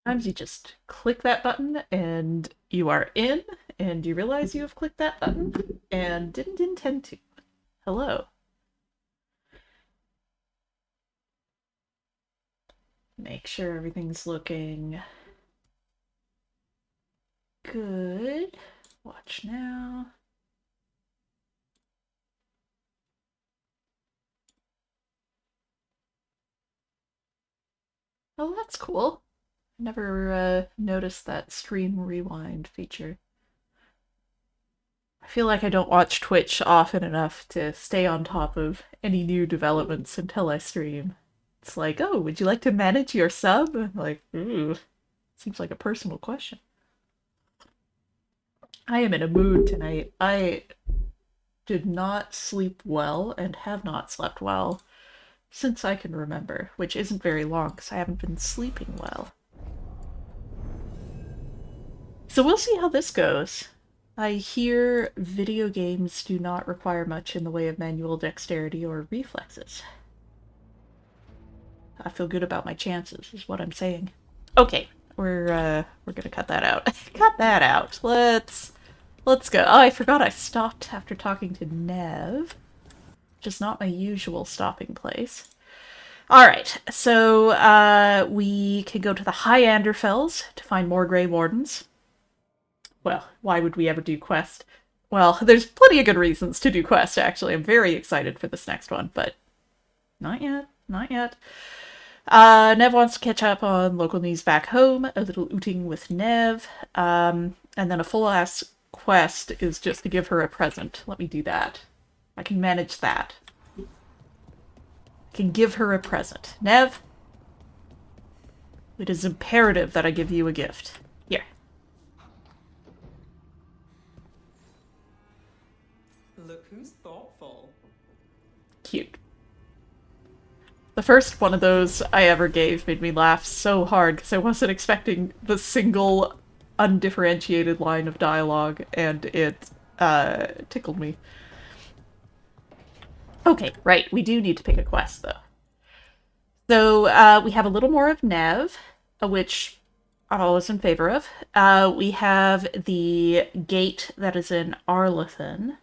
Sometimes you just click that button and you are in, and you realize you have clicked that button and didn't intend to. Hello. Make sure everything's looking good. Watch now. Oh, that's cool. Never noticed that stream rewind feature. I feel like I don't watch Twitch often enough to stay on top of any new developments until I stream. It's like, oh, would you like to manage your sub? I'm like, ooh, seems like a personal question. I am in a mood tonight. I did not sleep well and have not slept well since I can remember, which isn't very long because I haven't been sleeping well. So we'll see how this goes. I hear video games do not require much in the way of manual dexterity or reflexes. I feel good about my chances, is what I'm saying. Okay, we're gonna cut that out. Cut that out. Let's go. Oh, I forgot I stopped after talking to Nev, which is not my usual stopping place. Alright, so we can go to the High Anderfels to find more Grey Wardens. Well, why would we ever do quest? Well, there's plenty of good reasons to do quest, actually. I'm very excited for this next one, but not yet, not yet. Nev wants to catch up on local news back home, a little ooting with Nev, and then a full-ass quest is just to give her a present. Let me do that. I can manage that. I can give her a present. Nev, it is imperative that I give you a gift. Here. Look who's thoughtful. Cute. The first one of those I ever gave made me laugh so hard because I wasn't expecting the single undifferentiated line of dialogue, and it tickled me. Okay, right, we do need to pick a quest, though. So we have a little more of Nev, which I'm always in favor of. We have the gate that is in Arlathan.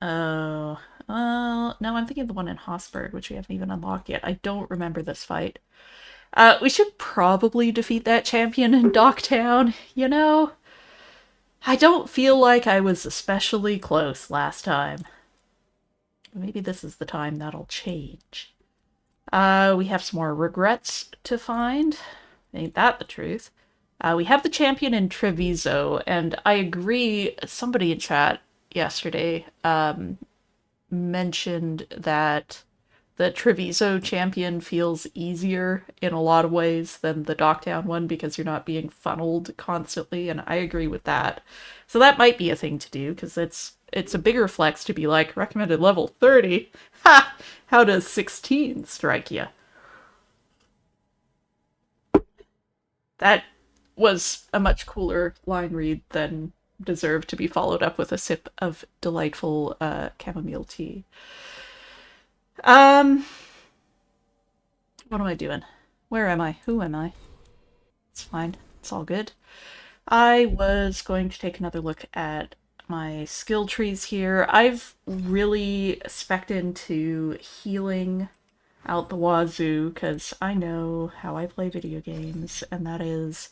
Oh, well, no, I'm thinking of the one in Hosford, which we haven't even unlocked yet. I don't remember this fight. We should probably defeat that champion in Docktown, you know? I don't feel like I was especially close last time. Maybe this is the time that'll change. We have some more regrets to find. Ain't that the truth? We have the champion in Treviso, and I agree, somebody in chat yesterday mentioned that the Treviso champion feels easier in a lot of ways than the Docktown one because you're not being funneled constantly, and I agree with that. So that might be a thing to do because it's a bigger flex to be like recommended level 30. Ha! How does 16 strike you? That was a much cooler line read than deserved to be followed up with a sip of delightful chamomile tea. Um, what am I doing? Where am I? Who am I? It's fine. It's all good. I was going to take another look at my skill trees here. I've really specced into healing out the wazoo because I know how I play video games, and that is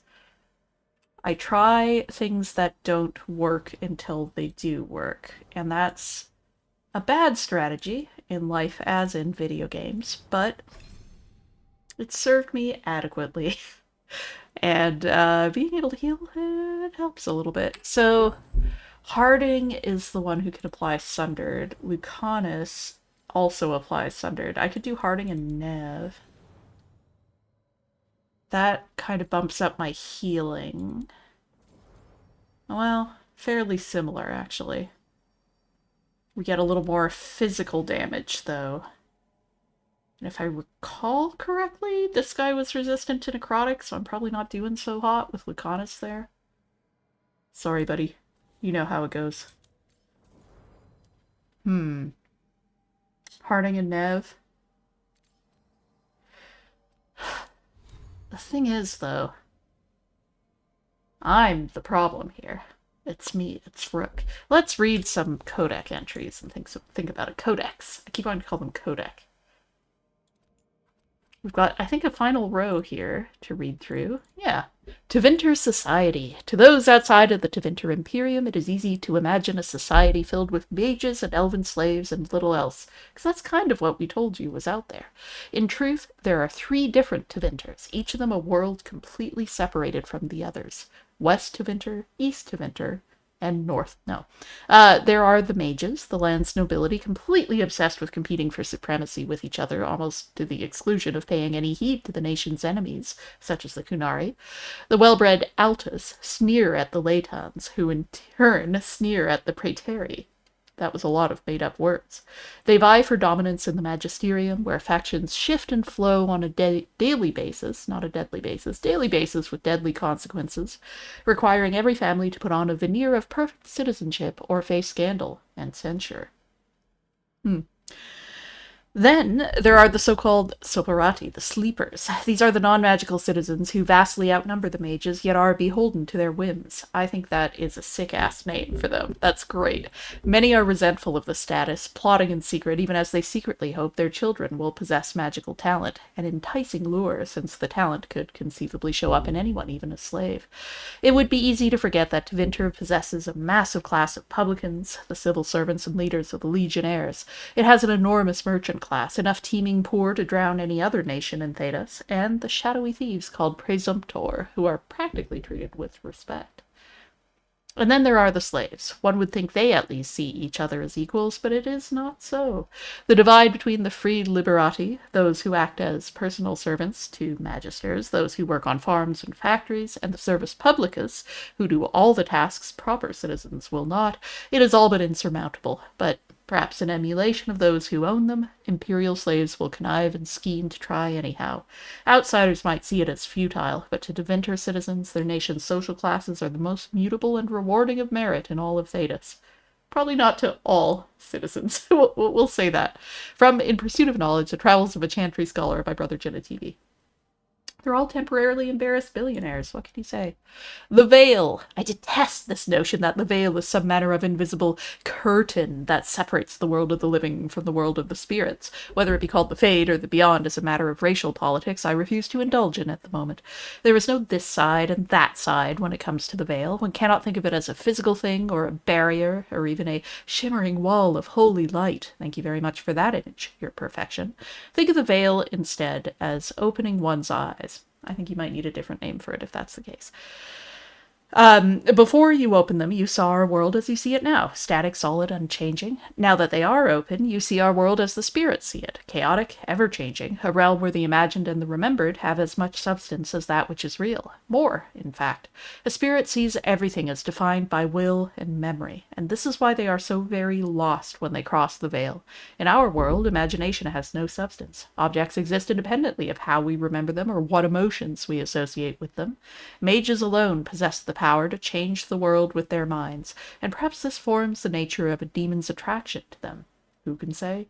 I try things that don't work until they do work, and that's a bad strategy in life as in video games, but it served me adequately. And being able to heal, it helps a little bit. So Harding is the one who can apply Sundered. Lucanus also applies Sundered. I could do Harding and Nev. That kind of bumps up my healing. Well, fairly similar, actually. We get a little more physical damage, though. And if I recall correctly, this guy was resistant to necrotic, so I'm probably not doing so hot with Lucanus there. Sorry, buddy. You know how it goes. Harding and Nev. The thing is, though, I'm the problem here. It's me, it's Rook. Let's read some codec entries and think about a codex. I keep wanting to call them codec. We've got, I think, a final row here to read through. Yeah. Tevinter Society. To those outside of the Tevinter Imperium, it is easy to imagine a society filled with mages and elven slaves and little else, because that's kind of what we told you was out there. In truth, there are 3 different Tevinters, each of them a world completely separated from the others. West Tevinter, East Tevinter, and North. No. There are the mages, the land's nobility, completely obsessed with competing for supremacy with each other, almost to the exclusion of paying any heed to the nation's enemies, such as the Kunari. The well-bred Altus sneer at the Latans, who in turn sneer at the Praetari. That was a lot of made-up words. They vie for dominance in the magisterium, where factions shift and flow on a daily basis, not a deadly basis, daily basis with deadly consequences, requiring every family to put on a veneer of perfect citizenship or face scandal and censure. Then there are the so-called Soparati, the Sleepers. These are the non-magical citizens who vastly outnumber the mages, yet are beholden to their whims. I think that is a sick-ass name for them. That's great. Many are resentful of the status, plotting in secret, even as they secretly hope their children will possess magical talent, an enticing lure, since the talent could conceivably show up in anyone, even a slave. It would be easy to forget that Tevinter possesses a massive class of publicans, the civil servants and leaders of the legionnaires. It has an enormous merchant class, enough teeming poor to drown any other nation in Thedas, and the shadowy thieves called Presumptor, who are practically treated with respect. And then there are the slaves. One would think they at least see each other as equals, but it is not so. The divide between the freed liberati, those who act as personal servants to magisters, those who work on farms and factories, and the servus publicus, who do all the tasks proper citizens will not, it is all but insurmountable. But perhaps in emulation of those who own them, imperial slaves will connive and scheme to try anyhow. Outsiders might see it as futile, but to Tevinter citizens, their nation's social classes are the most mutable and rewarding of merit in all of Thedas. Probably not to all citizens. We'll say that. From In Pursuit of Knowledge, The Travels of a Chantry Scholar by Brother Genetivi. They're all temporarily embarrassed billionaires. What can you say? The veil. I detest this notion that the veil is some manner of invisible curtain that separates the world of the living from the world of the spirits. Whether it be called the Fade or the Beyond is a matter of racial politics I refuse to indulge in at the moment. There is no this side and that side when it comes to the veil. One cannot think of it as a physical thing or a barrier or even a shimmering wall of holy light. Thank you very much for that image, your perfection. Think of the veil instead as opening one's eyes. I think you might need a different name for it if that's the case. Before you open them, you saw our world as you see it now, static, solid, unchanging. Now that they are open, you see our world as the spirits see it, chaotic, ever-changing, a realm where the imagined and the remembered have as much substance as that which is real. More, in fact. A spirit sees everything as defined by will and memory, and this is why they are so very lost when they cross the veil. In our world, imagination has no substance. Objects exist independently of how we remember them or what emotions we associate with them. Mages alone possess the power to change the world with their minds, and perhaps this forms the nature of a demon's attraction to them. Who can say?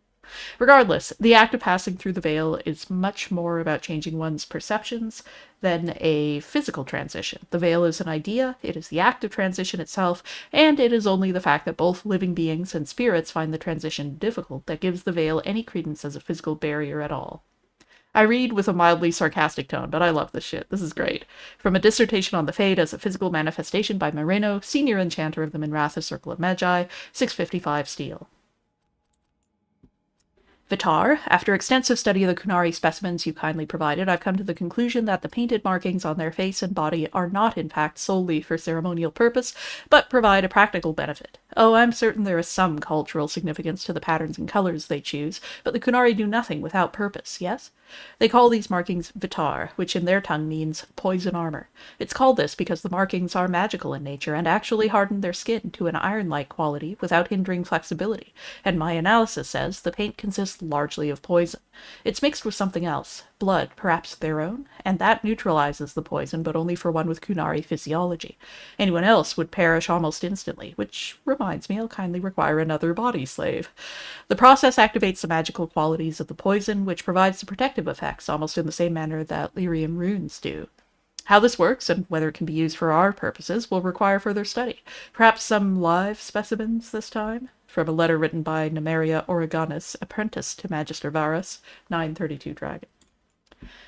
Regardless, the act of passing through the veil is much more about changing one's perceptions than a physical transition. The veil is an idea, it is the act of transition itself, and it is only the fact that both living beings and spirits find the transition difficult that gives the veil any credence as a physical barrier at all. I read with a mildly sarcastic tone, but I love this shit. This is great. From a dissertation on the Fade as a physical manifestation by Moreno, senior enchanter of the Minratha Circle of Magi, 655 steel. Vitar, after extensive study of the Kunari specimens you kindly provided, I've come to the conclusion that the painted markings on their face and body are not in fact solely for ceremonial purpose, but provide a practical benefit. Oh, I'm certain there is some cultural significance to the patterns and colors they choose, but the Kunari do nothing without purpose, yes? They call these markings Vitar, which in their tongue means poison armor. It's called this because the markings are magical in nature and actually harden their skin to an iron-like quality without hindering flexibility, and my analysis says the paint consists largely of poison. It's mixed with something else, blood, perhaps their own, and that neutralizes the poison, but only for one with Kunari physiology. Anyone else would perish almost instantly, which reminds me I'll kindly require another body slave. The process activates the magical qualities of the poison, which provides the protective effects almost in the same manner that lyrium runes do. How this works and whether it can be used for our purposes will require further study. Perhaps some live specimens this time? From a letter written by Nemeria Oreganis, apprentice to Magister Varus, 932 Dragon.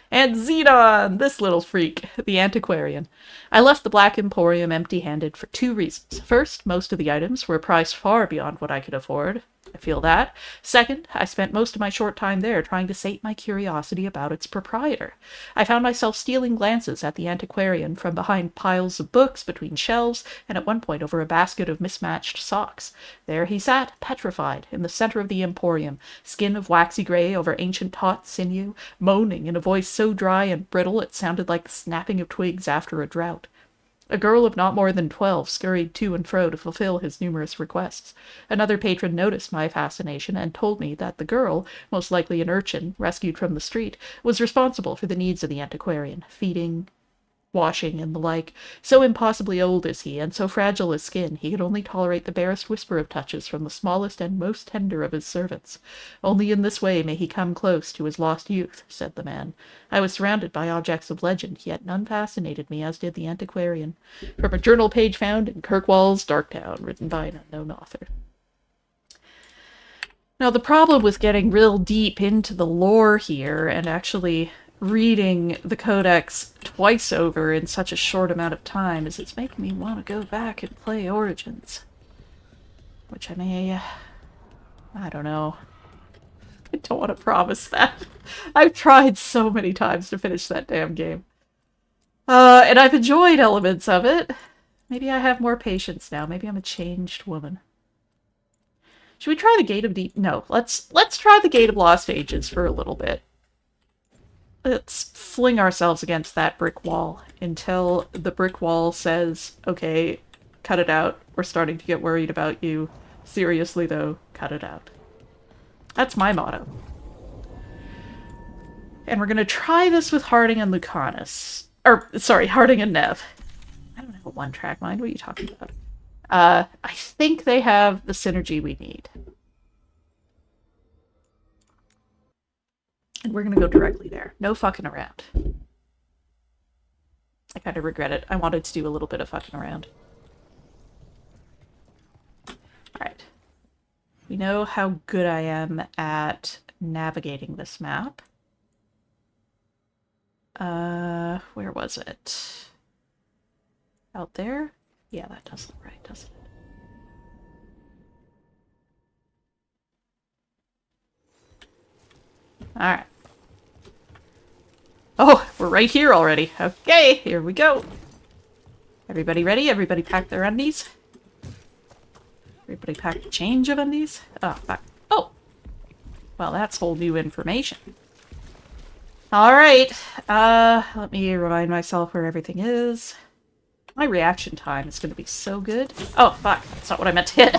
And Xenon, this little freak, the antiquarian. I left the Black Emporium empty-handed for 2 reasons. First, most of the items were priced far beyond what I could afford. I feel that. Second, I spent most of my short time there trying to sate my curiosity about its proprietor. I found myself stealing glances at the antiquarian from behind piles of books, between shelves, and at one point over a basket of mismatched socks. There he sat, petrified, in the center of the emporium, skin of waxy gray over ancient taut sinew, moaning in a voice so dry and brittle it sounded like the snapping of twigs after a drought. A girl of not more than 12 scurried to and fro to fulfill his numerous requests. Another patron noticed my fascination and told me that the girl, most likely an urchin rescued from the street, was responsible for the needs of the antiquarian, feeding, washing, and the like. So impossibly old is he, and so fragile his skin, he could only tolerate the barest whisper of touches from the smallest and most tender of his servants. Only in this way may he come close to his lost youth, said the man. I was surrounded by objects of legend, yet none fascinated me as did the antiquarian. From a journal page found in Kirkwall's Darktown, written by an unknown author. Now, the problem with getting real deep into the lore here and actually reading the codex twice over in such a short amount of time is it's making me want to go back and play Origins. Which I may... I don't know. I don't want to promise that. I've tried so many times to finish that damn game. And I've enjoyed elements of it. Maybe I have more patience now. Maybe I'm a changed woman. Should we try the Gate of Deep... No, let's try the Gate of Lost Ages for a little bit. Let's fling ourselves against that brick wall until the brick wall says, okay, cut it out. We're starting to get worried about you. Seriously, though, cut it out. That's my motto. And we're going to try this with Harding and Lucanus. Or, sorry, Harding and Nev. I don't have a one-track mind. What are you talking about? I think they have the synergy we need. And we're going to go directly there. No fucking around. I kind of regret it. I wanted to do a little bit of fucking around. Alright. We know how good I am at navigating this map. Where was it? Out there? Yeah, that does look right, doesn't it? Alright. Oh, we're right here already. Okay, here we go. Everybody ready? Everybody pack their undies? Everybody pack a change of undies? Oh, fuck. Oh! Well, that's whole new information. Alright, let me remind myself where everything is. My reaction time is going to be so good. Oh, fuck. That's not what I meant to hit.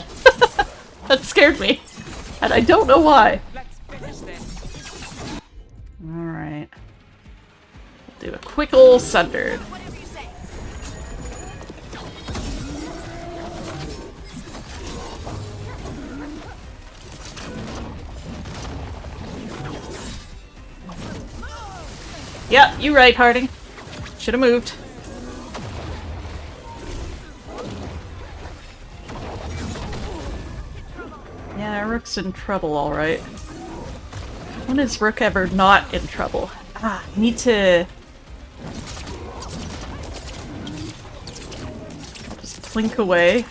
That scared me. And I don't know why. Alright. We'll do a quick ol' sundered. Yep, you right, Harding. Should have moved. Yeah, Rook's in trouble, alright. When is Rook ever not in trouble? Ah, I need to... I'll just plink away.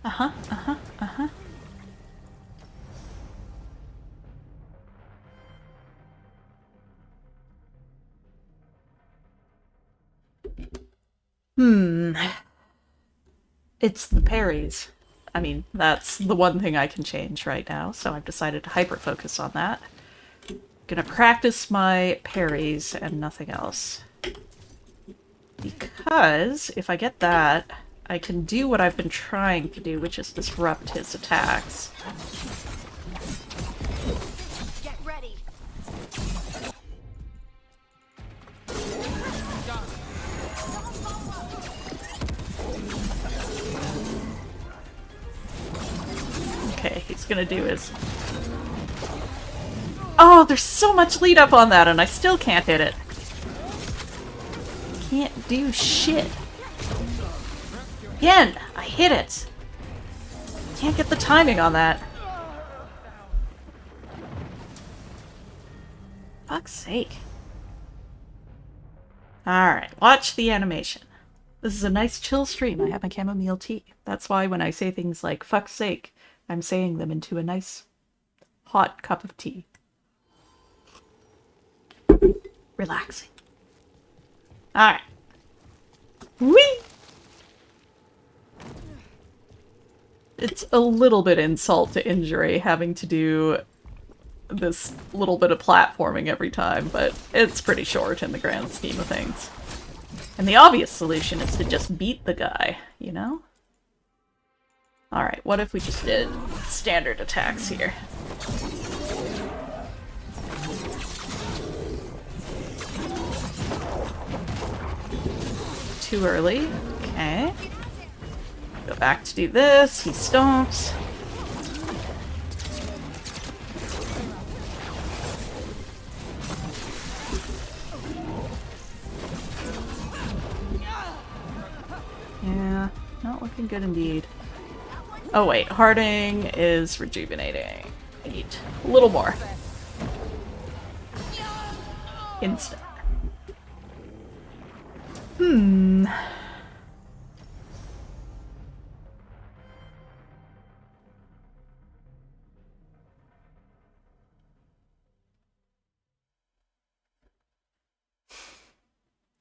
Uh-huh, uh-huh, uh-huh. It's the parries. I mean, that's the one thing I can change right now, so I've decided to hyper-focus on that. Gonna practice my parries and nothing else. Because if I get that, I can do what I've been trying to do, which is disrupt his attacks. Get ready. Okay, he's gonna do his Oh, there's so much lead up on that and I still can't hit it. Can't do shit. Again, I hit it. Can't get the timing on that. Fuck's sake. Alright, watch the animation. This is a nice chill stream. I have my chamomile tea. That's why when I say things like fuck's sake, I'm saying them into a nice hot cup of tea. Relaxing. Alright. Whee! It's a little bit insult to injury having to do this little bit of platforming every time, but it's pretty short in the grand scheme of things. And the obvious solution is to just beat the guy, you know? Alright, what if we just did standard attacks here? Too early. Okay. Go back to do this. He stomps. Yeah, not looking good indeed. Oh wait, Harding is rejuvenating. I need a little more. Instant.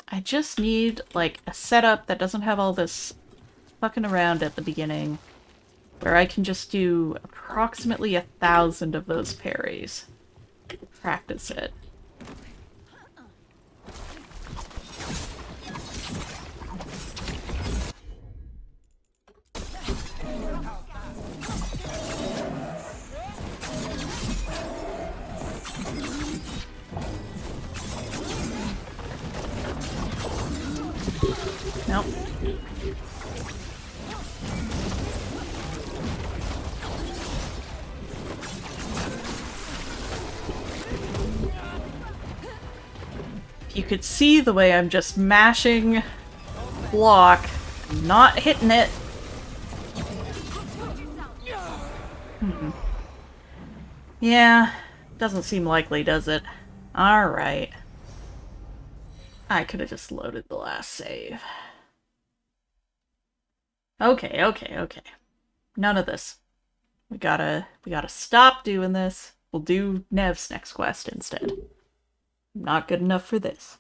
I just need, like, a setup that doesn't have all this fucking around at the beginning, where I can just do approximately 1,000 of those parries. Practice it. Nope. You could see the way I'm just mashing block, not hitting it. Yeah, doesn't seem likely, does it? Alright. I could have just loaded the last save. Okay, okay, okay. None of this. We gotta stop doing this. We'll do Nev's next quest instead. Not good enough for this.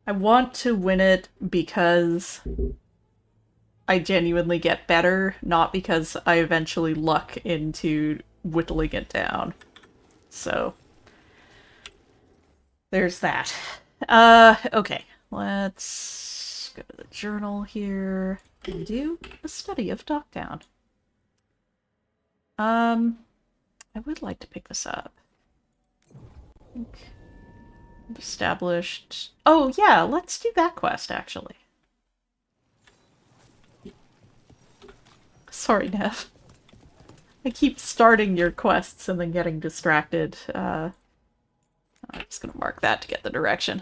I want to win it because I genuinely get better, not because I eventually luck into whittling it down. So, there's that. Okay. Let's go to the journal here and do a study of Dockdown. I would like to pick this up. Established. Oh, yeah, let's do that quest, actually. Sorry, Nev. I keep starting your quests and then getting distracted. I'm just gonna mark that to get the direction.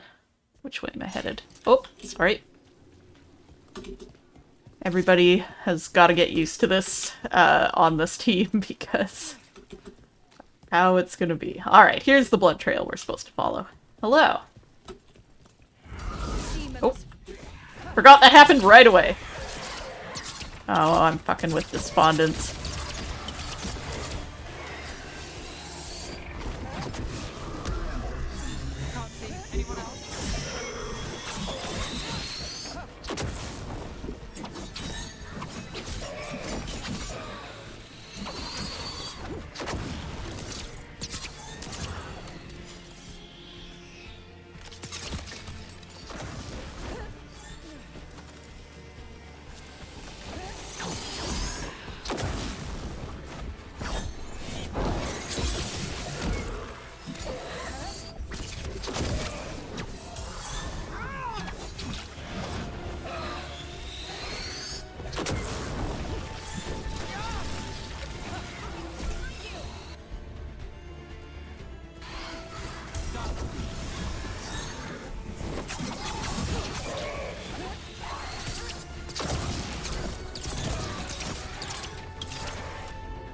Which way am I headed? Oh, sorry. Everybody has got to get used to this on this team because how it's gonna be. Alright, here's the blood trail we're supposed to follow. Hello. Oh. Forgot that happened right away. Oh, I'm fucking with despondence.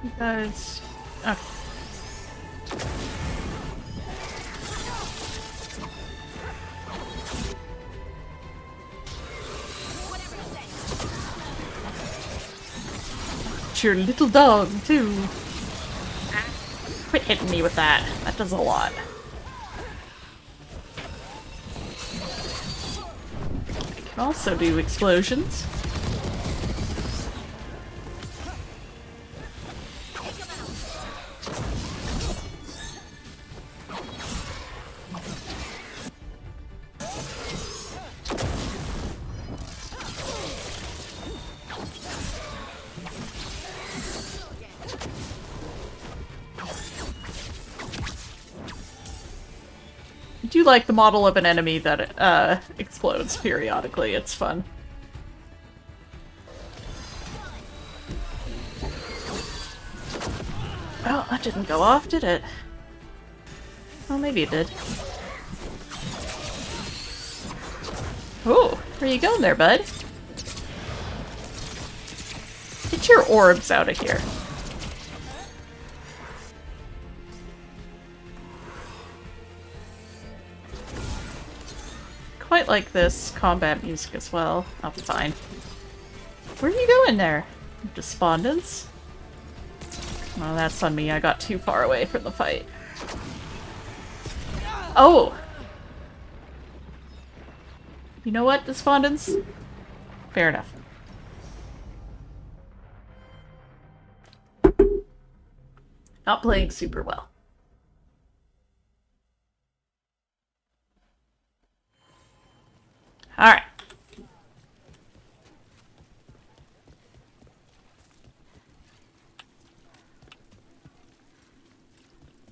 You guys... Okay. It's your little dog, too. Quit hitting me with that. That does a lot. I can also do explosions. I do like the model of an enemy that explodes periodically. It's fun. Oh, that didn't go off, did it? Oh, maybe it did. Oh, where you going there, bud? Get your orbs out of here. Quite like this combat music as well. I'll be fine. Where are you going there? Despondence? Oh, that's on me. I got too far away from the fight. Oh! You know what, Despondence? Fair enough. Not playing super well. Alright.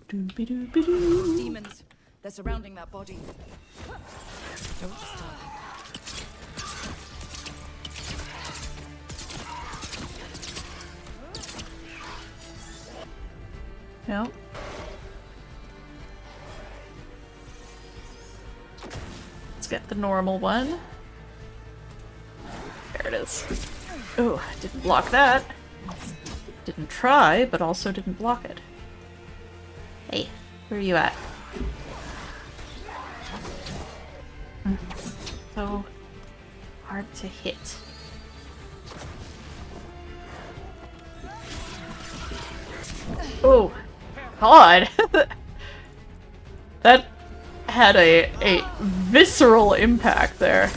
Demons. They're surrounding that body. Don't disturb. Nope. Let's get the normal one. There it is. Oh, didn't block that. Didn't try, but also didn't block it. Hey, where are you at? So hard to hit. Oh, God! That had a visceral impact there.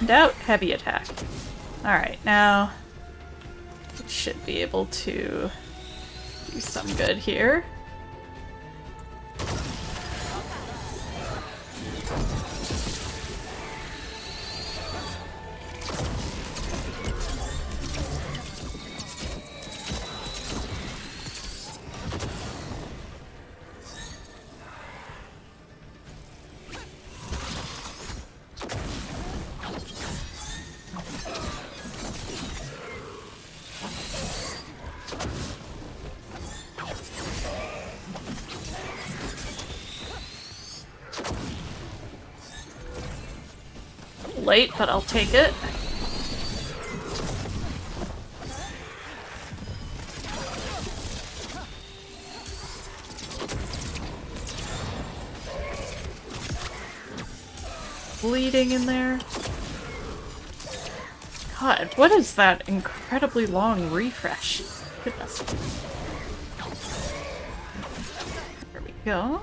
Doubt heavy attack. Alright, now it should be able to do some good here. Late, but I'll take it. Bleeding in there. God, what is that incredibly long refresh? Goodness. There we go.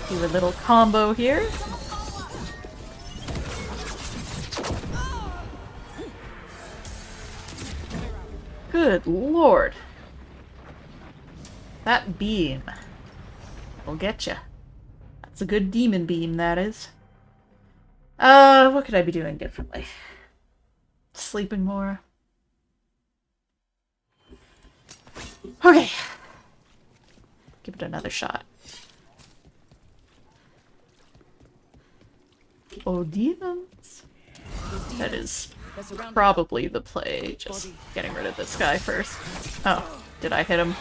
Do a little combo here. Good lord. That beam will get ya. That's a good demon beam, that is. What could I be doing differently? Sleeping more. Okay. Give it another shot. Oh, demons. That is probably the play, just getting rid of this guy first. Oh, did I hit him?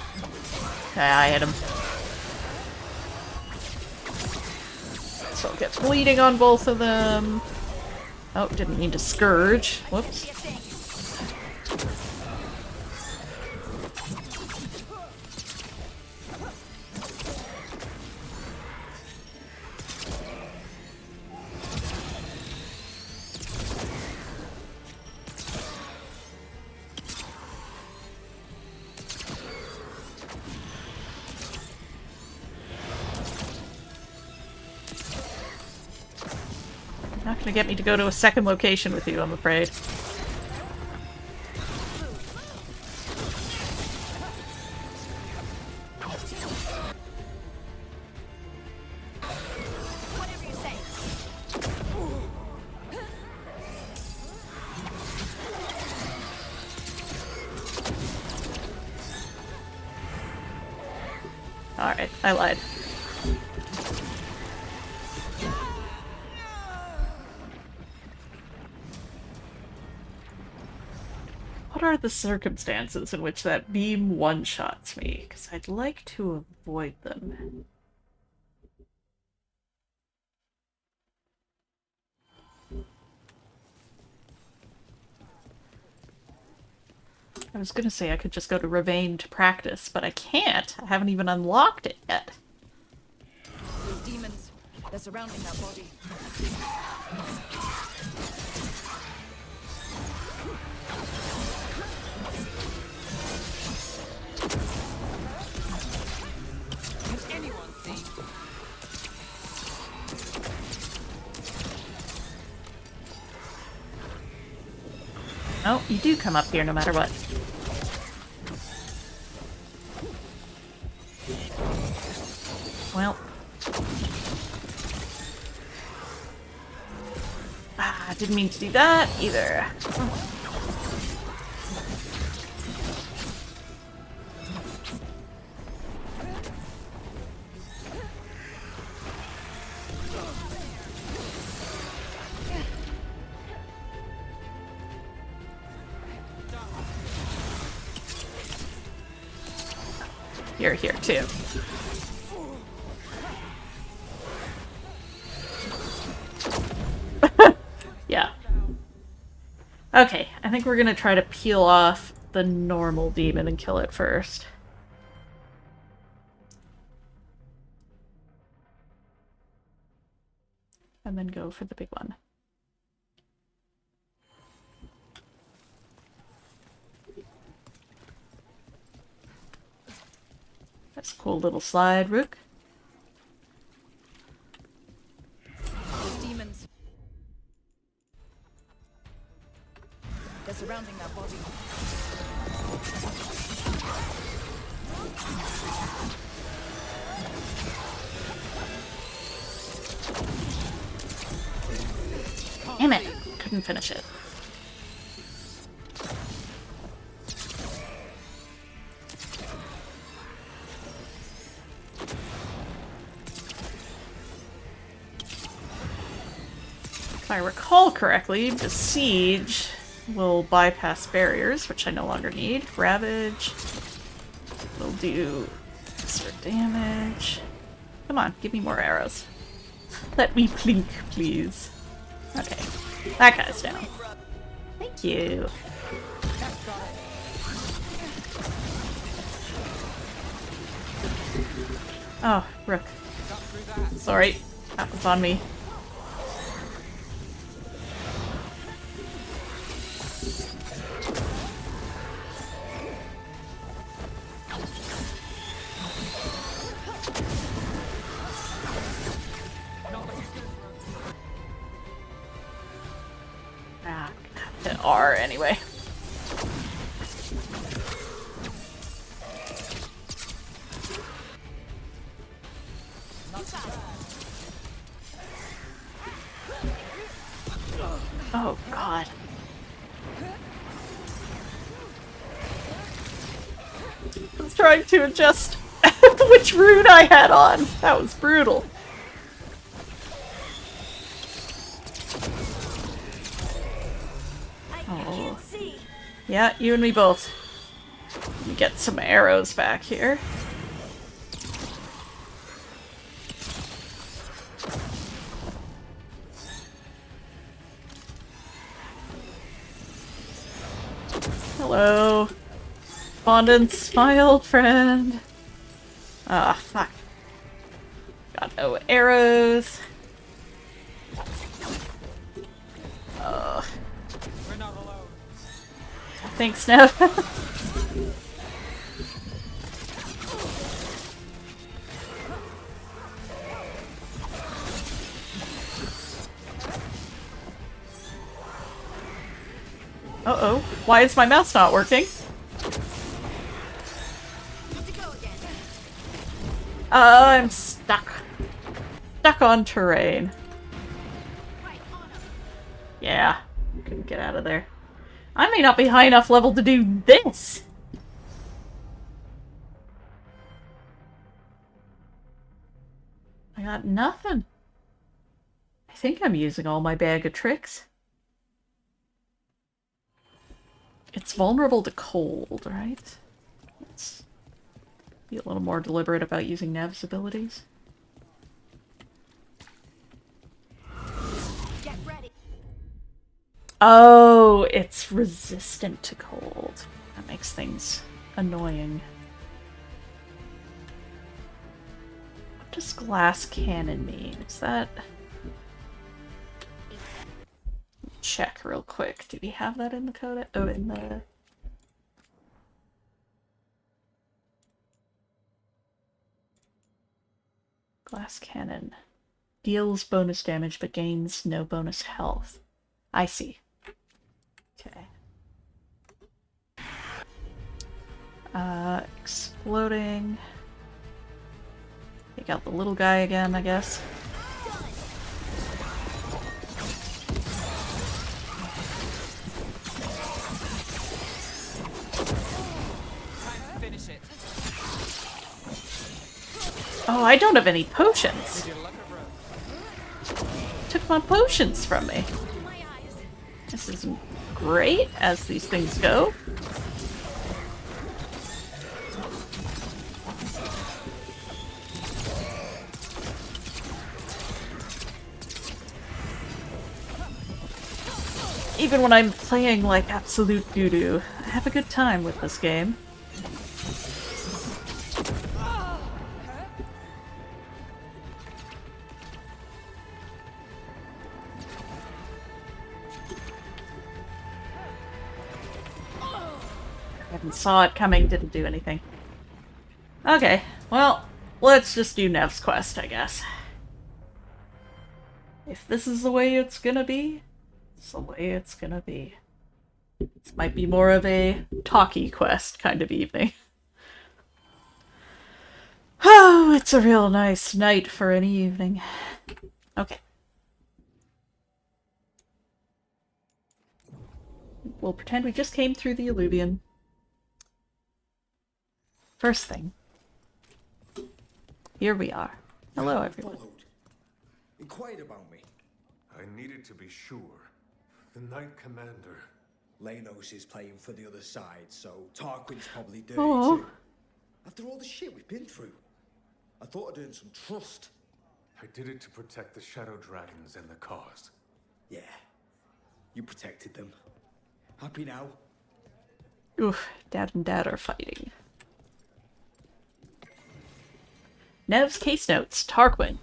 Yeah, I hit him. so I'll get bleeding on both of them. Oh, didn't mean to scourge. Whoops. Not gonna get me to go to a second location with you, I'm afraid. Whatever you say. Alright, I lied. What are the circumstances in which that beam one-shots me? Because I'd like to avoid them. I was gonna say I could just go to Ravane to practice, but I can't. I haven't even unlocked it yet. Those demons, they're surrounding that body. Can anyone see? Oh, you do come up here no matter what. Well. Ah, didn't mean to do that either. You're here too. Yeah. Okay, I think we're gonna try to peel off the normal demon and kill it first. And then go for the big one. That's a cool little slide, Rook. Those demons. They're surrounding that body. Damn it! Couldn't finish it. If I recall correctly, Besiege will bypass barriers, which I no longer need. Ravage will do extra damage. Come on, give me more arrows. Let me plink, please. Okay, that guy's down. Thank you. Oh, Rook. Sorry, that was on me. Ah, hit R anyway. Oh god. I was trying to adjust which rune I had on. That was brutal. Oh. Yeah, you and me both. Let me get some arrows back here. Hello. Fondance, my old friend. Ah, fuck. Got no arrows. Oh. We're not alone. Thanks, Nev. Uh-oh. Why is my mouse not working? I'm stuck. Stuck on terrain. Yeah. Couldn't get out of there. I may not be high enough level to do this. I got nothing. I think I'm using all my bag of tricks. It's vulnerable to cold, right? Let's be a little more deliberate about using Nev's abilities. Get ready. Oh, it's resistant to cold. That makes things annoying. What does glass cannon mean? Is that... Check real quick. Do we have that in the code? Oh, in the... Glass cannon. Deals bonus damage but gains no bonus health. I see. Okay. Exploding. Take out the little guy again, I guess. Finish it. Oh, I don't have any potions. Took my potions from me. This isn't great as these things go. Even when I'm playing like absolute doo-doo, I have a good time with this game. Saw it coming, didn't do anything. Okay, well, let's just do Nev's quest, I guess. If this is the way it's gonna be, it's the way it's gonna be. This might be more of a talky quest kind of evening. Oh, it's a real nice night for any evening. Okay. We'll pretend we just came through the Alluvion. First thing. Here we are. Hello, everyone. Inquired about me. I needed to be sure. The Knight Commander. Lanos is playing for the other side, so Tarquin's probably dirty Aw. too. After all the shit we've been through, I thought I'd earn some trust. I did it to protect the Shadow Dragons and the cause. Yeah, you protected them. Happy now? Oof, Dad and Dad are fighting. Nev's case notes. Tarquin.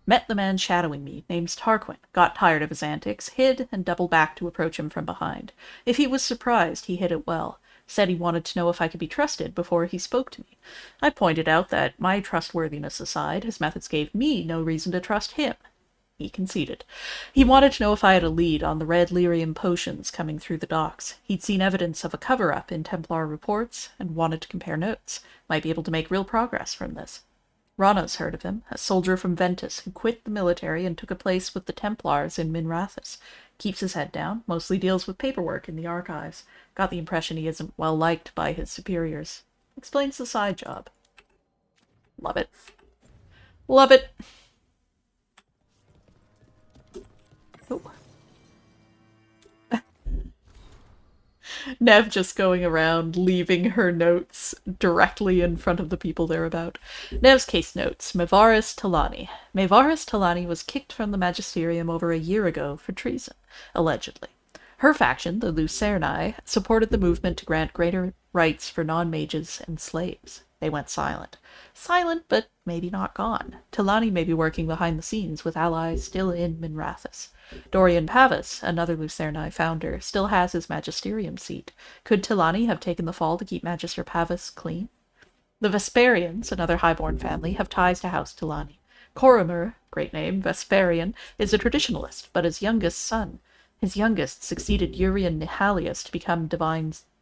Met the man shadowing me. Name's Tarquin. Got tired of his antics. Hid and doubled back to approach him from behind. If he was surprised, he hid it well. Said he wanted to know if I could be trusted before he spoke to me. I pointed out that, my trustworthiness aside, his methods gave me no reason to trust him. He conceded. He wanted to know if I had a lead on the red lyrium potions coming through the docks. He'd seen evidence of a cover-up in Templar reports and wanted to compare notes. Might be able to make real progress from this. Rana's heard of him, a soldier from Ventus who quit the military and took a place with the Templars in Minrathous. Keeps his head down, mostly deals with paperwork in the archives. Got the impression he isn't well liked by his superiors. Explains the side job. Love it. Love it. Oh. Nev just going around, leaving her notes directly in front of the people they're about. Nev's case notes. Mevaris Talani. Mevaris Talani was kicked from the magisterium over a year ago for treason, allegedly. Her faction, the Lucerni, supported the movement to grant greater rights for non-mages and slaves. They went silent. Silent, but maybe not gone. Tilani may be working behind the scenes with allies still in Minrathous. Dorian Pavis, another Lucerni founder, still has his magisterium seat. Could Tilani have taken the fall to keep Magister Pavis clean? The Vesperians, another highborn family, have ties to House Tilani. Coromir, great name, Vesperian, is a traditionalist, but his youngest succeeded Urian Nihalius to become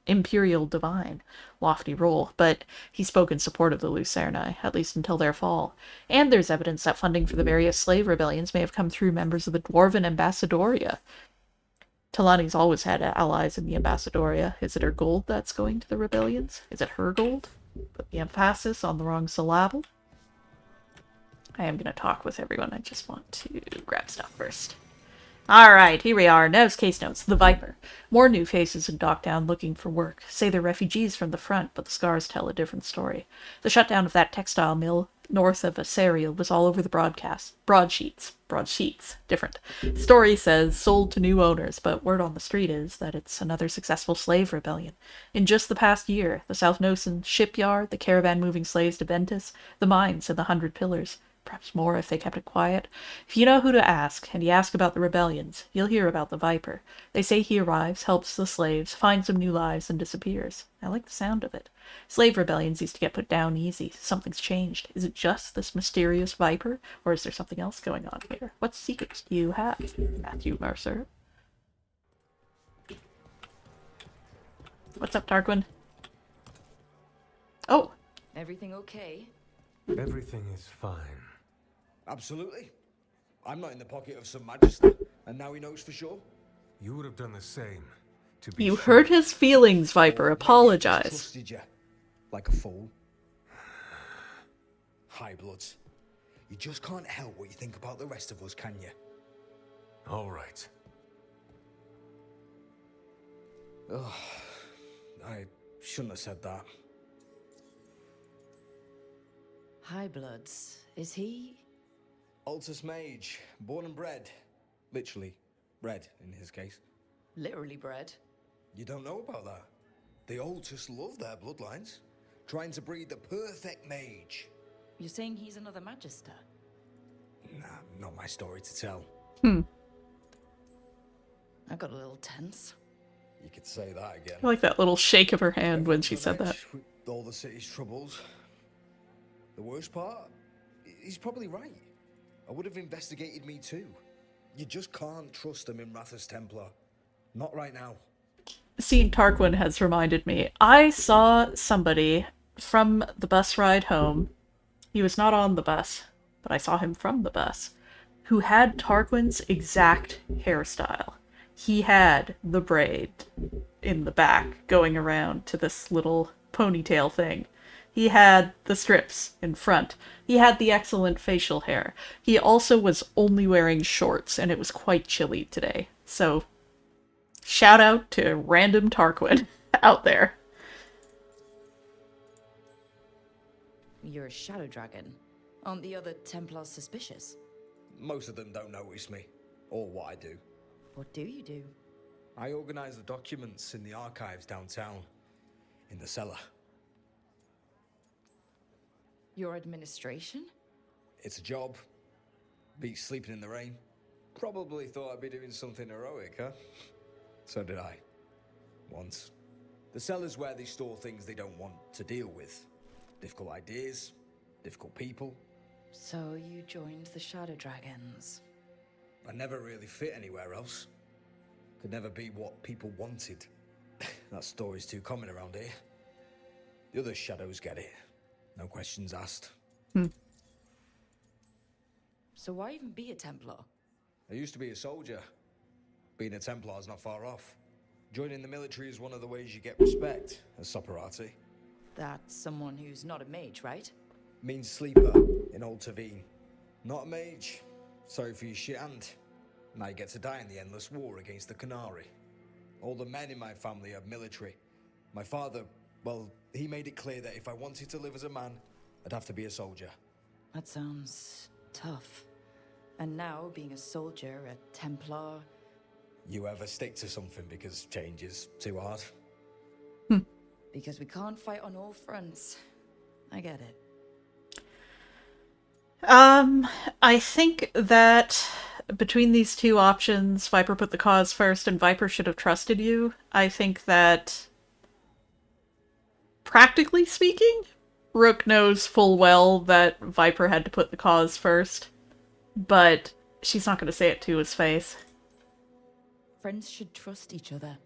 imperial divine. Lofty role, but he spoke in support of the Lucerni, at least until their fall. And there's evidence that funding for the various slave rebellions may have come through members of the Dwarven Ambassadoria. Talani's always had allies in the Ambassadoria. Is it her gold that's going to the rebellions? Is it her gold? Put the emphasis on the wrong syllable. I am going to talk with everyone. I just want to grab stuff first. Alright, here we are. Nev's case notes. The Viper. More new faces in Docktown looking for work. Say they're refugees from the front, but the scars tell a different story. The shutdown of that textile mill north of Asariel was all over the broadsheets. Different. Story says sold to new owners, but word on the street is that it's another successful slave rebellion. In just the past year, the South Nosen shipyard, the caravan moving slaves to Ventus, the mines and the 100 Pillars. Perhaps more if they kept it quiet. If you know who to ask, and you ask about the rebellions, you'll hear about the Viper. They say he arrives, helps the slaves, finds some new lives, and disappears. I like the sound of it. Slave rebellions used to get put down easy. Something's changed. Is it just this mysterious Viper, or is there something else going on here? What secrets do you have, Matthew Mercer? What's up, Tarquin? Oh! Everything okay? Everything is fine. Absolutely. I'm not in the pocket of some magister, and now he knows for sure. You would have done the same. To be You sure. hurt his feelings, Viper. Or maybe I just Apologize. Trusted you, like a fool. High bloods. You just can't help what you think about the rest of us, can you? All right. Ugh, I shouldn't have said that. High Bloods. Is he? Altus Mage, born and bred. Literally, bred in his case. Literally bred. You don't know about that? The Altus love their bloodlines, trying to breed the perfect mage. You're saying he's another Magister? Nah, not my story to tell. I got a little tense. You could say that again. I like that little shake of her hand when she said that. With all the city's troubles. The worst part? He's probably right. I would have investigated me too. You just can't trust a Minrathous Templar. Not right now. Seeing Tarquin has reminded me. I saw somebody from the bus ride home. He was not on the bus, but I saw him from the bus, who had Tarquin's exact hairstyle. He had the braid in the back going around to this little ponytail thing. He had the strips in front. He had the excellent facial hair. He also was only wearing shorts, and it was quite chilly today. So, shout out to random Tarquin out there. You're a shadow dragon. Aren't the other Templars suspicious? Most of them don't notice me, or what I do. What do you do? I organize the documents in the archives downtown, in the cellar. Your administration? It's a job. Beats sleeping in the rain. Probably thought I'd be doing something heroic, huh? So did I. Once. The cellar's where they store things they don't want to deal with. Difficult ideas, difficult people. So you joined the Shadow Dragons. I never really fit anywhere else. Could never be what people wanted. That story's too common around here. The other shadows get it. No questions asked. So why even be a Templar? I used to be a soldier. Being a Templar's not far off. Joining the military is one of the ways you get respect, as Soparati. That's someone who's not a mage, right? Means sleeper in Old Tavine. Not a mage. Sorry for your shit hand. Now you get to die in the endless war against the Canary. All the men in my family are military. My father, well, he made it clear that if I wanted to live as a man, I'd have to be a soldier. That sounds tough. And now, being a soldier, a Templar, You ever stick to something because change is too hard? Because we can't fight on all fronts. I get it. I think that between these two options, Viper put the cause first and Viper should have trusted you. I think that, practically speaking, Rook knows full well that Viper had to put the cause first, but she's not going to say it to his face. Friends should trust each other.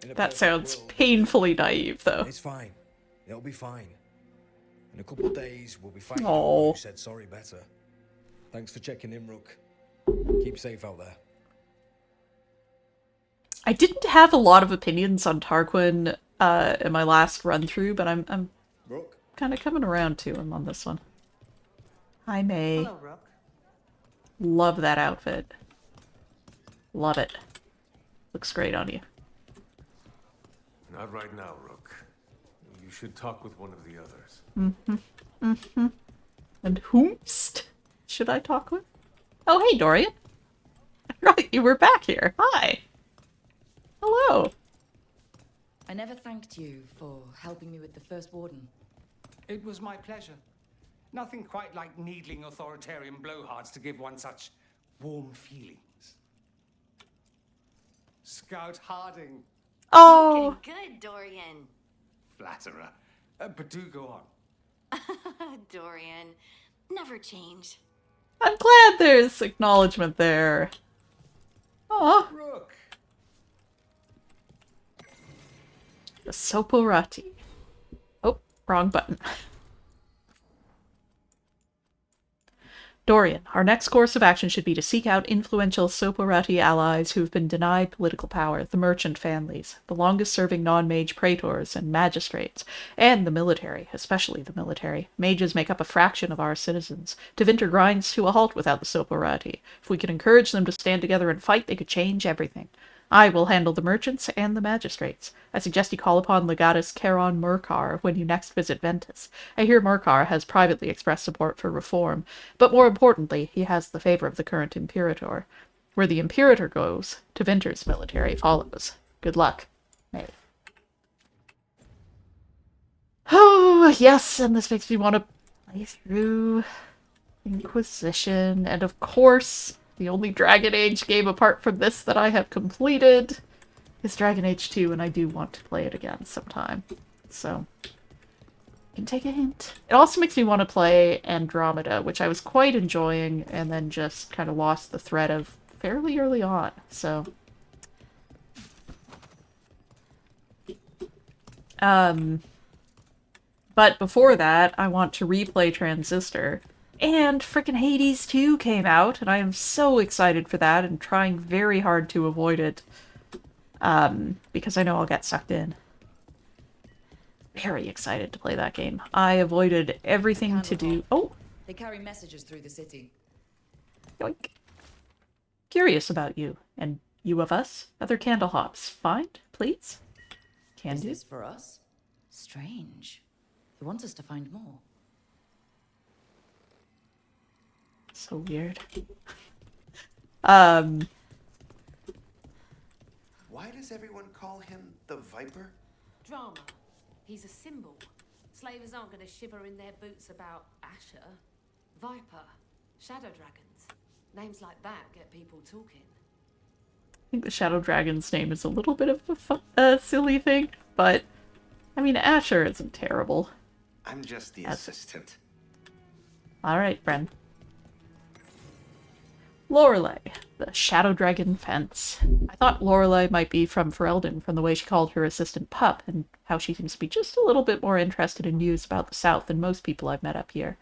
In a That perfect sounds world, painfully naive, though. it's fine. It'll be fine. In a couple of days, we'll be finding out Aw. who said sorry better. Thanks for checking in, Rook. Keep safe out there. I didn't have a lot of opinions on Tarquin in my last run-through, but I'm Rook? kind of coming around to him on this one. Hi, May. Hello, Rook. Love that outfit. Love it. Looks great on you. Not right now, Rook. You should talk with one of the others. And whomst should I talk with? Oh, hey, Dorian. I forgot you were back here. Hi. Hello. I never thanked you for helping me with the First Warden. It was my pleasure. Nothing quite like needling authoritarian blowhards to give one such warm feelings. Scout Harding, Oh, Good, Dorian. flatterer. But do go on. Dorian, never change. I'm glad there's acknowledgement there. Aw, Rook, the Soporati. Oh, wrong button. Dorian, our next course of action should be to seek out influential Soporati allies who have been denied political power, the merchant families, the longest-serving non-mage praetors and magistrates, and the military, especially the military. Mages make up a fraction of our citizens. Tevinter grinds to a halt without the Soporati. If we could encourage them to stand together and fight, they could change everything. I will handle the merchants and the magistrates. I suggest you call upon Legatus Charon Murkar when you next visit Ventus. I hear Murkar has privately expressed support for reform, but more importantly, he has the favor of the current Imperator. Where the Imperator goes, Tevinter's military follows. Good luck, May. Oh, yes, and this makes me want to play through Inquisition, and of course, the only Dragon Age game apart from this that I have completed is Dragon Age 2, and I do want to play it again sometime. So, you can take a hint. It also makes me want to play Andromeda, which I was quite enjoying, and then just kind of lost the thread of fairly early on, so... But before that, I want to replay Transistor. And frickin' Hades 2 came out, and I am so excited for that and trying very hard to avoid it. Because I know I'll get sucked in. Very excited to play that game. I avoided everything to do... Oh! They carry messages through the city. Yoink. Curious about you. And you of us? Other candle hops. Find, please? Can Is do. this for us? Strange. He wants us to find more. So weird. Why does everyone call him the Viper? Drama. He's a symbol. Slavers aren't going to shiver in their boots about Asher. Viper. Shadow dragons. Names like that get people talking. I think the Shadow Dragon's name is a little bit of a silly thing, but I mean, Asher isn't terrible. I'm just the That's- assistant. Alright, Bren. Lorelei, the Shadow Dragon Fence. I thought Lorelei might be from Ferelden from the way she called her assistant pup, and how she seems to be just a little bit more interested in news about the South than most people I've met up here.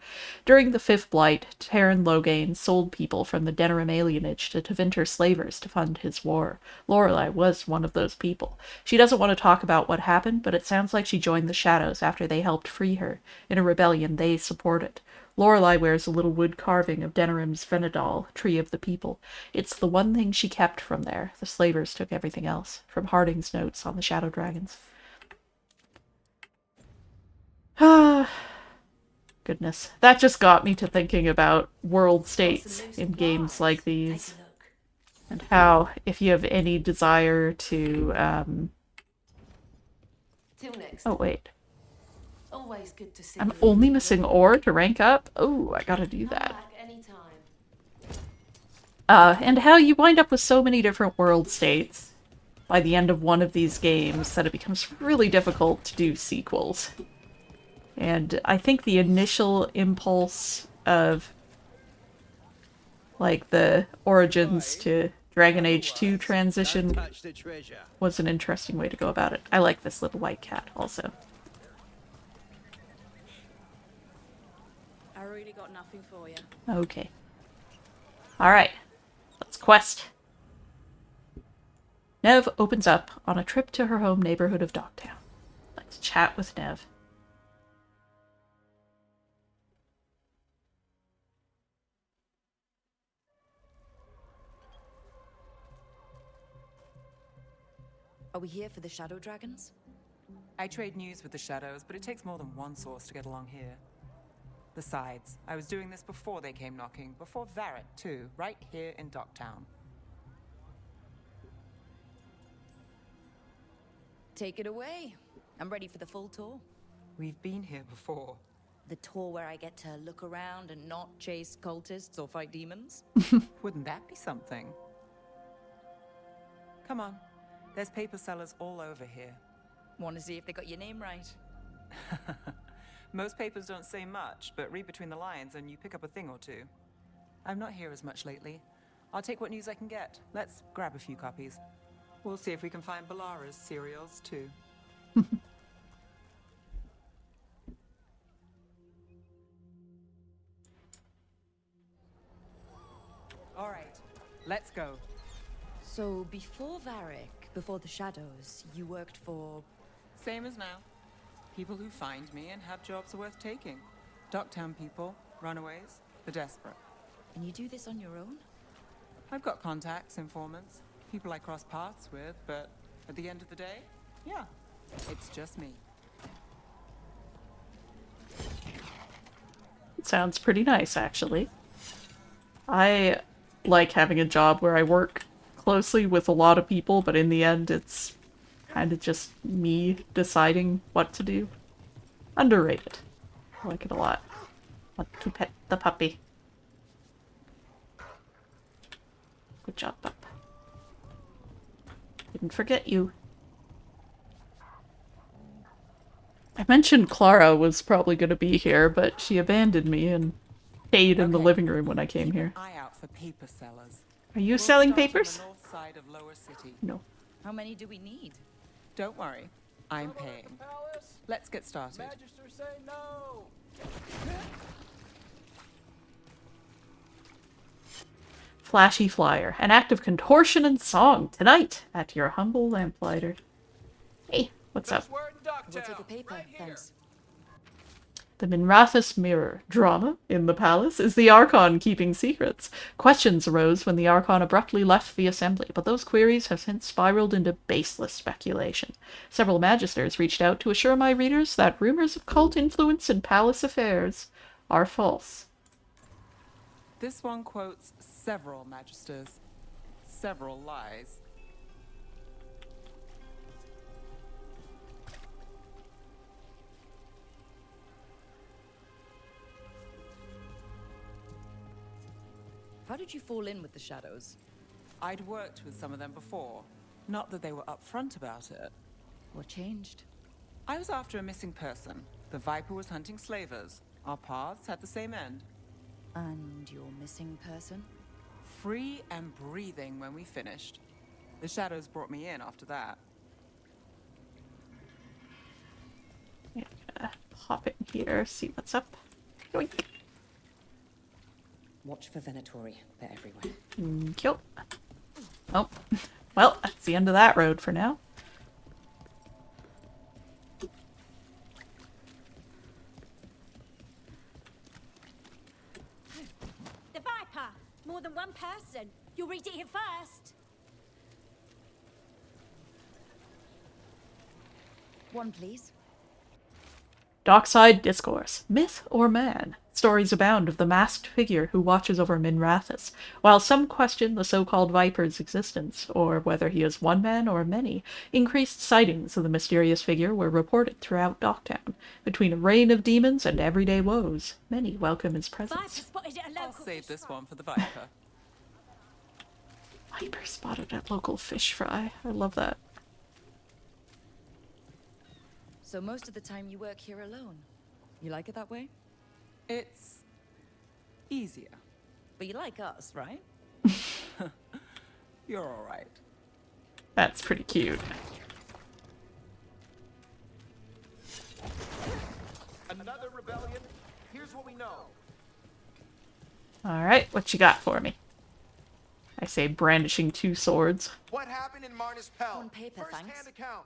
During the Fifth Blight, Terran Loghain sold people from the Denerim alienage to Tevinter slavers to fund his war. Lorelei was one of those people. She doesn't want to talk about what happened, but it sounds like she joined the Shadows after they helped free her. In a rebellion they supported. Lorelei wears a little wood carving of Denerim's Venedal, Tree of the People. It's the one thing she kept from there. The slavers took everything else. From Harding's notes on the Shadow Dragons. Ah, goodness. That just got me to thinking about world states in games like these. Take a look. And how, if you have any desire to, Till next. oh wait. Always good to see I'm you. only missing ore to rank up? Oh, I gotta do Come that. back anytime. And how you wind up with so many different world states by the end of one of these games that it becomes really difficult to do sequels. And I think the initial impulse of, like, the Origins to Dragon Age 2 transition was an interesting way to go about it. I like this little white cat also. I really got nothing for you. Okay. Alright. Let's quest. Nev opens up on a trip to her home neighborhood of Dogtown. Let's chat with Nev. Are we here for the Shadow Dragons? I trade news with the Shadows, but it takes more than one source to get along here. Besides, I was doing this before they came knocking, before Varret, too, right here in Docktown. Take it away. I'm ready for the full tour. We've been here before. The tour where I get to look around and not chase cultists or fight demons? Wouldn't that be something? Come on. There's paper sellers all over here. Want to see if they got your name right? Most papers don't say much, but read between the lines and you pick up a thing or two. I'm not here as much lately. I'll take what news I can get. Let's grab a few copies. We'll see if we can find Balara's cereals, too. All right, let's go. So, before Varric, before the Shadows, you worked for... Same as now. People who find me and have jobs worth taking. Docktown people, runaways, the desperate. And you do this on your own? I've got contacts, informants, people I cross paths with, but at the end of the day, yeah, it's just me. It sounds pretty nice, actually. I like having a job where I work closely with a lot of people, but in the end it's kind of just me deciding what to do. Underrated. I like it a lot. Want to pet the puppy. Good job, pup. Didn't forget you. I mentioned Clara was probably going to be here, but she abandoned me and stayed in the living room when I came Keep here. an eye out for paper sellers. Are you We'll selling start on papers? the north side of Lower City. No. How many do we need? Don't worry, I'm paying. Let's get started. Flashy flyer. An act of contortion and song tonight at your humble lamplighter. Hey, what's up? We'll take a paper, thanks. The Minrathous Mirror. Drama in the palace? Is the Archon keeping secrets? Questions arose when the Archon abruptly left the assembly, but those queries have since spiraled into baseless speculation. Several magisters reached out to assure my readers that rumors of cult influence in palace affairs are false. This one quotes several magisters, several lies. How did you fall in with the Shadows? I'd worked with some of them before. Not that they were upfront about it. What changed? I was after a missing person. The Viper was hunting slavers. Our paths had the same end. And your missing person? Free and breathing when we finished. The Shadows brought me in after that. Yeah, gonna hop in here, see what's up. Yoink. Watch for Venatori. They're everywhere. Thank you. Oh, well, that's the end of that road for now. The Viper! More than one person. You'll read it here first. One, please. Dockside Discourse. Myth or man? Stories abound of the masked figure who watches over Minrathous, while some question the so-called Viper's existence, or whether he is one man or many. Increased sightings of the mysterious figure were reported throughout Docktown. Between a reign of demons and everyday woes, many welcome his Viper presence. spotted at a I'll local save fish this fry. one for the Viper. Viper spotted at local fish fry. I love that. So most of the time you work here alone. You like it that way? It's easier. But you like us, right? You're all right. That's pretty cute. Another rebellion? Here's what we know. Alright, what you got for me? I say, brandishing two swords. What happened in Marnus Pell? On paper, First-hand thanks. account.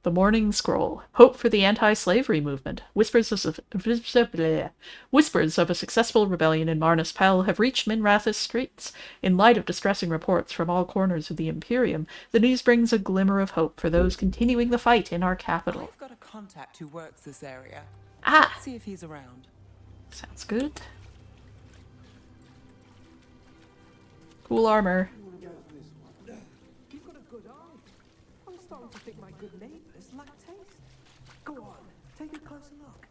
The Morning Scroll. Hope for the anti-slavery movement. Whispers of a successful rebellion in Marnus Pell have reached Minrathous streets. In light of distressing reports from all corners of the Imperium, the news brings a glimmer of hope for those continuing the fight in our capital. I've got a contact who works this area. Ah! Let's see if he's around. Sounds good. Cool armor. You've got a good eye. I'm starting to think my good neighbours lack taste. Go on, take a closer look.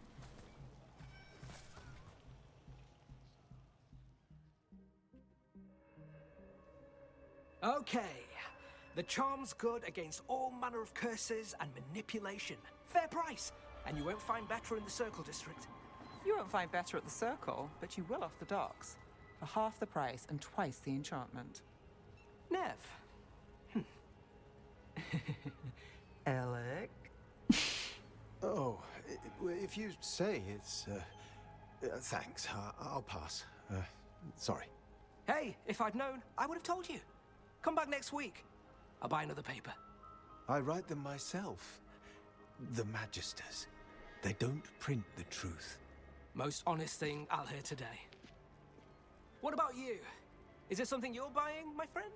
Okay. The charm's good against all manner of curses and manipulation. Fair price. And you won't find better in the Circle District. You won't find better at the Circle, but you will off the docks. For half the price and twice the enchantment. Nev. Alec? Oh, if you say it's, thanks. I'll pass. Sorry. Hey, if I'd known, I would have told you. Come back next week. I'll buy another paper. I write them myself. The Magisters. They don't print the truth. Most honest thing I'll hear today. What about you? Is it something you're buying, my friend?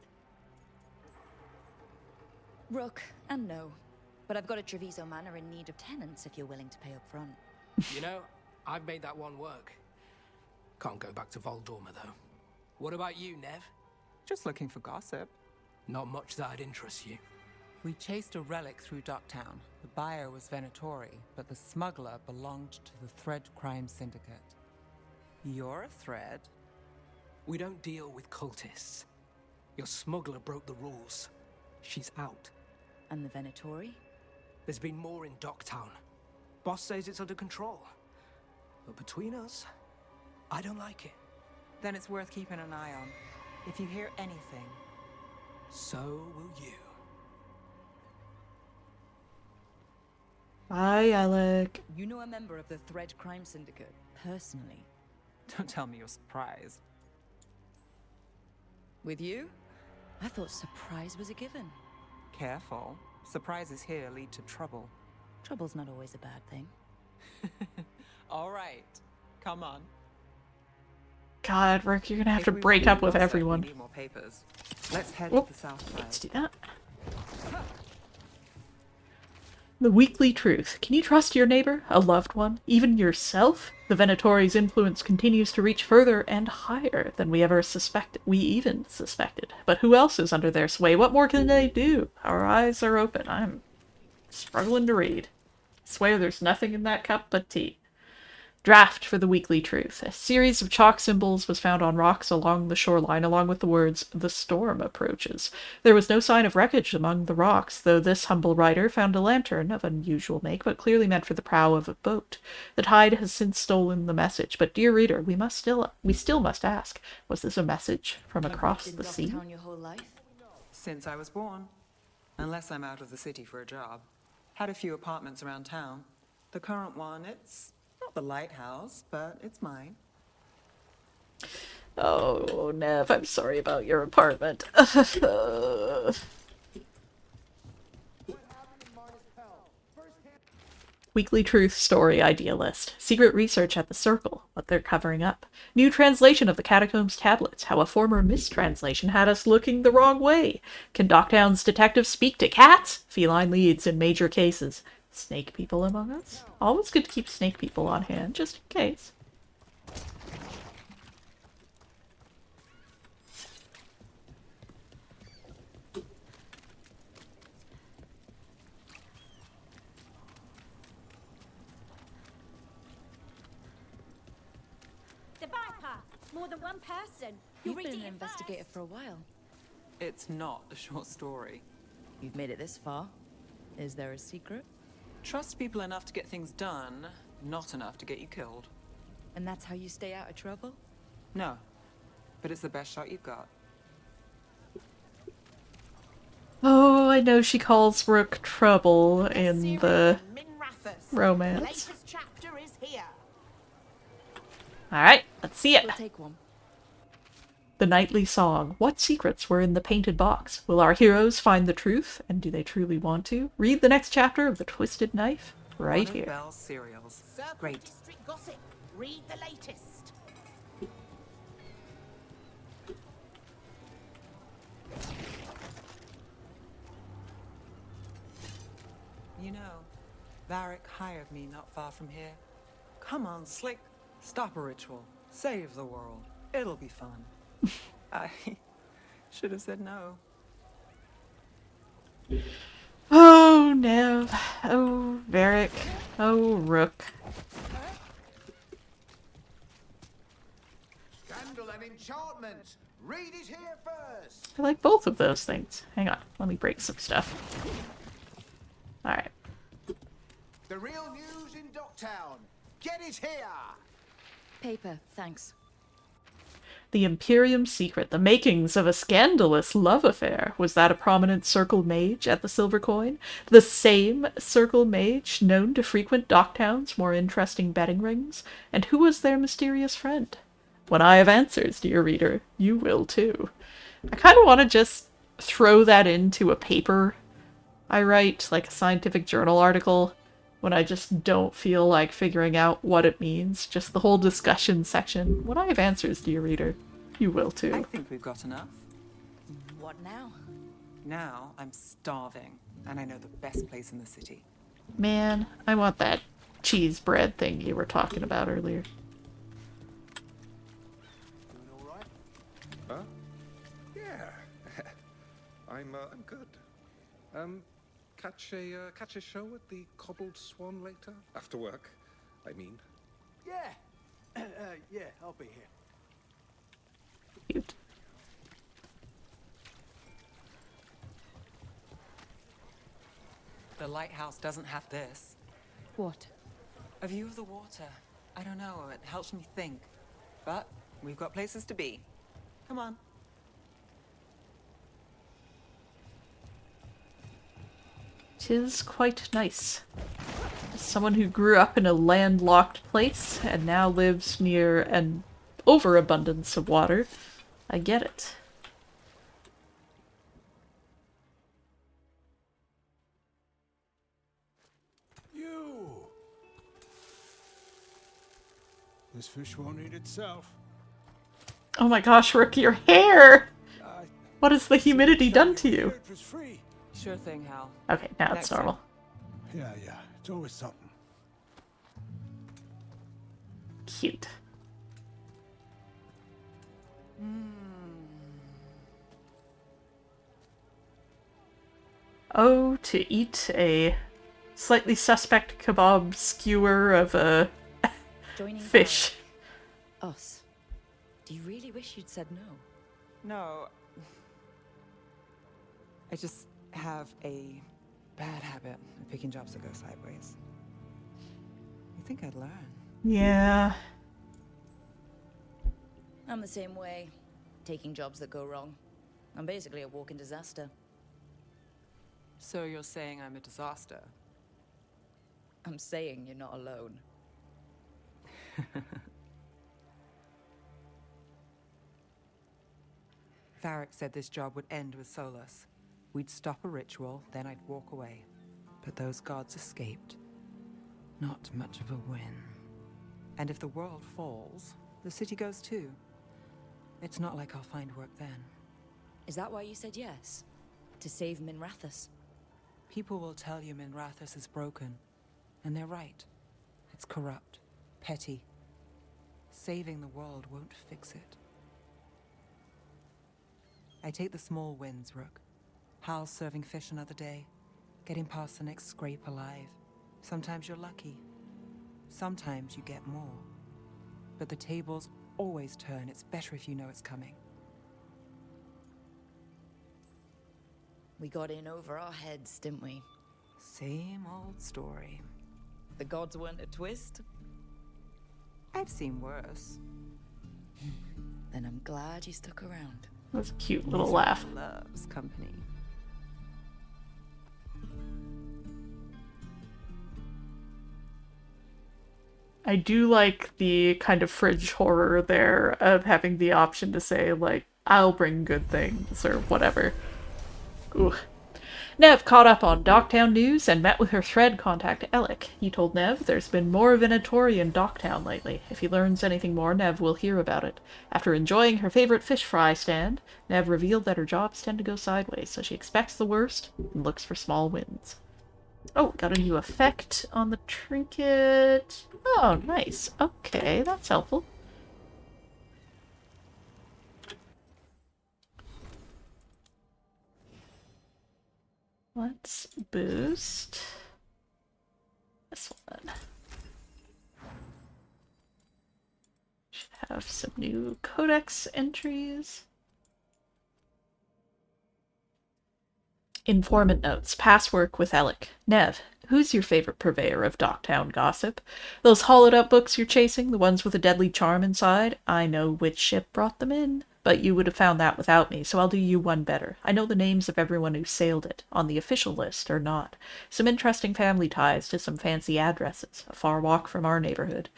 Rook, and no. But I've got a Treviso Manor in need of tenants if you're willing to pay up front. You know, I've made that one work. Can't go back to Voldorma, though. What about you, Nev? Just looking for gossip. Not much that'd interest you. We chased a relic through Docktown. The buyer was Venatori, but the smuggler belonged to the Thread Crime Syndicate. You're a Thread? We don't deal with cultists. Your smuggler broke the rules. She's out. And the Venatori? There's been more in Docktown. Boss says it's under control. But between us, I don't like it. Then it's worth keeping an eye on. If you hear anything, so will you. Bye, Alec. You know a member of the Thread Crime Syndicate, personally. don't tell me you're surprised. With you? I thought surprise was a given. Careful. Surprises here lead to trouble. Trouble's not always a bad thing. All right. Come on. God, Rick, you're gonna have If to we break want up with gossip, everyone. We need more papers. Let's head Whoop. to the south side. Let's do that. The Weekly Truth. Can you trust your neighbor? A loved one? Even yourself? The Venatori's influence continues to reach further and higher than we even suspected. But who else is under their sway? What more can they do? Our eyes are open. I'm struggling to read. I swear there's nothing in that cup but tea. Draft for the Weekly Truth. A series of chalk symbols was found on rocks along the shoreline, along with the words, "The storm approaches." There was no sign of wreckage among the rocks, though this humble writer found a lantern of unusual make, but clearly meant for the prow of a boat. The tide has since stolen the message, but dear reader, we still must ask, was this a message from across the sea? Town your whole life? Since I was born. Unless I'm out of the city for a job. Had a few apartments around town. The current one, it's not the lighthouse, but it's mine. Oh, Nev, I'm sorry about your apartment. Weekly Truth Story Idea List. Secret research at the Circle, what they're covering up. New translation of the Catacombs tablets, how a former mistranslation had us looking the wrong way. Can Docktown's detectives speak to cats? Feline leads in major cases. Snake people among us? Always good to keep snake people on hand, just in case. More than one person. You've read been it an here investigator first. for a while. It's not a short story. You've made it this far. Is there a secret? Trust people enough to get things done, not enough to get you killed. And that's how you stay out of trouble? No, but it's the best shot you've got. Oh, I know she calls Rook trouble in the romance. Latest chapter is here. Alright, let's see it. We'll take one. The nightly song. What secrets were in the painted box? Will our heroes find the truth? And do they truly want to? Read the next chapter of The Twisted Knife right here. Bell's cereals. Circle Great. District gossip. Read the latest. You know, Varric hired me not far from here. Come on, Slick. Stop a ritual. Save the world. It'll be fun. I should have said no. Oh, Nev. Oh, Varric. Oh, Rook. Scandal and enchantment. Read it here first. I like both of those things. Hang on, let me break some stuff. Alright. The real news in Docktown. Get it here. Paper, thanks. The Imperium secret, the makings of a scandalous love affair. Was that a prominent Circle mage at the Silver Coin? The same Circle mage known to frequent Docktown's more interesting betting rings? And who was their mysterious friend? When I have answers, dear reader, you will too. I kind of want to just throw that into a paper I write, like a scientific journal article, when I just don't feel like figuring out what it means. Just the whole discussion section. When I have answers, dear reader, you will too. I think we've got enough. What now? Now I'm starving, and I know the best place in the city. Man, I want that cheese bread thing you were talking about earlier. Doing all right? Huh? Yeah. I'm good. Catch a show at the Cobbled Swan later? After work, I mean. Yeah. Yeah, I'll be here. Cute. The lighthouse doesn't have this. What? A view of the water. I don't know, it helps me think. But we've got places to be. Come on. Tis quite nice. As someone who grew up in a landlocked place and now lives near an overabundance of water, I get it. You! This fish won't eat itself. Oh my gosh, Rook, your hair! What has the humidity done to you? It was free. Sure thing, Hal. Okay, now Next it's normal. Yeah, it's always something. Cute. Oh, to eat a slightly suspect kebab skewer of a Joining fish. Us. Do you really wish you'd said no? No. I just have a bad habit of picking jobs that go sideways. You think I'd learn? Yeah. I'm the same way. Taking jobs that go wrong. I'm basically a walking disaster. So you're saying I'm a disaster? I'm saying you're not alone. Varric said this job would end with Solus. We'd stop a ritual, then I'd walk away. But those gods escaped. Not much of a win. And if the world falls, the city goes too. It's not like I'll find work then. Is that why you said yes? To save Minrathous? People will tell you Minrathous is broken. And they're right. It's corrupt. Petty. Saving the world won't fix it. I take the small wins, Rook. Hal serving fish another day. Getting past the next scrape alive. Sometimes you're lucky. Sometimes you get more. But the tables always turn. It's better if you know it's coming. We got in over our heads, didn't we? Same old story. The gods weren't a twist? I've seen worse. Then I'm glad you stuck around. That's a cute little laugh. Loves company. I do like the kind of fridge horror there of having the option to say, like, I'll bring good things or whatever. Ooh. Nev caught up on Docktown news and met with her Thread contact, Alec. He told Nev there's been more Venatori in Docktown lately. If he learns anything more, Nev will hear about it. After enjoying her favorite fish fry stand, Nev revealed that her jobs tend to go sideways, so she expects the worst and looks for small wins. Oh, got a new effect on the trinket. Oh, nice. Okay, that's helpful. Let's boost this one. Should have some new codex entries. Informant notes. Past work with Alec. Nev, who's your favorite purveyor of Docktown gossip? Those hollowed-out books you're chasing, the ones with a deadly charm inside? I know which ship brought them in. But you would have found that without me, so I'll do you one better. I know the names of everyone who sailed it, on the official list or not. Some interesting family ties to some fancy addresses, a far walk from our neighborhood.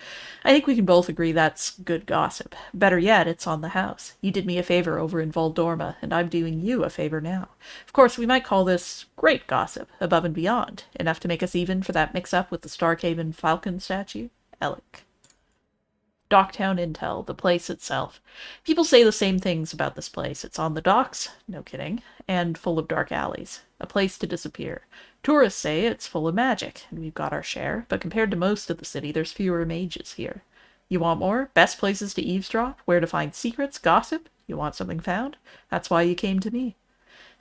I think we can both agree that's good gossip. Better yet, it's on the house. You did me a favor over in Voldorma, and I'm doing you a favor now. Of course, we might call this great gossip, above and beyond, enough to make us even for that mix-up with the Starkhaven Falcon statue. Alec. Docktown Intel, the place itself. People say the same things about this place. It's on the docks, no kidding, and full of dark alleys. A place to disappear. Tourists say it's full of magic, and we've got our share, but compared to most of the city, there's fewer mages here. You want more? Best places to eavesdrop? Where to find secrets? Gossip? You want something found? That's why you came to me.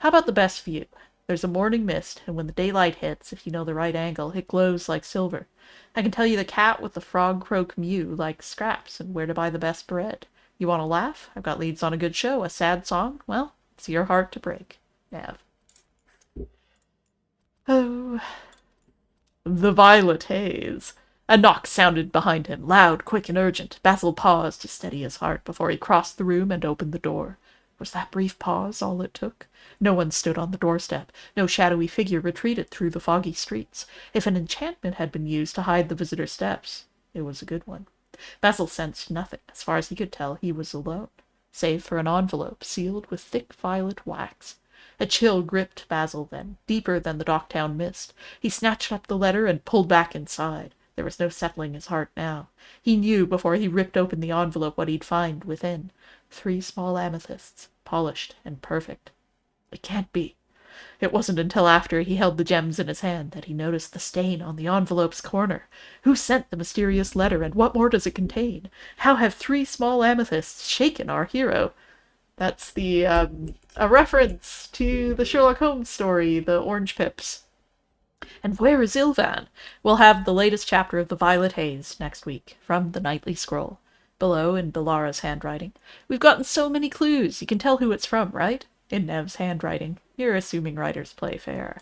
How about the best view? There's a morning mist, and when the daylight hits, if you know the right angle, it glows like silver. I can tell you the cat with the frog croak mew like scraps and where to buy the best bread. You want to laugh? I've got leads on a good show. A sad song? Well, it's your heart to break. Nav. Oh. The violet haze. A knock sounded behind him, loud, quick, and urgent. Basil paused to steady his heart before he crossed the room and opened the door. Was that brief pause all it took? No one stood on the doorstep. No shadowy figure retreated through the foggy streets. If an enchantment had been used to hide the visitor's steps, it was a good one. Basil sensed nothing. As far as he could tell, he was alone, save for an envelope sealed with thick violet wax. A chill gripped Basil then, deeper than the Docktown mist. He snatched up the letter and pulled back inside. There was no settling his heart now. He knew before he ripped open the envelope what he'd find within. 3 small amethysts, polished and perfect. It can't be. It wasn't until after he held the gems in his hand that he noticed the stain on the envelope's corner. Who sent the mysterious letter, and what more does it contain? How have 3 small amethysts shaken our hero? That's a reference to the Sherlock Holmes story, the Orange Pips. And where is Ilvan? We'll have the latest chapter of The Violet Haze next week, from the Nightly Scroll. Below, in Belara's handwriting. We've gotten so many clues, you can tell who it's from, right? In Nev's handwriting. You're assuming writers play fair.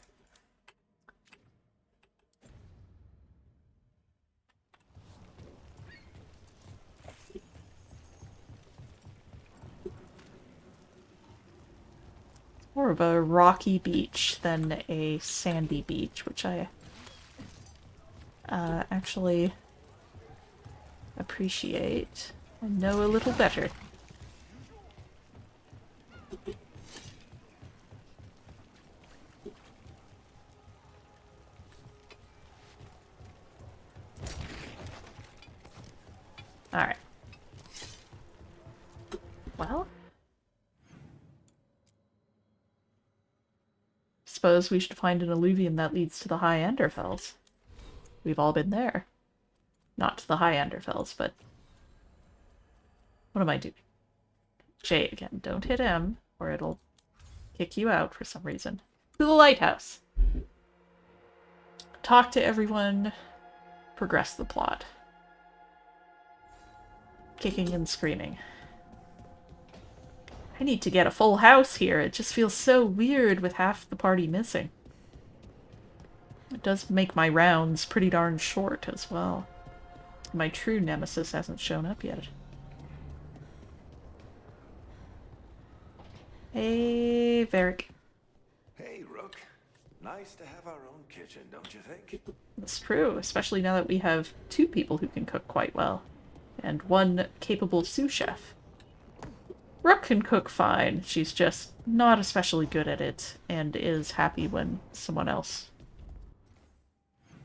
More of a rocky beach than a sandy beach, which I actually appreciate and know a little better. Alright. Well, suppose we should find an alluvium that leads to the High Anderfells. We've all been there. Not to the High Anderfells, but... What am I doing? J again. Don't hit M, or it'll kick you out for some reason. To the lighthouse. Talk to everyone. Progress the plot. kicking and screaming. I need to get a full house here. It just feels so weird with half the party missing. It does make my rounds pretty darn short as well. My true nemesis hasn't shown up yet. Hey, Varric. Hey, Rook. Nice to have our own kitchen, don't you think? That's true, especially now that we have 2 people who can cook quite well. And 1 capable sous chef. Rook can cook fine, she's just not especially good at it, and is happy when someone else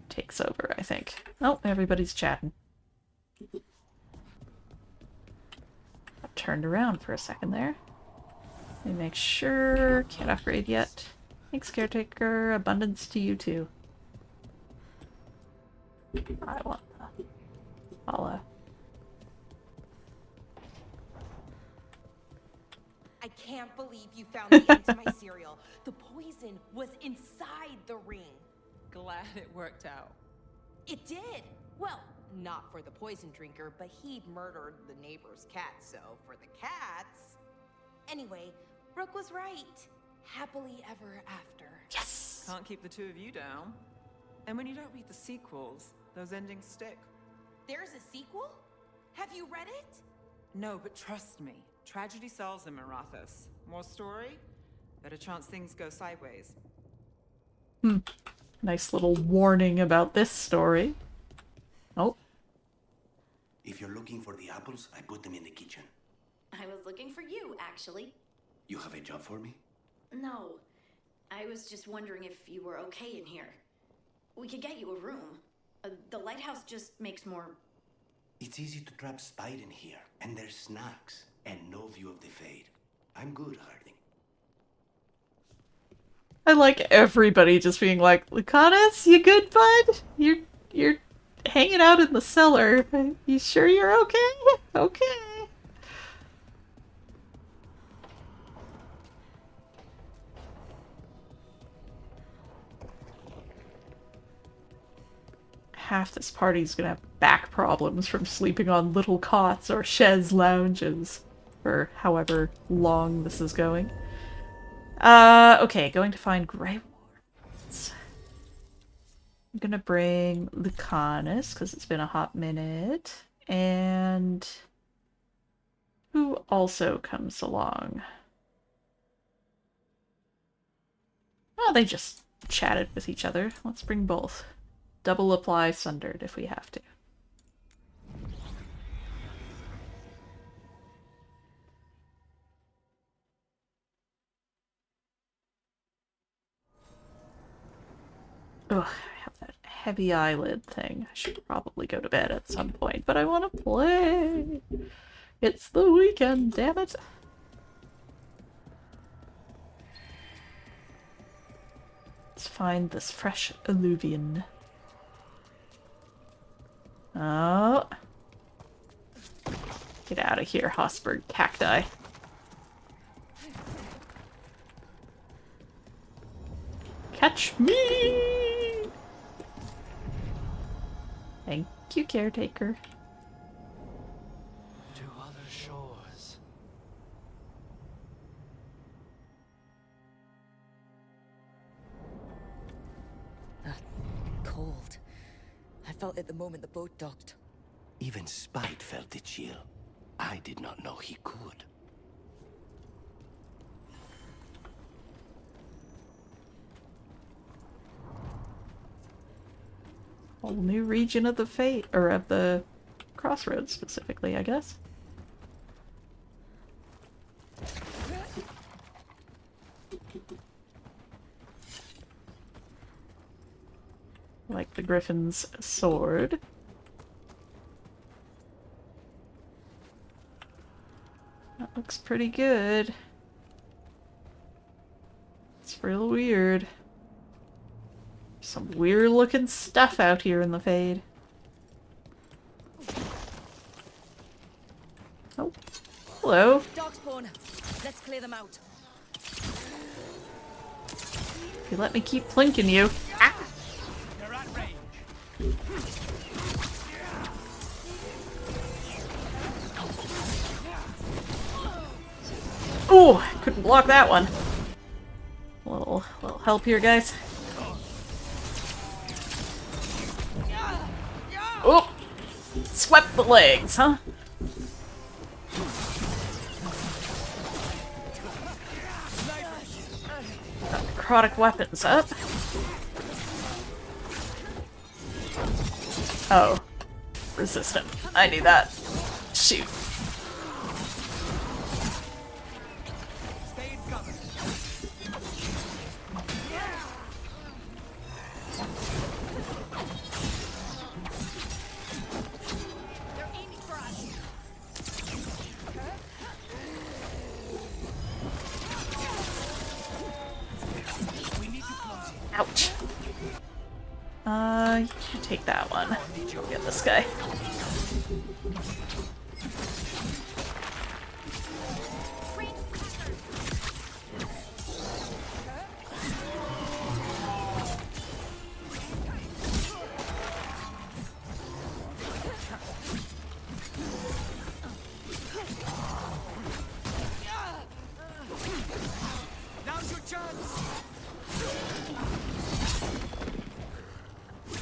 takes over, I think. Oh, everybody's chatting. I turned around for a second there. Let me make sure. Can't upgrade yet. Thanks, Caretaker. Abundance to you too. I want the follow. I can't believe you found the end to my cereal. The poison was inside the ring. Glad it worked out. It did. Well, not for the poison drinker, but he murdered the neighbor's cat, so for the cats... Anyway, Brooke was right. Happily ever after. Yes! Can't keep the 2 of you down. And when you don't read the sequels, those endings stick. There's a sequel? Have you read it? No, but trust me. Tragedy sells them in Rathos. More story? Better chance things go sideways. Nice little warning about this story. Oh. If you're looking for the apples, I put them in the kitchen. I was looking for you, actually. You have a job for me? No. I was just wondering if you were okay in here. We could get you a room. The lighthouse just makes more... It's easy to trap Spite in here, and there's snacks, and no view of the Fade. I'm good, Harding. I like everybody just being like, Lucanus, you good, bud? You're hanging out in the cellar. You sure you're okay? Okay. Half this party's gonna have back problems from sleeping on little cots or chaise lounges for however long this is going. Okay, going to find Grey Wards. I'm gonna bring Lucanus, because it's been a hot minute. And who also comes along? Oh, they just chatted with each other. Let's bring both. Double apply Sundered if we have to. Ugh, I have that heavy eyelid thing. I should probably go to bed at some point, but I want to play. It's the weekend, damn it. Let's find this fresh alluvion. Oh. Get out of here, Hosberg cacti. Catch me! Thank you, Caretaker. To other shores. Cold. I felt it the moment the boat docked. Even Spite felt the chill. I did not know he could. Whole new region of the fate, or of the crossroads specifically, I guess. Like the Griffin's sword. That looks pretty good. It's real weird. Some weird looking stuff out here in the Fade. Oh. Hello. Dog spawn. Let's clear them out. If you let me keep plinking you. Ah! They're at range. Ooh, couldn't block that one. Little help here, guys. Oh, swept the legs, huh? Got necrotic weapons up. Oh, resistant. I knew that. Shoot. Ouch. You should take that one. Go get this guy.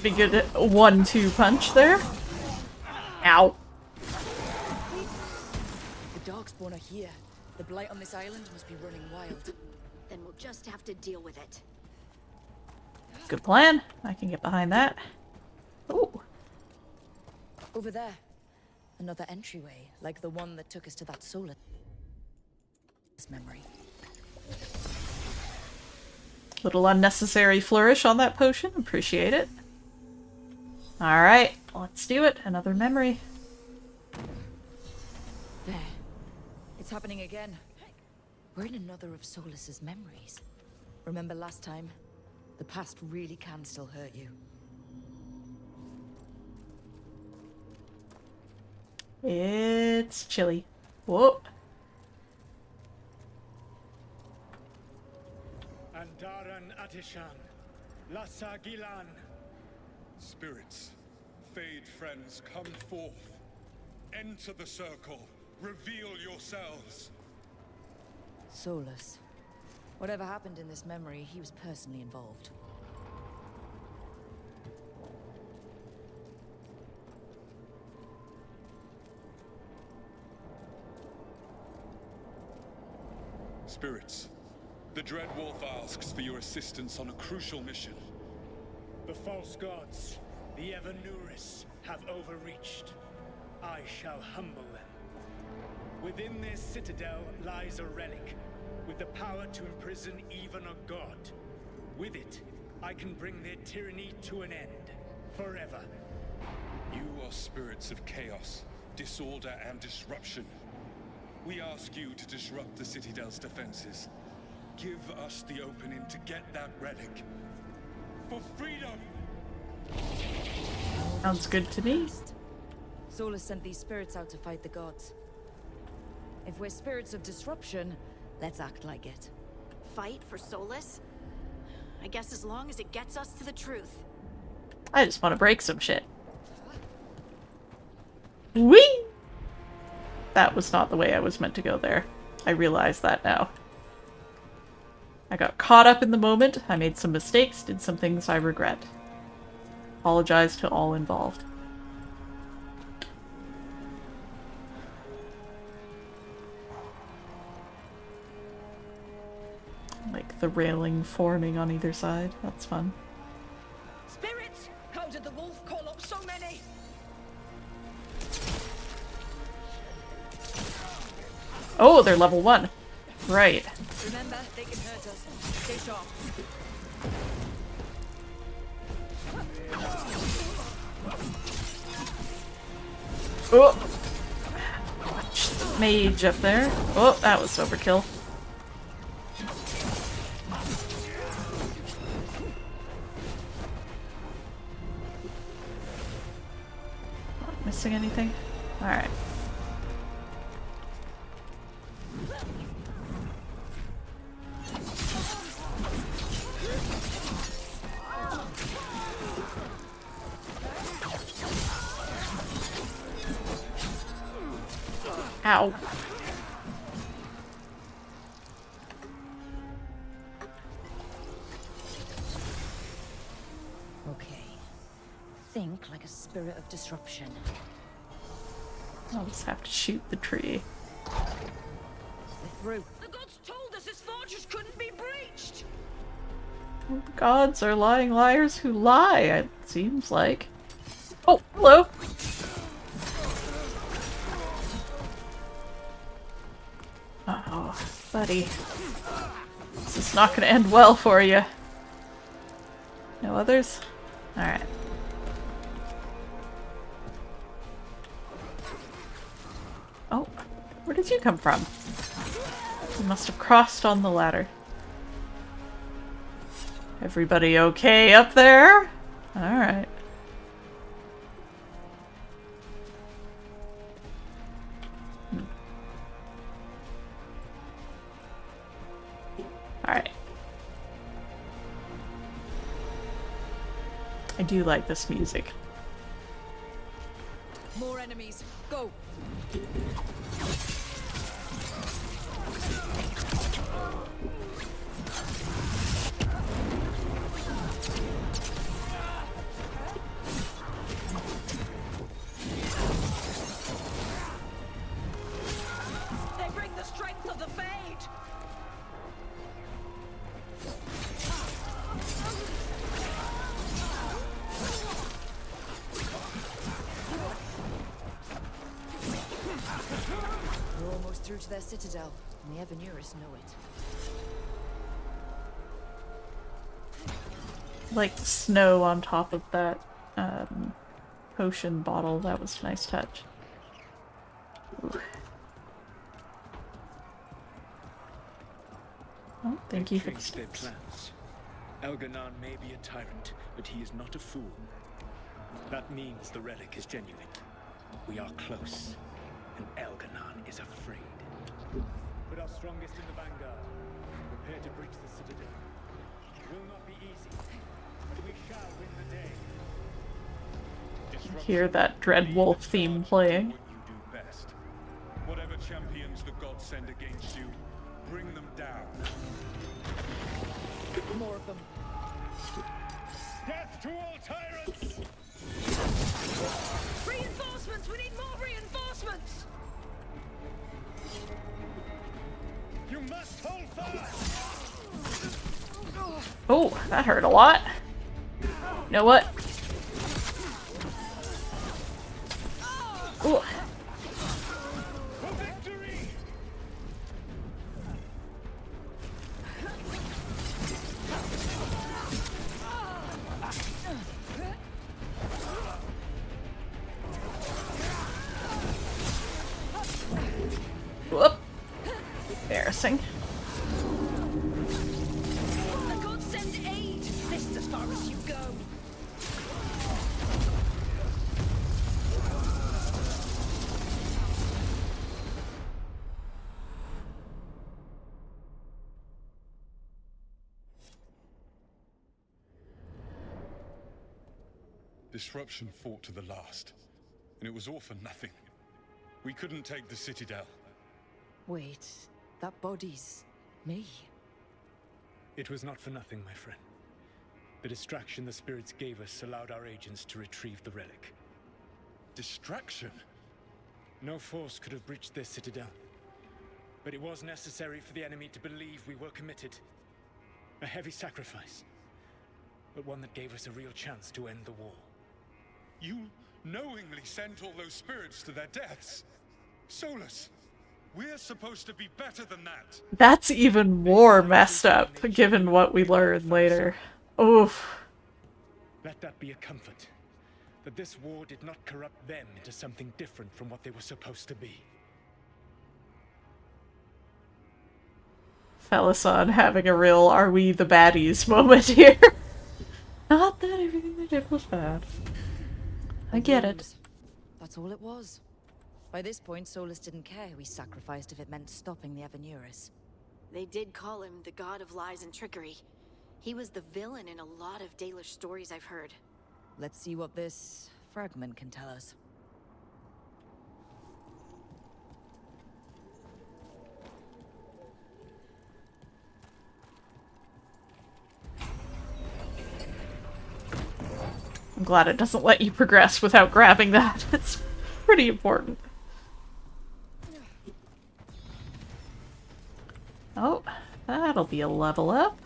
Be good at 1-2 punch there. Ow. The Darkspawn are here. The blight on this island must be running wild. Then we'll just have to deal with it. Good plan. I can get behind that. Ooh. Over there. Another entryway, like the one that took us to that solar memory. Little unnecessary flourish on that potion. Appreciate it. Alright, let's do it. Another memory. There. It's happening again. We're in another of Solus's memories. Remember last time? The past really can still hurt you. It's chilly. Whoa. Andaran Atishan, Lassa Gilan. Spirits, Fade friends, come forth. Enter the circle. Reveal yourselves. Solus. Whatever happened in this memory, he was personally involved. Spirits, the Dread Wolf asks for your assistance on a crucial mission. The false gods, the Evanuris, have overreached. I shall humble them. Within this citadel lies a relic, with the power to imprison even a god. With it, I can bring their tyranny to an end, forever. You are spirits of chaos, disorder, and disruption. We ask you to disrupt the Citadel's defenses. Give us the opening to get that relic. For freedom! Sounds good to me. Solus sent these spirits out to fight the gods. If we're spirits of disruption, let's act like it. Fight for Solus? I guess as long as it gets us to the truth. I just want to break some shit. Whee! That was not the way I was meant to go there. I realize that now. I got caught up in the moment, I made some mistakes, did some things I regret. Apologize to all involved. Like the railing forming on either side, that's fun. Spirits! How did the wolf call up so many? Oh, they're level 1. Right. Remember, they can hurt us. Stay sharp. Oh! Watch the mage up there. Oh, that was overkill. Not missing anything? Alright. Ow. think like a spirit of disruption. I'll just have to shoot the tree. They're through. The gods told us this fortress couldn't be breached! Gods are lying liars who lie, it seems like. Oh, hello! Oh, buddy. This is not gonna end well for you. No others? Alright. Oh, where did you come from? You must have crossed on the ladder. Everybody okay up there? Alright. Alright. I do like this music. More enemies. Go. They bring the strength of the Fade! We're almost through to their citadel, and the Evanurus know it. Like the snow on top of that potion bottle. That was a nice touch. Ooh. Oh, thank you for the their plans. Elganon may be a tyrant, but he is not a fool. That means the relic is genuine. We are close, and Elganon is afraid. Put our strongest in the vanguard. Prepare to breach the citadel. It will not be easy, but we shall win the day. Hear that Dreadwolf theme playing. What you do best. Whatever champions the gods send against you, bring them down. More of them. Death to all tyrants! Reinforcements! We need more reinforcements! You must hold fast! Oh, that hurt a lot. You know what? Ooh. For victory! Whoop. Embarrassing. The gods send aid! This is as far as you go! Disruption fought to the last, and it was all for nothing. We couldn't take the Citadel. Wait, that body's me. It was not for nothing, my friend. The distraction the spirits gave us allowed our agents to retrieve the relic. Distraction? No force could have breached this citadel. But it was necessary for the enemy to believe we were committed. A heavy sacrifice, but one that gave us a real chance to end the war. You knowingly sent all those spirits to their deaths? Solus, we're supposed to be better than that. That's even more messed up, given what we learn later. Oof. Let that be a comfort. That this war did not corrupt them into something different from what they were supposed to be. Felisan having a real "are we the baddies" moment here. Not that everything they did was bad. I get it. That's all it was. By this point, Solus didn't care who he sacrificed if it meant stopping the Evanurus. They did call him the god of lies and trickery. He was the villain in a lot of Dalish stories I've heard. Let's see what this fragment can tell us. I'm glad it doesn't let you progress without grabbing that. It's pretty important. Oh, that'll be a level up.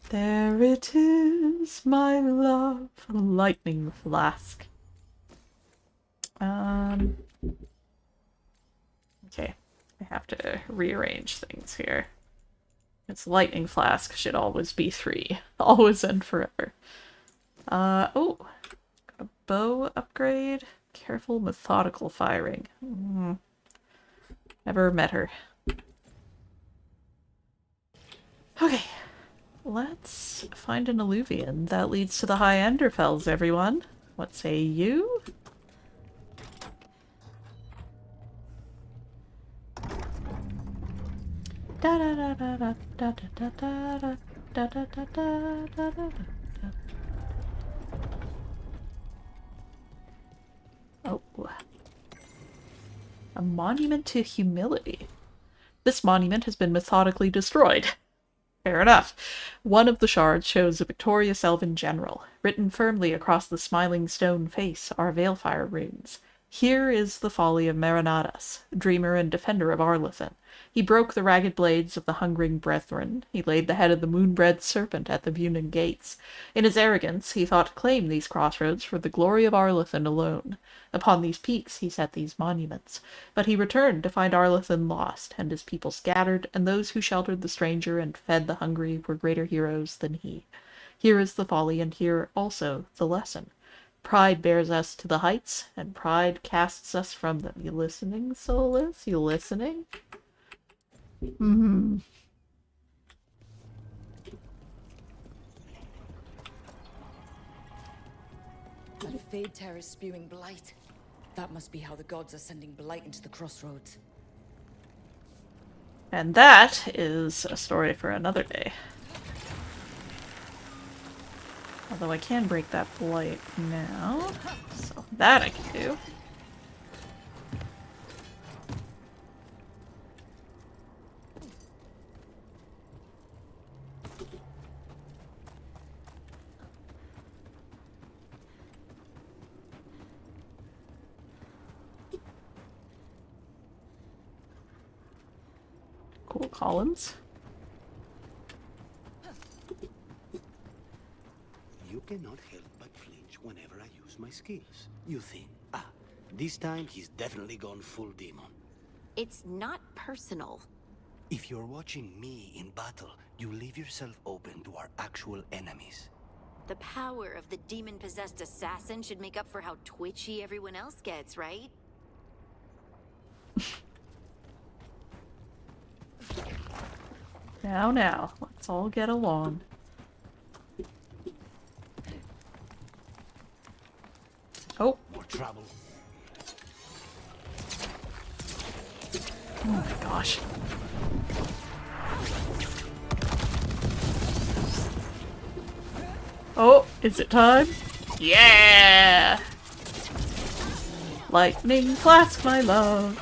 There it is, my love, a lightning flask. Okay, I have to rearrange things here. Its lightning flask should always be 3. Always and forever. Oh, got a bow upgrade. Careful, methodical firing. Never met her. Okay, let's find an alluvian that leads to the High Enderfells, everyone. What say you? Da da da da da da da da da da da da da da da. Oh. A monument to humility. This monument has been methodically destroyed. Fair enough. One of the shards shows a victorious elven general. Written firmly across the smiling stone face are Veilfire runes. Here is the folly of Marinadas, dreamer and defender of Arlathan. He broke the ragged blades of the hungering brethren. He laid the head of the moon-bred serpent at the Vunan gates. In his arrogance, he thought to claim these crossroads for the glory of Arlathan alone. Upon these peaks he set these monuments. But he returned to find Arlathan lost, and his people scattered, and those who sheltered the stranger and fed the hungry were greater heroes than he. Here is the folly, and here also the lesson. Pride bears us to the heights, and pride casts us from them. You listening, Solus? You listening? Mm-hmm. That Fade Tear is spewing blight. That must be how the gods are sending blight into the crossroads. And that is a story for another day. Although I can break that blight now, so that I can do. Cool columns. You cannot help but flinch whenever I use my skills. You think, this time he's definitely gone full demon. It's not personal. If you're watching me in battle, you leave yourself open to our actual enemies. The power of the demon-possessed assassin should make up for how twitchy everyone else gets, right? Now, let's all get along. Oh. More trouble. Oh my gosh. Oh, is it time? Yeah! Lightning flask, my love.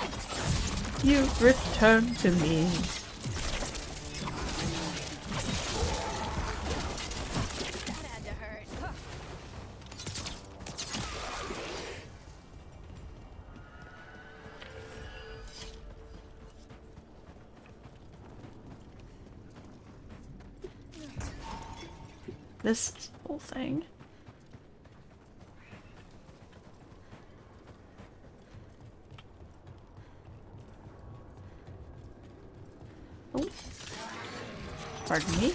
You've returned to me. This whole thing. Oh. Pardon me.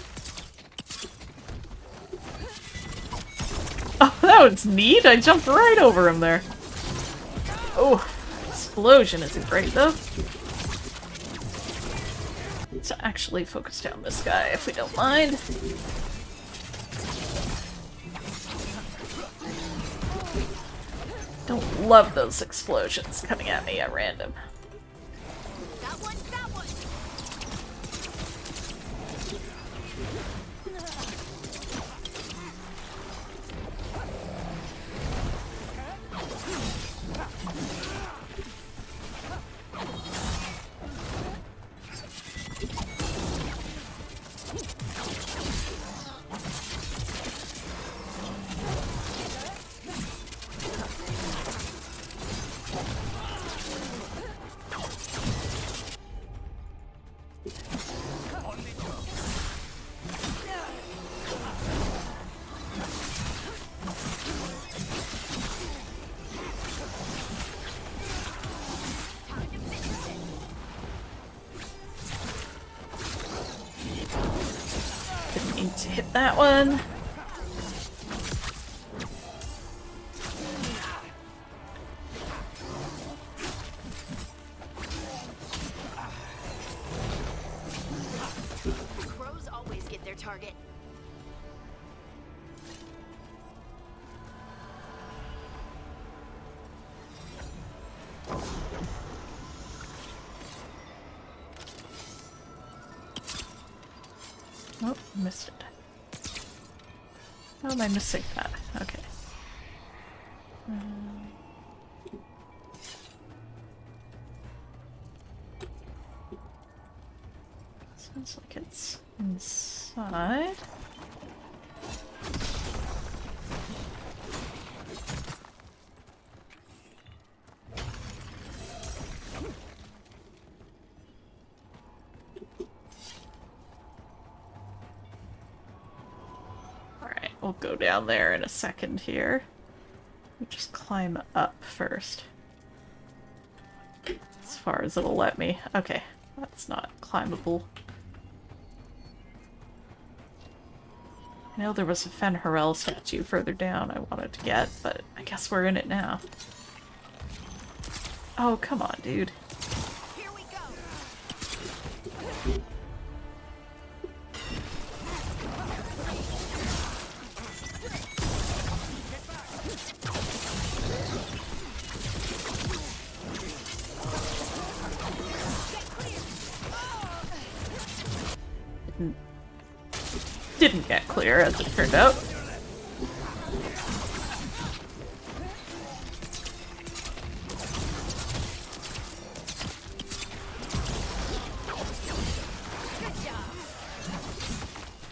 Oh, that was neat! I jumped right over him there. Oh, explosion isn't great though. Let's actually focus down this guy if we don't mind. Don't love those explosions coming at me at random. That one, that one. to hit that one. Crows always get their target. Oh, missed it. How am I missing that? Okay. Sounds like it's inside. Alright, we'll go down there in a second here. We'll just climb up first. As far as it'll let me. Okay, that's not climbable. I know there was a Fenharel statue further down I wanted to get, but I guess we're in it now. Oh, come on, dude. Here we go. Didn't get clear, as it turned out.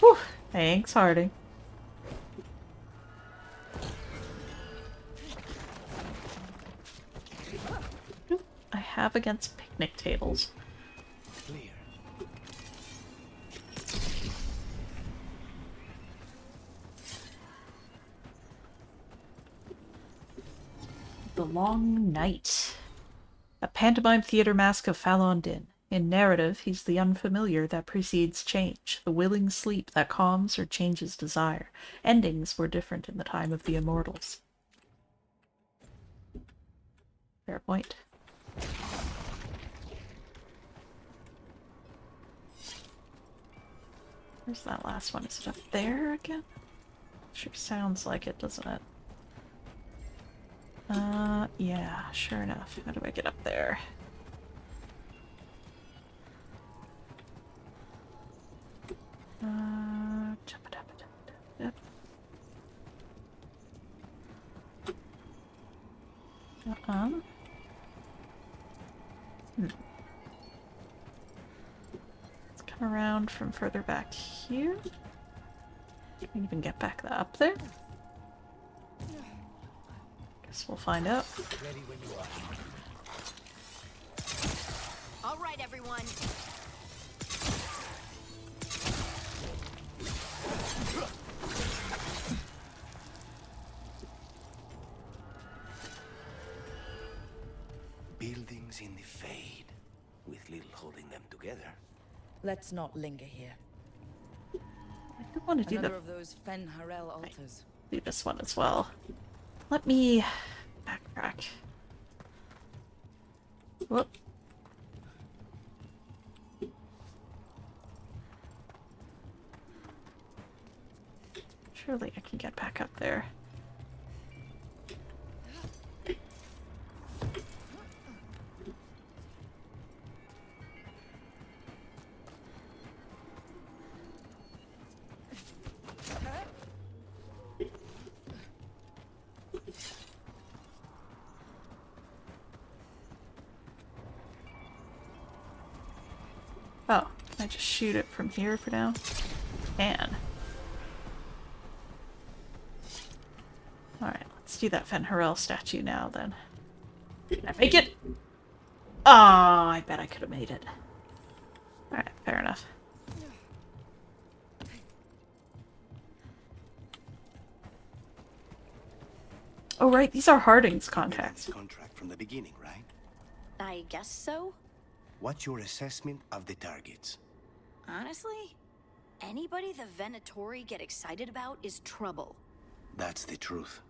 Whew, thanks, Harding. I have against picnic tables. The Long Night. A pantomime theater mask of Falon Din. In narrative, he's the unfamiliar that precedes change, the willing sleep that calms or changes desire. Endings were different in the time of the immortals. Fair point. Where's that last one? Is it up there again? Sure sounds like it, doesn't it? Yeah, sure enough. How do I get up there? Let's come around from further back here. Can we even get back up there? Guess we'll find out. Ready when you are. All right, everyone. Buildings in the Fade, with little holding them together. Let's not linger here. I do want to do Another of those Fenharel altars. do this one as well. Let me backtrack. Whoop. Surely I can get back up there. Oh, can I just shoot it from here for now? Can. Alright, let's do that Fenharel statue now then. Can I make it? Oh, I bet I could have made it. Alright, fair enough. Oh right, these are Harding's contacts. Contract from the beginning, right? I guess so. What's your assessment of the targets? Honestly, anybody the Venatori get excited about is trouble. That's the truth.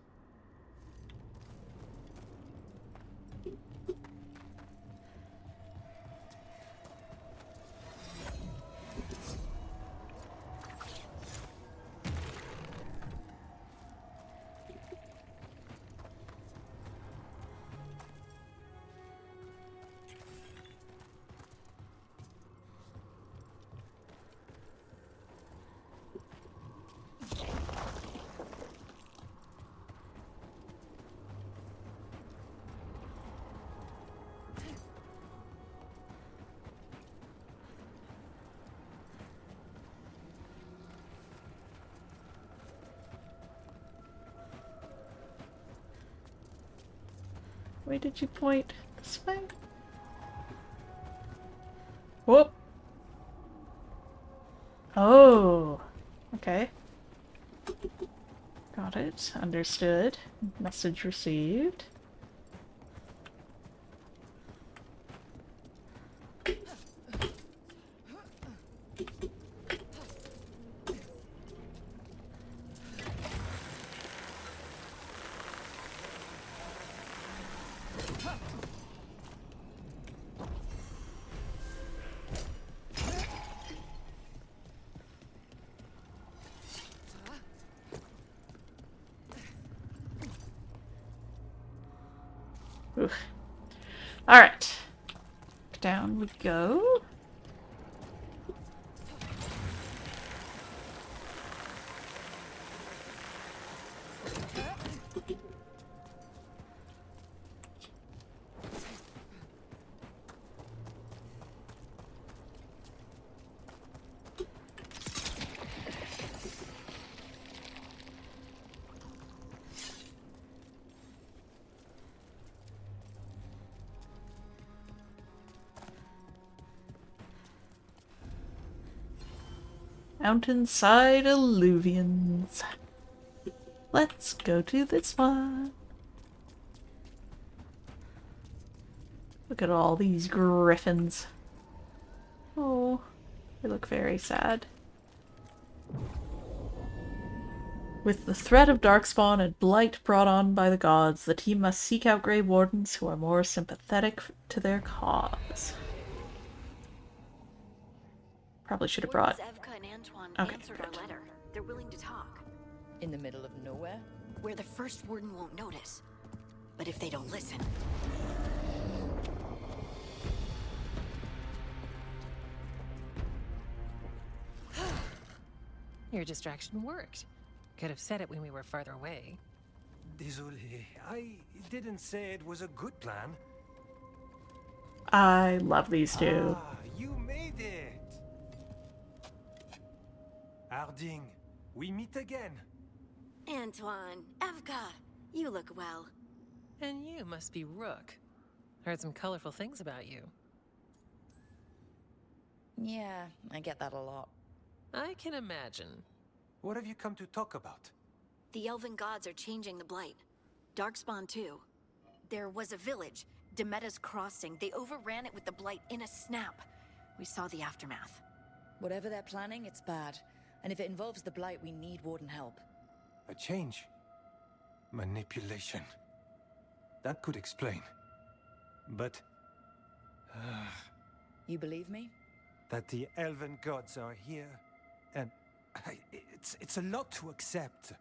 Where did you point? This way? Whoop! Oh! Okay. Got it. Understood. Message received. Oof. Alright. Down we go. Mountainside alluvions. Let's go to this one. Look at all these griffins. Oh, they look very sad. With the threat of darkspawn and blight brought on by the gods, the team must seek out Grey Wardens who are more sympathetic to their cause. Probably should have brought... Evka and Antoine Okay, answered our letter. They're willing to talk. In the middle of nowhere? Where the first warden won't notice. But if they don't listen... Your distraction worked. Could have said it when we were farther away. Désolé, I didn't say it was a good plan. I love these two. Ah, you made it! Harding, we meet again. Antoine, Evka, you look well. And you must be Rook. Heard some colorful things about you. Yeah, I get that a lot. I can imagine. What have you come to talk about? The elven gods are changing the blight. Darkspawn too. There was a village, Demeta's Crossing. They overran it with the blight in a snap. We saw the aftermath. Whatever they're planning, it's bad. And if it involves the blight, we need Warden help. A change. Manipulation. That could explain. But... You believe me? that the elven gods are here, and it's a lot to accept.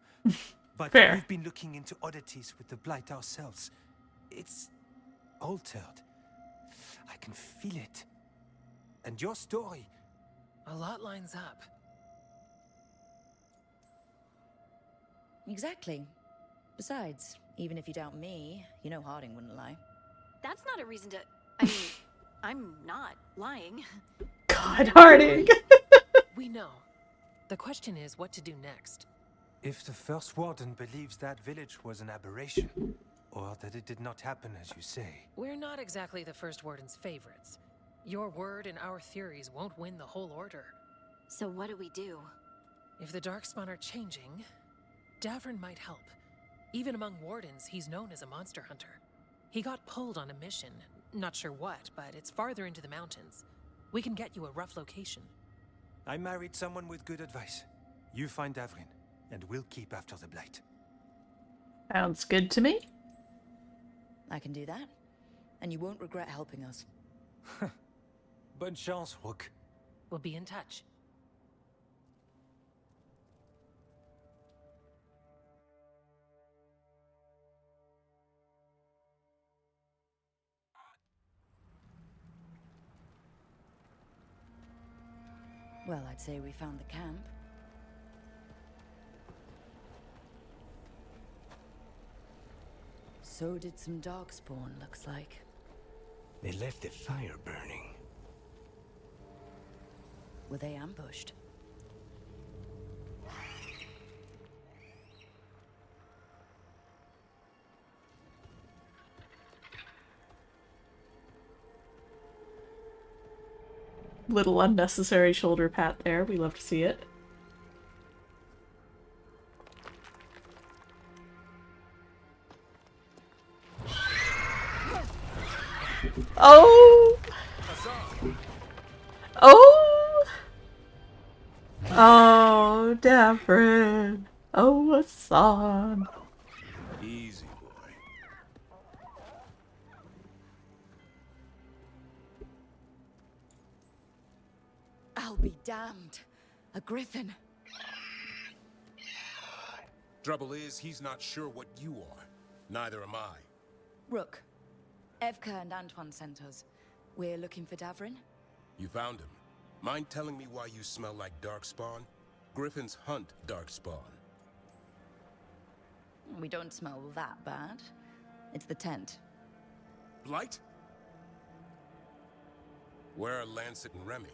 But Fair. we've been looking into oddities with the blight ourselves. It's altered. I can feel it. And your story... A lot lines up. Exactly. Besides, even if you doubt me, you know Harding wouldn't lie. That's not a reason to... I mean, I'm not lying. God, Harding! We know. The question is what to do next. If the first warden believes that village was an aberration, or that it did not happen as you say... We're not exactly the First Warden's favorites. Your word and our theories won't win the whole order. So what do we do? If the Darkspawn are changing, Davrin might help. Even among wardens, he's known as a monster hunter. He got pulled on a mission. Not sure what, but it's farther into the mountains. We can get you a rough location. I married someone with good advice. You find Davrin, and we'll keep after the Blight. Sounds good to me. I can do that, and you won't regret helping us. Bonne chance, Rook. We'll be in touch. Well, I'd say we found the camp. So did some Darkspawn, looks like. They left the fire burning. Were they ambushed? Little unnecessary shoulder pat there. We love to see it. Oh! Oh! Oh, Davrin. Oh, Hassan. Easy, boy. I'll be damned. A griffin. Trouble is, he's not sure what you are. Neither am I. Rook. Evka and Antoine sent us. We're looking for Davrin. You found him. Mind telling me why you smell like Darkspawn? Griffins hunt Darkspawn. We don't smell that bad. It's the tent. Blight? Where are Lancet and Remy?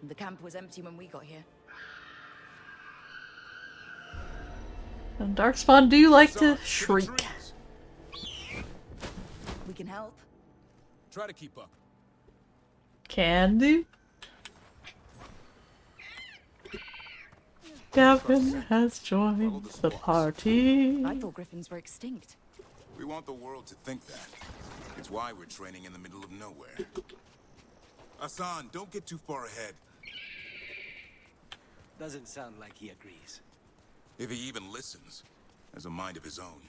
The camp was empty when we got here. And Darkspawn do like to shriek. We can help. Try to keep up. Can do. Davrin has joined the party. I thought griffins were extinct. We want the world to think that. It's why we're training in the middle of nowhere. Hassan, don't get too far ahead. Doesn't sound like he agrees. If he even listens, has a mind of his own.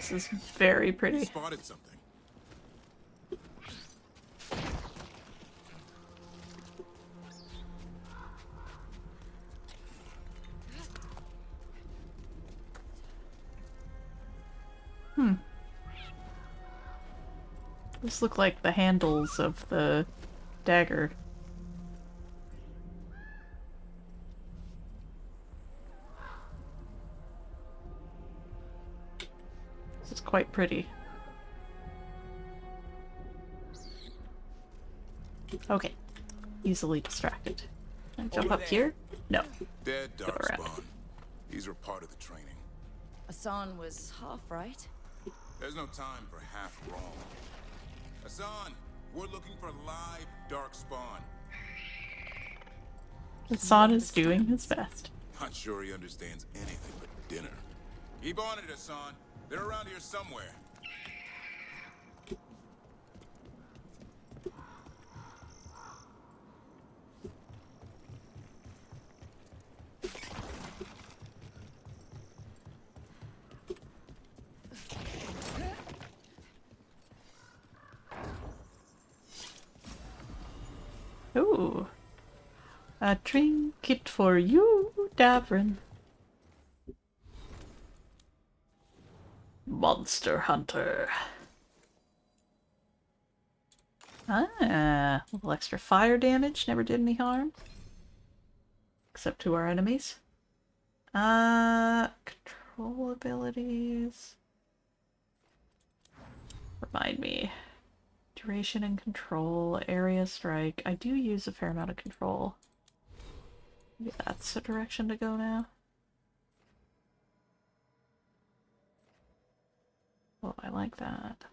This is very pretty. He spotted something. These look like the handles of the dagger. This is quite pretty. Okay. Easily distracted. Can I jump up here? No. Dead Go around. Darkspawn. These are part of the training. Hassan was half right. There's no time for half wrong. Hassan, we're looking for live Darkspawn. Hassan is doing his best. Not sure he understands anything but dinner. Keep on it, Hassan. They're around here somewhere. Ooh. A trinket for you, Davrin. Monster Hunter. Ah, a little extra fire damage. Never did any harm. Except to our enemies. Control abilities. Remind me. Duration and control, area strike. I do use a fair amount of control. Maybe that's the direction to go now. Oh, I like that.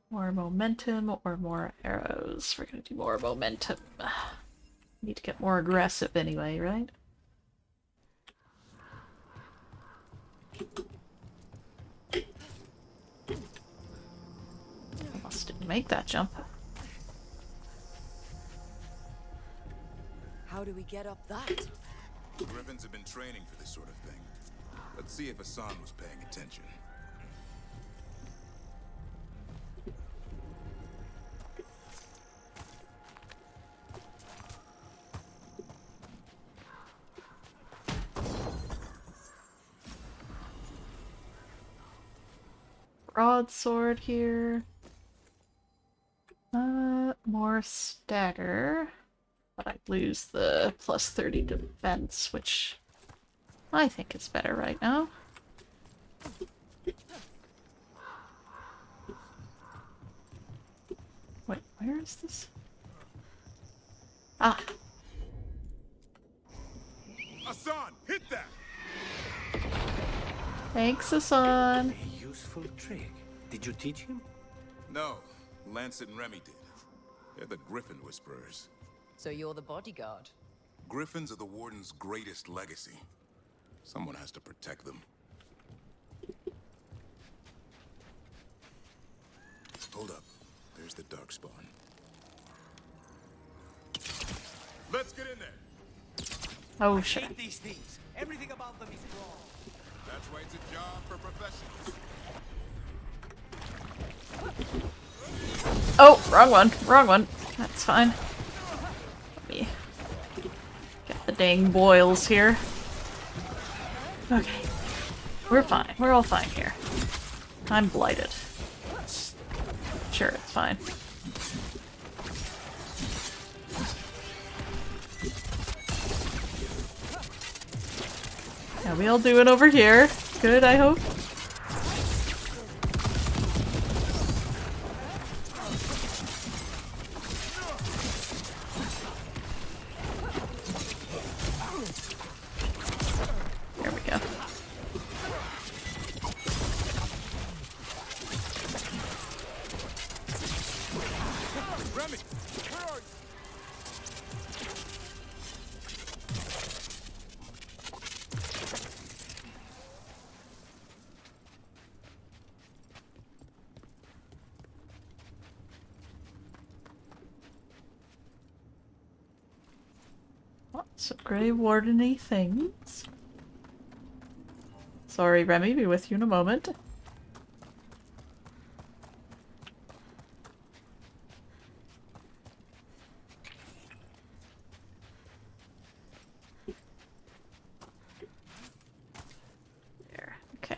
More momentum or more arrows? We're gonna do more momentum. Need to get more aggressive anyway, right? Almost didn't make that jump. How do we get up that? Griffins have been training for this sort of thing. Let's see if Hassan was paying attention. Broadsword here. More stagger. But I lose the plus 30 defense, which I think is better right now. Wait, where is this? Ah! Hassan, hit that! Thanks, Hassan. A useful trick. Did you teach him? No, Lancet and Remy did. They're the Griffin Whisperers. So you're the bodyguard? Griffins are the Warden's greatest legacy. Someone has to protect them. Hold up. There's the Darkspawn. Let's get in there! Oh, shit. I hate these things. Everything about them is wrong. That's why it's a job for professionals. Oh, wrong one. Wrong one. That's fine. Let me get the dang boils here. Okay. We're fine. We're all fine here. I'm blighted. Sure, it's fine. How we all doing over here? Good, I hope. There we go. Remy! Lots of Grey Warden-y things. Sorry, Remy, be with you in a moment. There, okay.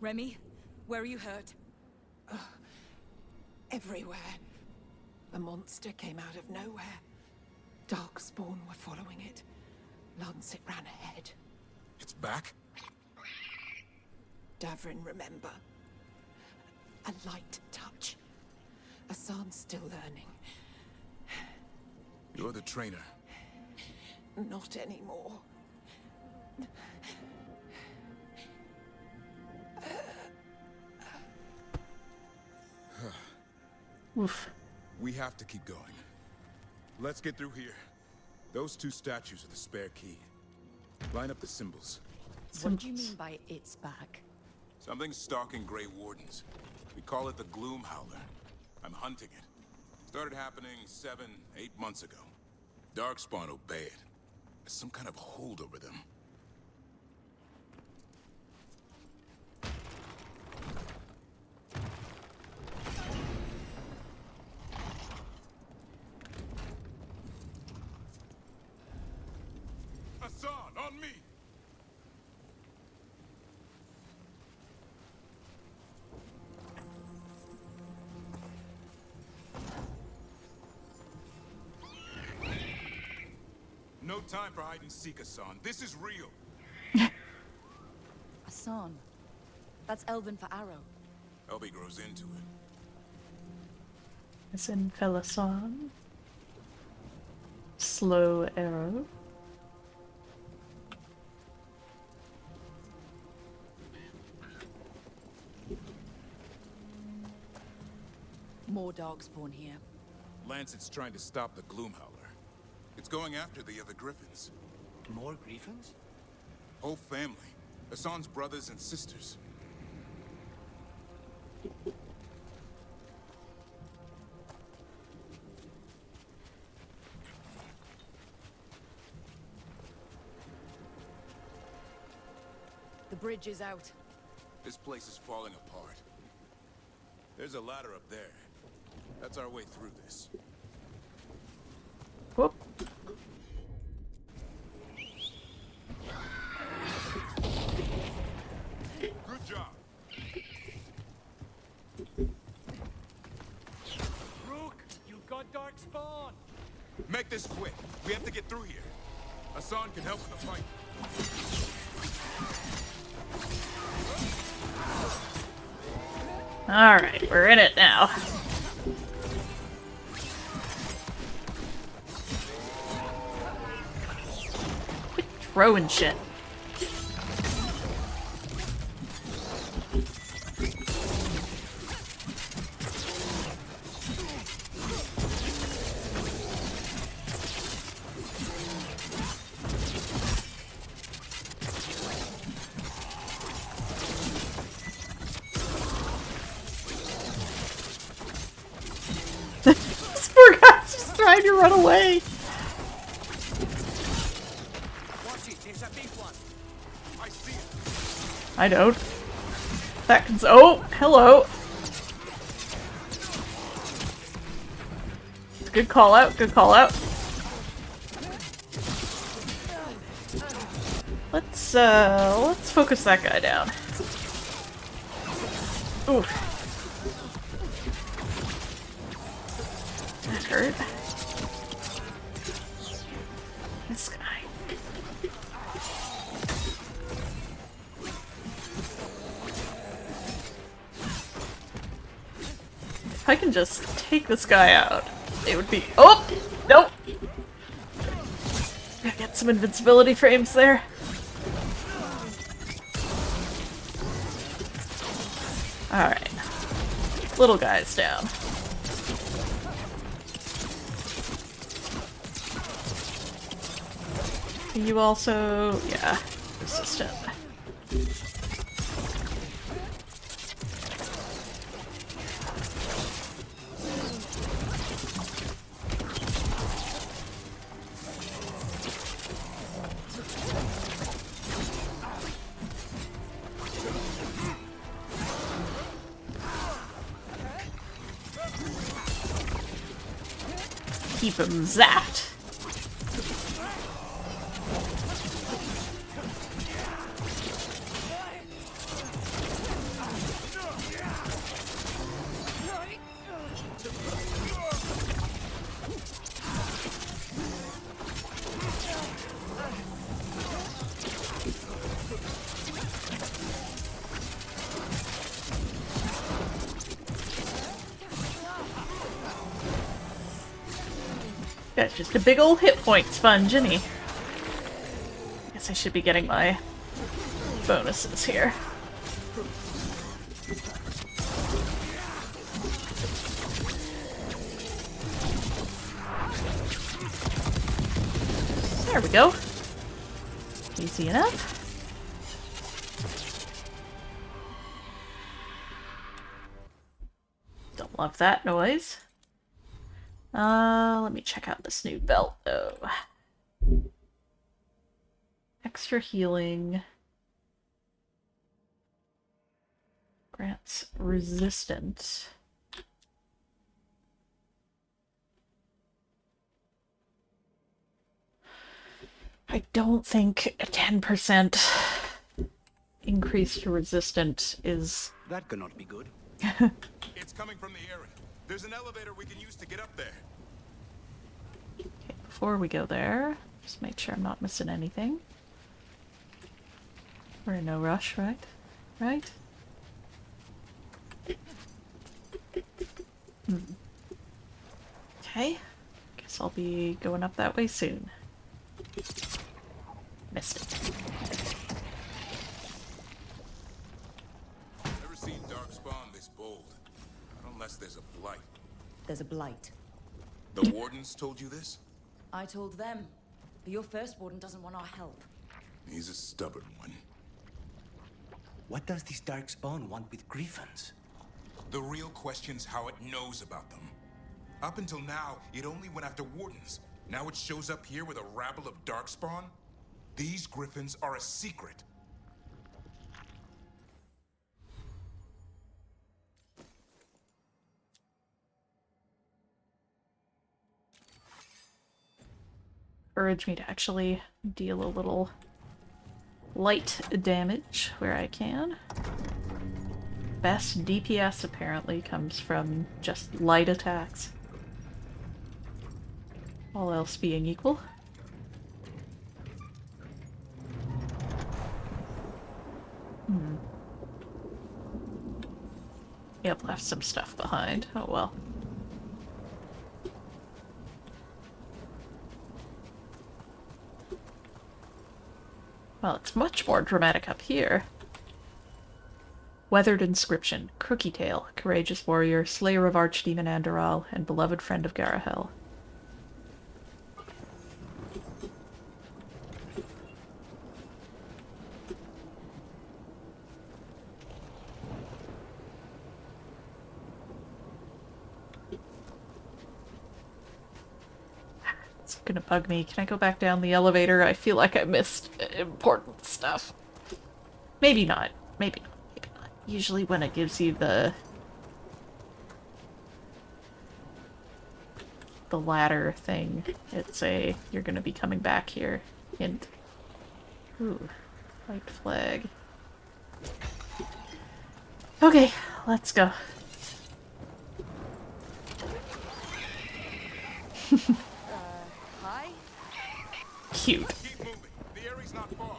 Remy, where are you hurt? Everywhere. The monster came out of nowhere. Darkspawn were following it. Lancet ran ahead. It's back? Davrin, remember. A light touch. Hassan's still learning. You're the trainer. Not anymore. Oof. We have to keep going. Let's get through here. Those two statues are the spare key. Line up the symbols. What do you mean by it's back? Something's stalking Grey Wardens. We call it the Gloom Howler. I'm hunting it. Started happening 7, 8 months ago. Darkspawn obey it. There's some kind of hold over them. Hassan, on me! No time for hide and seek, Hassan. This is real. Hassan. That's Elven for arrow. Elby grows into it. As in Felasan. Slow arrow. More Darkspawn here. Lancet's trying to stop the Gloomhowler. It's going after the other Griffins. More Griffins? Whole family. Hassan's brothers and sisters. The bridge is out. This place is falling apart. There's a ladder up there. That's our way through this. Whoop. Good job. Rook, you've got Darkspawn. Make this quick. We have to get through here. Hassan can help with the fight. Alright, we're in it now. Quit throwing shit. This poor guy's just trying to run away. Watch it, there's a big one. I see it. I don't. That can. Oh, hello. Good call out. Good call out. Let's focus that guy down. Ooh. That hurt. This guy. If I can just take this guy out, it would be. Oh! Nope! Gotta get some invincibility frames there. Alright. Little guy's down. You also, yeah, resistant. Keep him zapped. That's just a big old hit point sponge, isn't he? Guess I should be getting my bonuses here. There we go. Easy enough. Don't love that noise. Let me check out this new belt, though. Extra healing. Grants resistance. I don't think a 10% increase to resistant is... That cannot be good. It's coming from the area. There's an elevator we can use to get up there. Okay, before we go there, just make sure I'm not missing anything. We're in no rush, right? Right? Okay. Guess I'll be going up that way soon. Missed it. Never seen Darkspawn this bold. Not unless there's a blight. There's a blight. The wardens told you this? I told them. But your first warden doesn't want our help. He's a stubborn one. What does this darkspawn want with griffins? The real question's how it knows about them. Up until now, it only went after wardens. Now it shows up here with a rabble of darkspawn? These griffins are a secret. Urge me to actually deal a little light damage where I can. Best DPS apparently comes from just light attacks. All else being equal. Yep, left some stuff behind. Oh well. Well, it's much more dramatic up here. Weathered inscription, Crookie Tail, courageous warrior, slayer of Archdemon Andoral, and beloved friend of Garahel. It's gonna bug me. Can I go back down the elevator? I feel like I missed important stuff. Maybe not. Maybe not. Maybe not. Usually when it gives you the ladder thing, it's a you're gonna be coming back here. Hint. Ooh. White flag. Okay, let's go. Hi? Cute. Keep moving. The area's not far.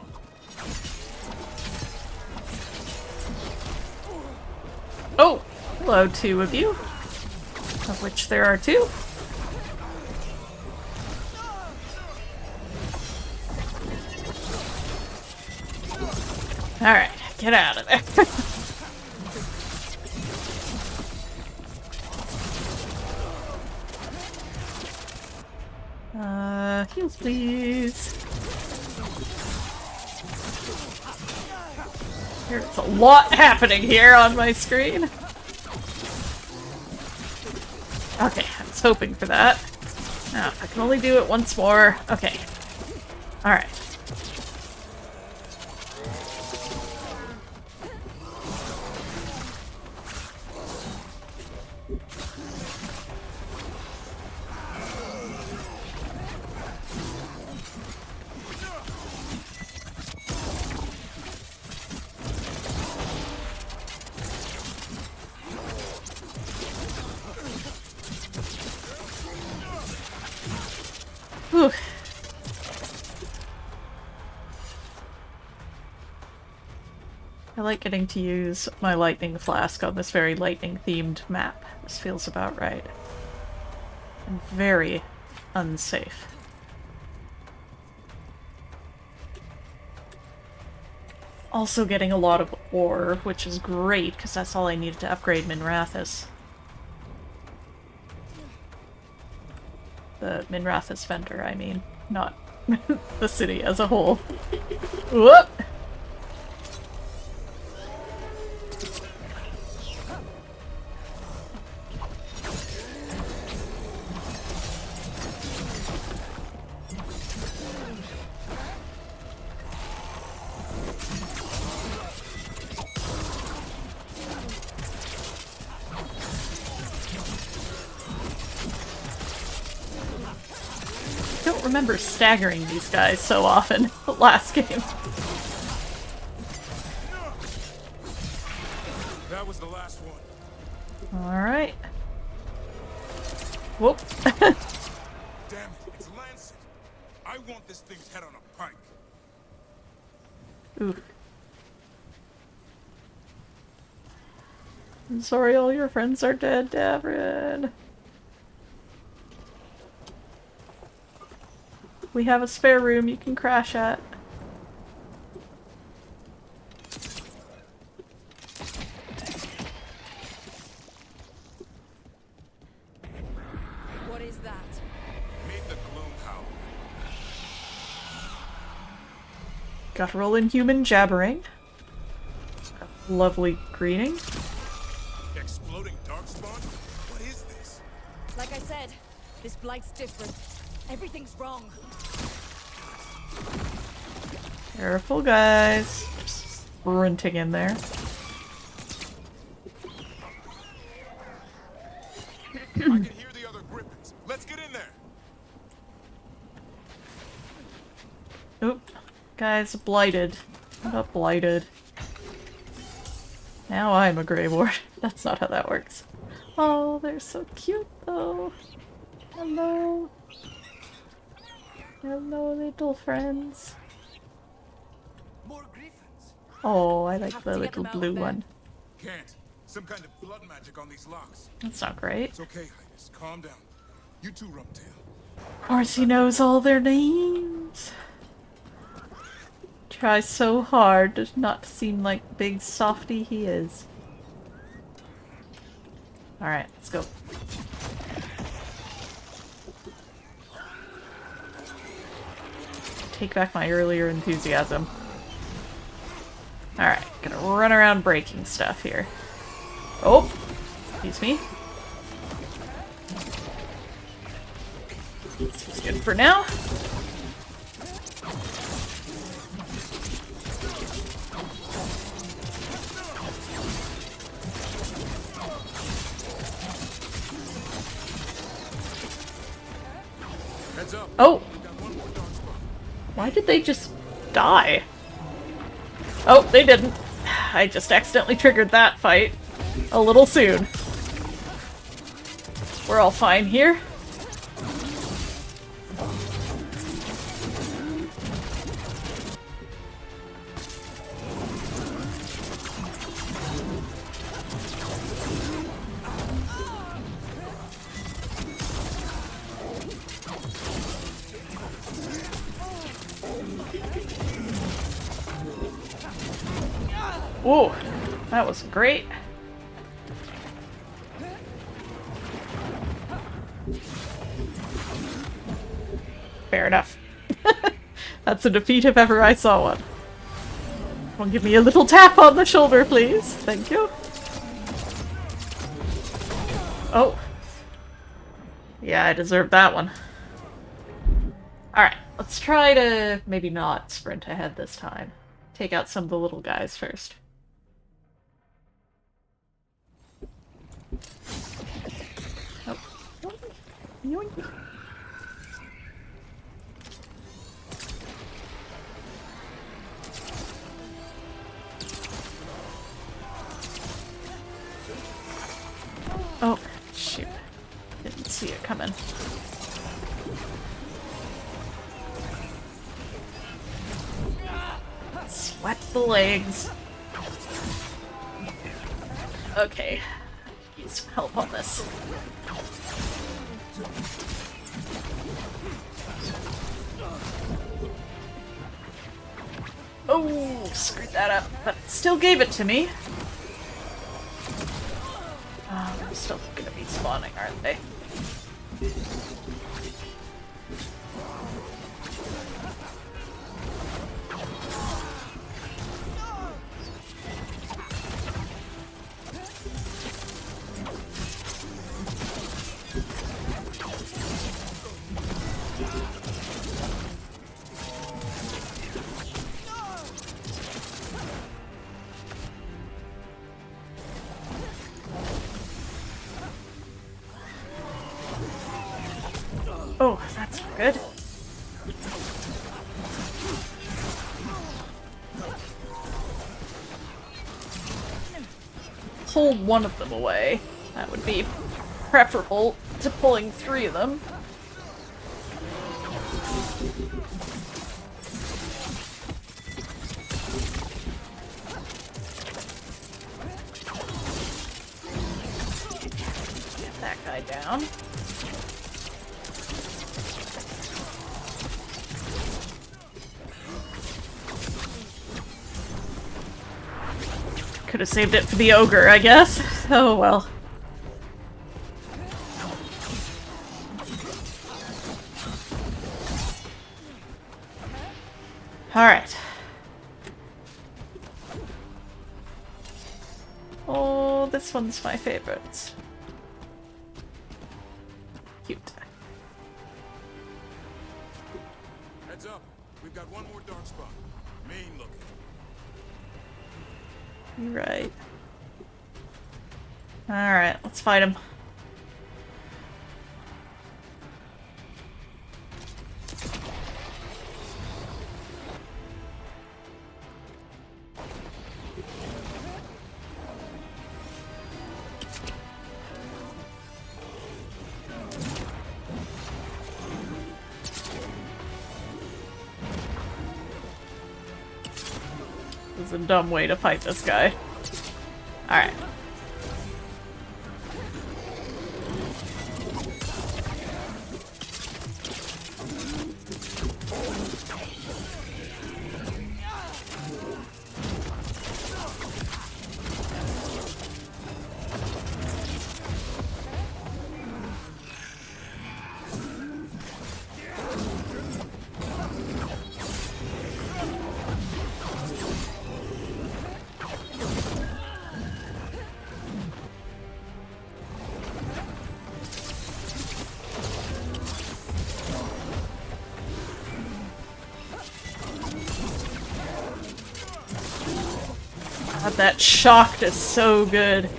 Oh! Hello, two of you. Of which there are two. Alright, get out of there. Heals please. There's a lot happening here on my screen. Okay, I was hoping for that. Now, I can only do it once more. Okay. Alright. Whew. I like getting to use my lightning flask on this very lightning-themed map. This feels about right. And very unsafe. Also getting a lot of ore, which is great, because that's all I needed to upgrade Minrathous. The Minrathous vendor, I mean. Not the city as a whole. Whoop! I don't remember staggering these guys so often last game. That was the last one. Alright. Whoop. Damn it, it's Lancet. I want this thing's head on a pike. Ooh. I'm sorry all your friends are dead, Davrin. We have a spare room you can crash at. guttural inhuman jabbering. A lovely greeting. Exploding darkspawn? What is this? Like I said, this blight's different. Everything's wrong. Careful, guys. Just sprinting in there. I can hear the other griffins. Let's get in there. Oop. Guys, blighted. I got blighted. Now I'm a Grey Ward. That's not how that works. Oh, they're so cute though. Hello. Hello, little friends. More griffins. Oh, I like the little blue one. Can't. Some kind of blood magic on these locks. That's not great. It's okay, Highness. Calm down. You too, Rumtail. Of course he knows all their names. Tries so hard to not seem like big softy he is. Alright, let's go. Take back my earlier enthusiasm. Alright, gonna run around breaking stuff here. Oh! Excuse me. This is good for now. Oh! Why did they just die? Oh, they didn't. I just accidentally triggered that fight a little soon. We're all fine here. Ooh, that was great. Fair enough. That's a defeat if ever I saw one. Well, give me a little tap on the shoulder, please. Thank you. Oh. Yeah, I deserved that one. Alright, let's try to maybe not sprint ahead this time. Take out some of the little guys first. Oh. Yoink. Yoink. Oh, shoot. Didn't see it coming. Sweat the legs. Okay. Need some help on this. Oh, screwed that up, but it still gave it to me. Oh, they're still gonna be spawning, aren't they? Oh, that's good. Hold one of them away. That would be preferable to pulling three of them. Get that guy down. Could have saved it for the ogre, I guess. Oh well. Alright. Oh, this one's my favorite. Cute. Heads up. We've got one more dark spot. Mean looking. You're right. Alright, let's fight him. This is a dumb way to fight this guy. Alright. God, that shocked is so good.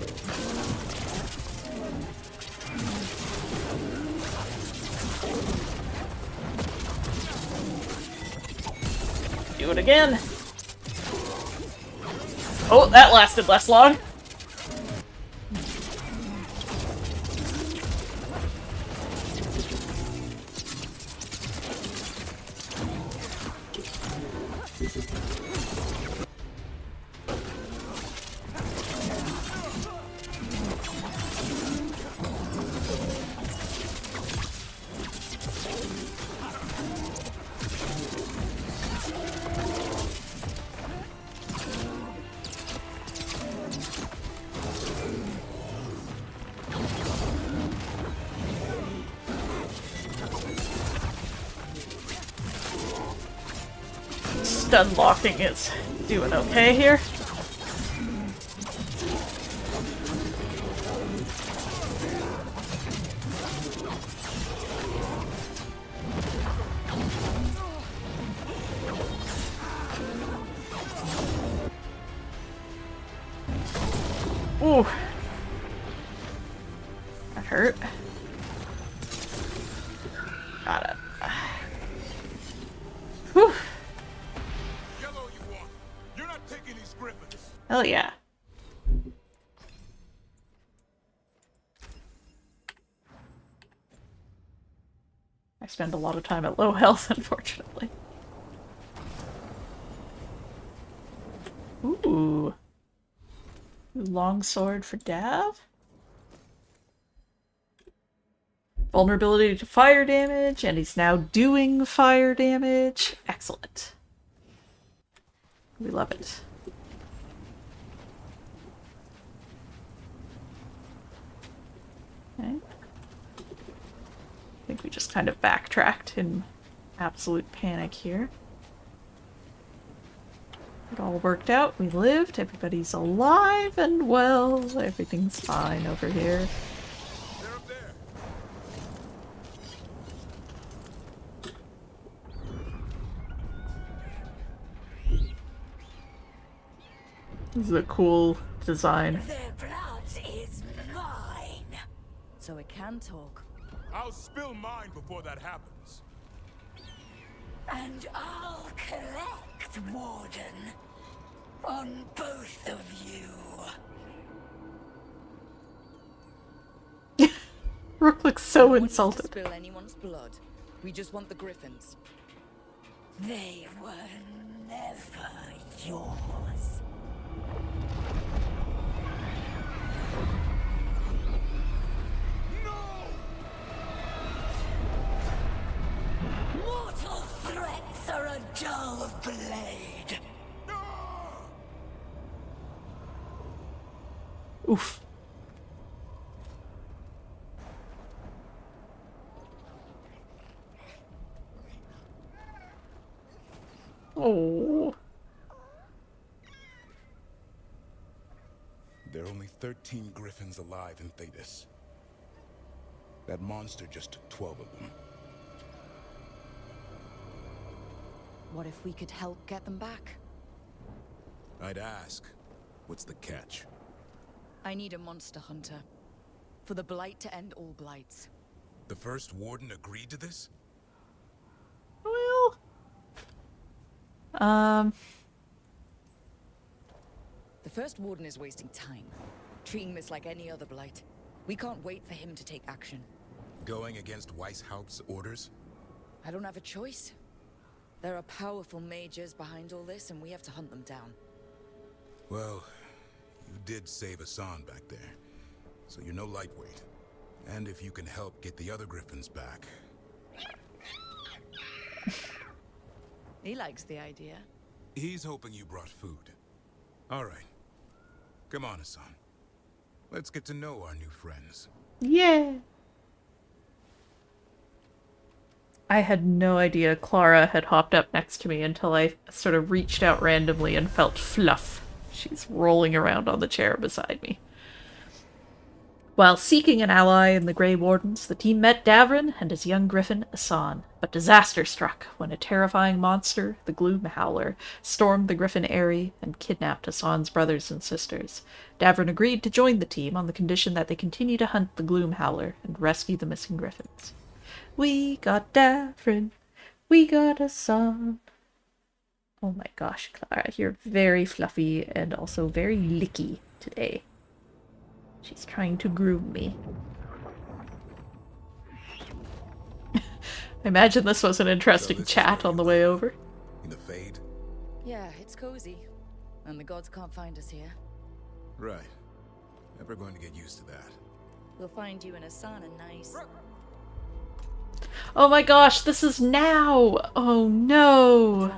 Do it again. Oh, that lasted less long. Stun locking is doing okay here. Ooh. That hurt. Got it. Whew. Hell yeah. I spend a lot of time at low health, unfortunately. Ooh. Long sword for Dav. Vulnerability to fire damage, and he's now doing fire damage. Excellent. We love it. Okay. I think we just kind of backtracked in absolute panic here. It all worked out. We lived. Everybody's alive and well. Everything's fine over here. This is a cool design. Their blood is mine. So it can talk. I'll spill mine before that happens. And I'll collect, Warden. On both of you. Rook looks so We don't insulted. want you to spill anyone's blood. We just want the griffins. They were never yours. Mortal threats are a dull blade. Oof. Oh. there are only 13 griffins alive in Thetis. That monster just took 12 of them. What if we could help get them back? I'd ask, what's the catch? I need a monster hunter. For the Blight to end all blights. The first warden agreed to this? Well... The first warden is wasting time. Treating this like any other blight. We can't wait for him to take action. Going against Weishaupt's orders? I don't have a choice. There are powerful mages behind all this, and we have to hunt them down. Well, you did save Hassan back there, so you're no lightweight. And if you can help get the other griffins back... He likes the idea. He's hoping you brought food. All right. Come on, Hassan. Let's get to know our new friends. Yeah. I had no idea Clara had hopped up next to me until I sort of reached out randomly and felt fluff. She's rolling around on the chair beside me. While seeking an ally in the Grey Wardens, the team met Davrin and his young griffin, Hassan. But disaster struck when a terrifying monster, the Gloom Howler, stormed the Griffin Eyrie and kidnapped Hassan's brothers and sisters. Davrin agreed to join the team on the condition that they continue to hunt the Gloom Howler and rescue the missing griffins. We got Davrin, we got Hassan. Oh my gosh, Clara, you're very fluffy and also very licky today. She's trying to groom me. I imagine this was an interesting chat on the way over. In the Fade? Yeah, it's cozy. And the gods can't find us here. Right. Never going to get used to that. We'll find you and Hassan a nice... Oh my gosh, this is now! Oh no!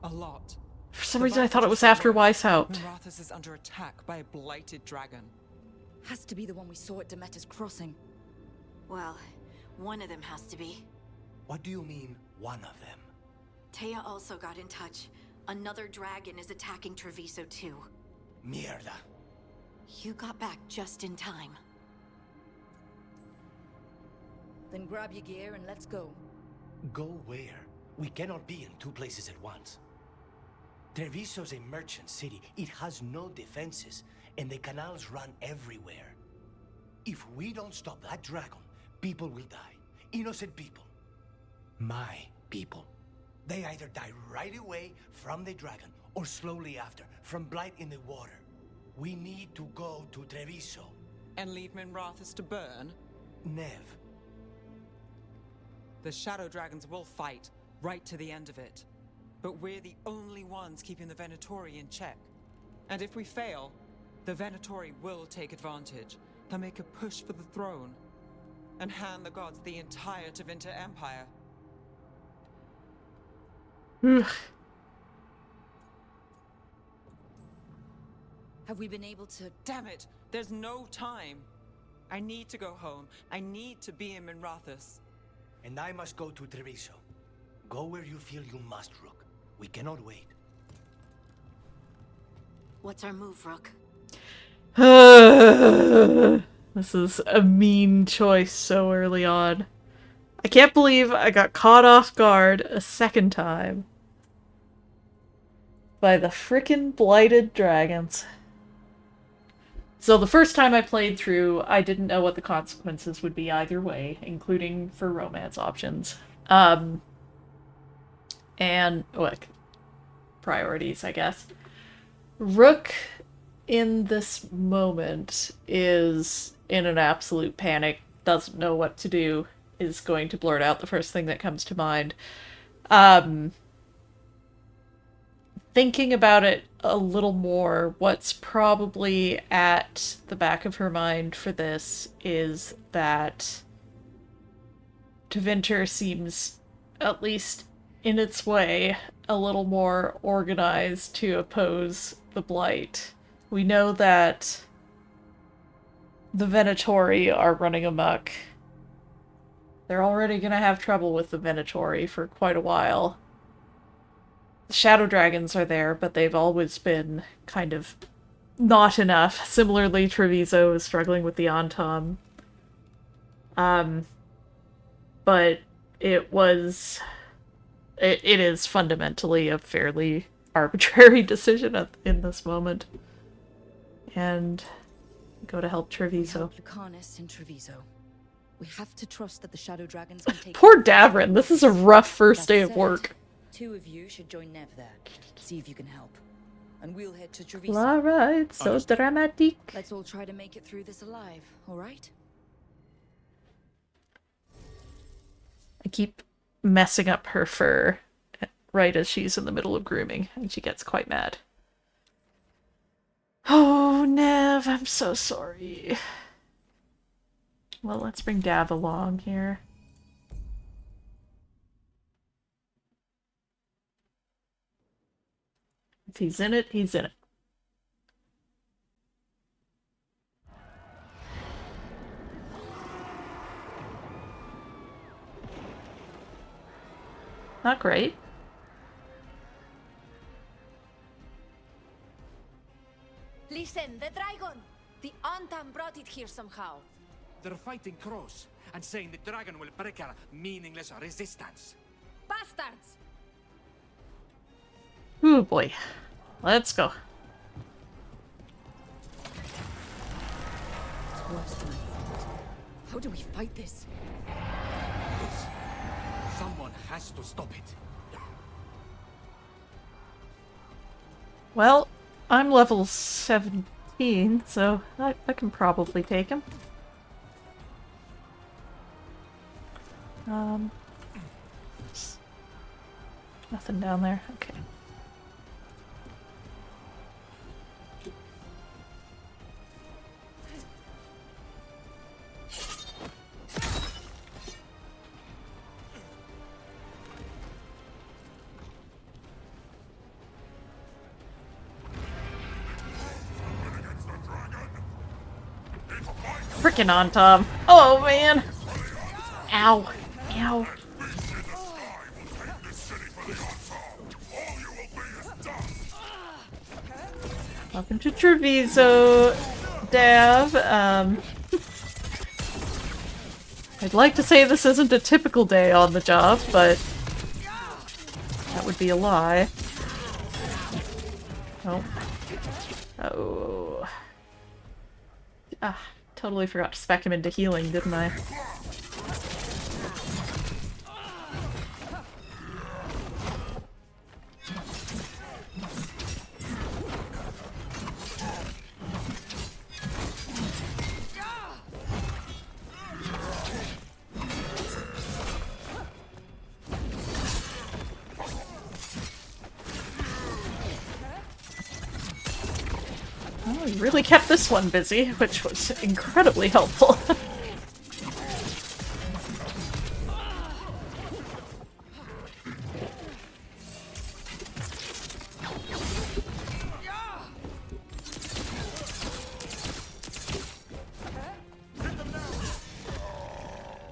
A lot. For some reason I thought it was after Weishaupt. Marathas is under attack by a blighted dragon. Has to be the one we saw at Demeter's Crossing. Well, one of them has to be. What do you mean, one of them? Taya also got in touch. Another dragon is attacking Treviso too. Mierda. You got back just in time. Then grab your gear and let's go. Go where? We cannot be in two places at once. Treviso's a merchant city. It has no defenses, and the canals run everywhere. If we don't stop that dragon, people will die. Innocent people. My people. They either die right away from the dragon, or slowly after, from blight in the water. We need to go to Treviso. And leave Minrathis to burn? Nev. The Shadow Dragons will fight, right to the end of it. But we're the only ones keeping the Venatori in check. And if we fail, the Venatori will take advantage. They'll make a push for the throne. And hand the gods the entire Tevinter Empire. Have we been able to... Damn it! There's no time! I need to go home. I need to be in Minrathis. And I must go to Treviso. Go where you feel you must, Rook. We cannot wait. What's our move, Rook? This is a mean choice so early on. I can't believe I got caught off guard a second time by the frickin' blighted dragons. So the first time I played through, I didn't know what the consequences would be either way, including for romance options. And, look, priorities, I guess. Rook, in this moment, is in an absolute panic, doesn't know what to do, is going to blurt out the first thing that comes to mind. Thinking about it a little more, what's probably at the back of her mind for this is that Tevinter seems, at least in its way, a little more organized to oppose the Blight. We know that the Venatori are running amok. They're already gonna have trouble with the Venatori for quite a while. The Shadow Dragons are there, but they've always been kind of not enough. Similarly, Treviso is struggling with the Antom. But it was... It is fundamentally a fairly arbitrary decision in this moment. And go to help Treviso. Lucanus and Treviso. We have to trust that the Shadow Dragons can take... Poor Davrin, this is a rough first day of That work. said, 2 of you should join Nev there. See if you can help. And we'll head to Treviso. Clara, it's so dramatic. Let's all try to make it through this alive, alright? I keep messing up her fur right as she's in the middle of grooming, and she gets quite mad. Oh, Nev, I'm so sorry. Well, let's bring Dav along here. If he's in it, he's in it. Not great. Listen, the dragon! The Antam brought it here somehow. They're fighting crows and saying the dragon will break our meaningless resistance. Bastards! Ooh boy. Let's go. It's worse than I thought. How do we fight this? Someone has to stop it. Well, I'm level 17, so I can probably take him. Nothing down there. Okay. Frickin' on Tom. Oh man. Ow. Ow. Welcome to Treviso, Dav. I'd like to say this isn't a typical day on the job, but that would be a lie. Oh. Oh. Ah, totally forgot to spec him into healing, didn't I? Well, we really kept this one busy, which was incredibly helpful.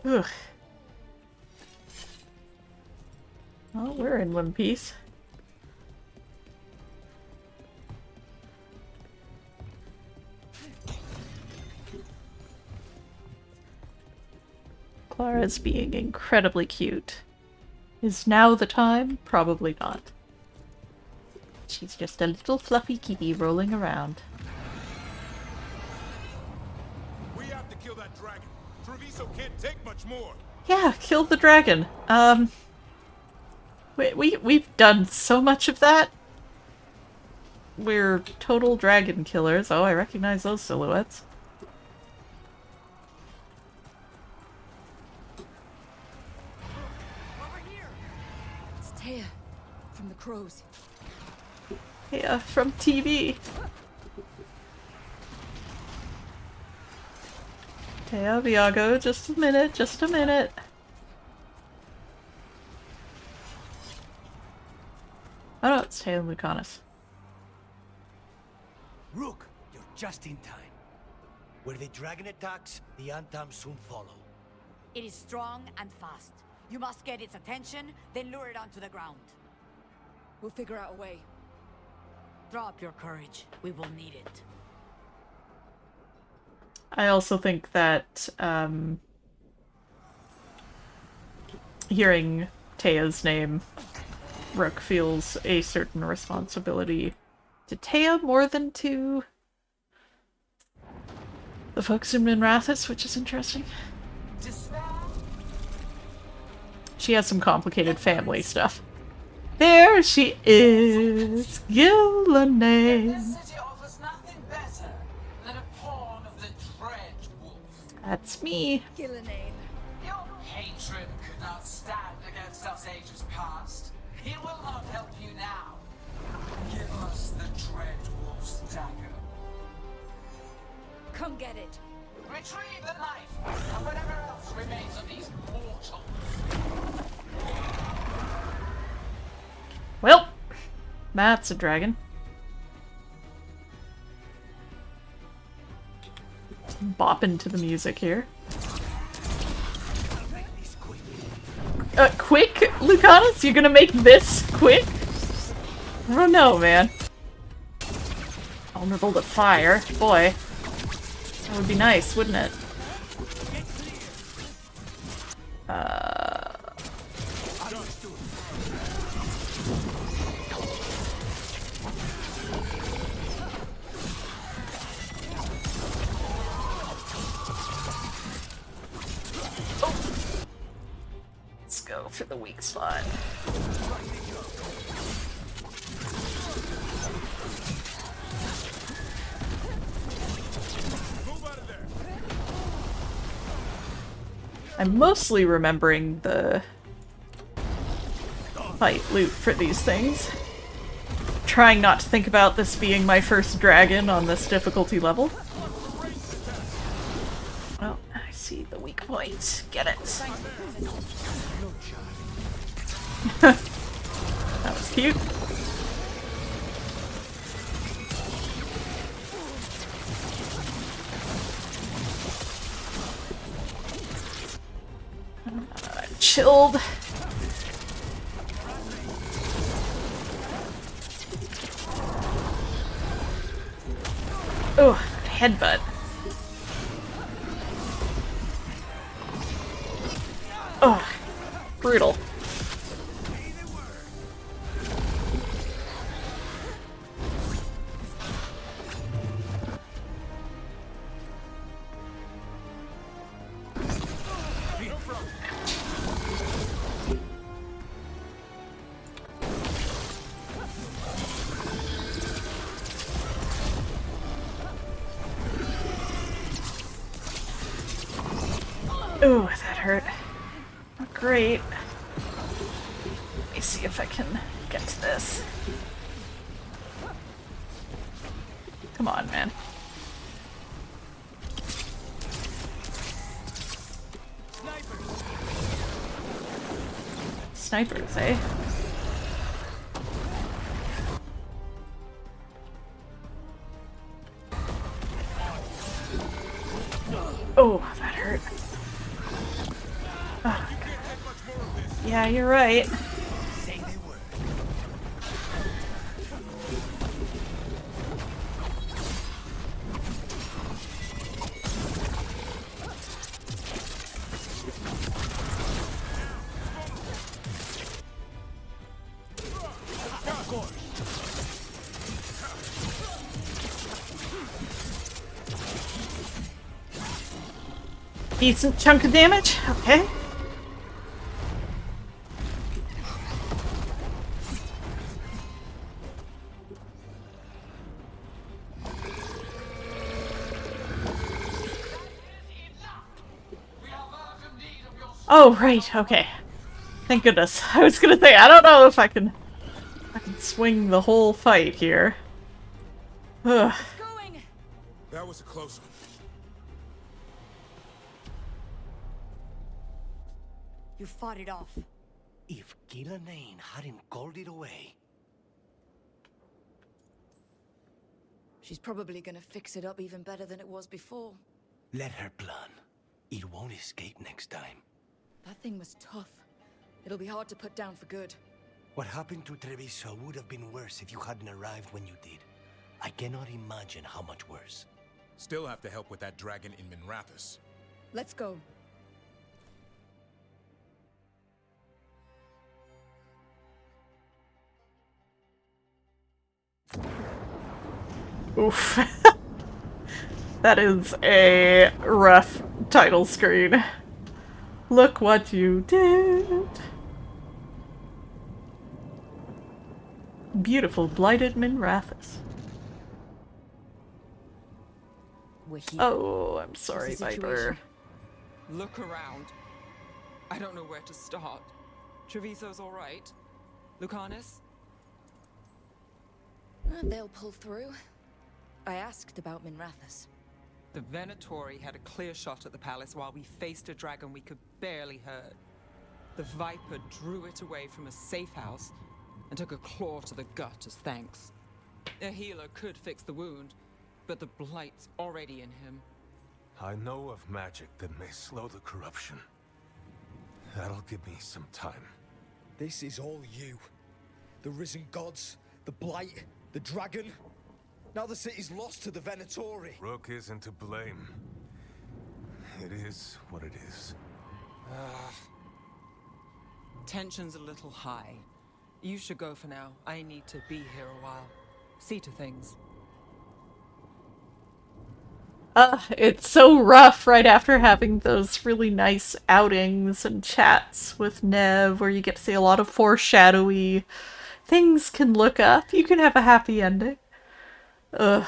Ugh. Well, we're in one piece. Clara's being incredibly cute. Is now the time? Probably not. She's just a little fluffy kitty rolling around. We have to kill that dragon. Treviso can't take much more. Yeah, kill the dragon. We've done so much of that. We're total dragon killers. Oh, I recognize those silhouettes. It's Taya from the crows. Yeah, from TV. Taya, Viago, just a minute, just a minute. Oh no, it's Taya and Lucanus. Rook, you're just in time. Where the dragon attacks, the Antam soon follow. It is strong and fast. You must get its attention, then lure it onto the ground. We'll figure out a way. Drop your courage. We will need it. I also think that hearing Taya's name, Rook feels a certain responsibility to Taya more than to the folks in Minrathous, which is interesting. She has some complicated family stuff. There she is, Gillanane. This city offers nothing better than a pawn of the Dread Wolf. That's me. Gillanane. Your patron could not stand against us ages past. He will not help you now. Give us the Dread Wolf's dagger. Come get it. Retrieve the knife and whatever else remains of these mortals. Well, that's a dragon. Bopping to the music here. Quick, Lucanus? You're gonna make this quick? I don't know, man. Vulnerable to fire. Boy. That would be nice, wouldn't it? Let's go for the weak spot. I'm mostly remembering the fight loot for these things. Trying not to think about this being my first dragon on this difficulty level. Well, I see the weak point. Get it. That was cute. Chilled. Oh, headbutt. Oh, brutal. Ooh, that hurt. Not great. Let me see if I can get to this. Come on, man. Snipers, eh? Oh, that hurt. Oh, yeah, you're right. Decent chunk of damage? Okay. Oh, right, okay. Thank goodness. I was gonna say, I don't know if I can swing the whole fight here. Ugh. That was a close one. You fought it off. If Gillanane hadn't called it away... She's probably gonna fix it up even better than it was before. Let her plan. It won't escape next time. That thing was tough. It'll be hard to put down for good. What happened to Treviso would have been worse if you hadn't arrived when you did. I cannot imagine how much worse. Still have to help with that dragon in Minrathous. Let's go. Oof. That is a rough title screen. Look what you did. Beautiful blighted Minrathous. We're here. Oh, I'm sorry, What's the Viper. situation? Look around. I don't know where to start. Treviso's all right. Lucanus? They'll pull through. I asked about Minrathous. The Venatori had a clear shot at the palace while we faced a dragon we could barely hurt. The Viper drew it away from a safe house and took a claw to the gut as thanks. A healer could fix the wound, but the blight's already in him. I know of magic that may slow the corruption. That'll give me some time. This is all you. The risen gods, the blight, the dragon. Now the city's lost to the Venatori. Rook isn't to blame. It is what it is. Tension's a little high. You should go for now. I need to be here a while. See to things. It's so rough right after having those really nice outings and chats with Nev where you get to see a lot of foreshadowy things can look up. You can have a happy ending. Ugh.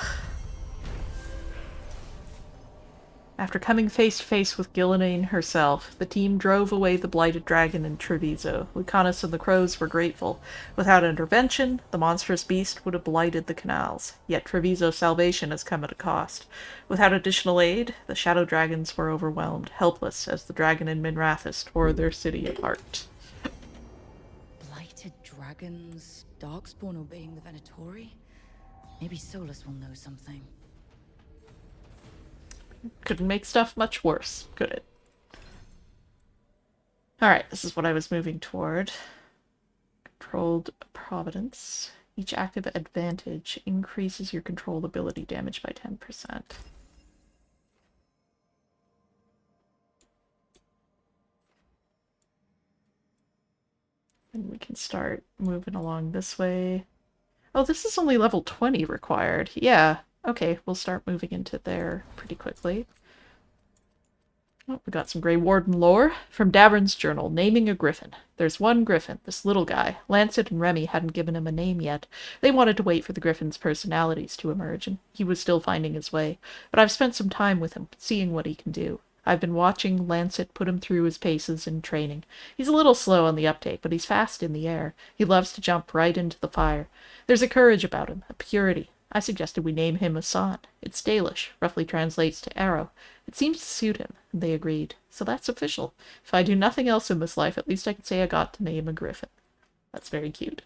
After coming face to face with Gillenane herself, the team drove away the blighted dragon in Treviso. Lucanus and the crows were grateful. Without intervention, the monstrous beast would have blighted the canals. Yet Treviso's salvation has come at a cost. Without additional aid, the shadow dragons were overwhelmed, helpless as the dragon in Minrathous tore their city apart. Blighted dragons, Darkspawn obeying the Venatori? Maybe Solus will know something. Couldn't make stuff much worse, could it? Alright, this is what I was moving toward. Controlled Providence. Each active advantage increases your controlled ability damage by 10%. And we can start moving along this way. Oh, this is only level 20 required. Yeah. Okay, we'll start moving into there pretty quickly. Oh, we got some Grey Warden lore. From Davern's journal, naming a griffin. There's one griffin, this little guy. Lancet and Remy hadn't given him a name yet. They wanted to wait for the griffin's personalities to emerge, and he was still finding his way. But I've spent some time with him, seeing what he can do. I've been watching Lancet put him through his paces in training. He's a little slow on the uptake, but he's fast in the air. He loves to jump right into the fire. There's a courage about him, a purity. I suggested we name him Asan. It's Dalish, roughly translates to arrow. It seems to suit him, and they agreed. So that's official. If I do nothing else in this life, at least I can say I got to name a griffin. That's very cute.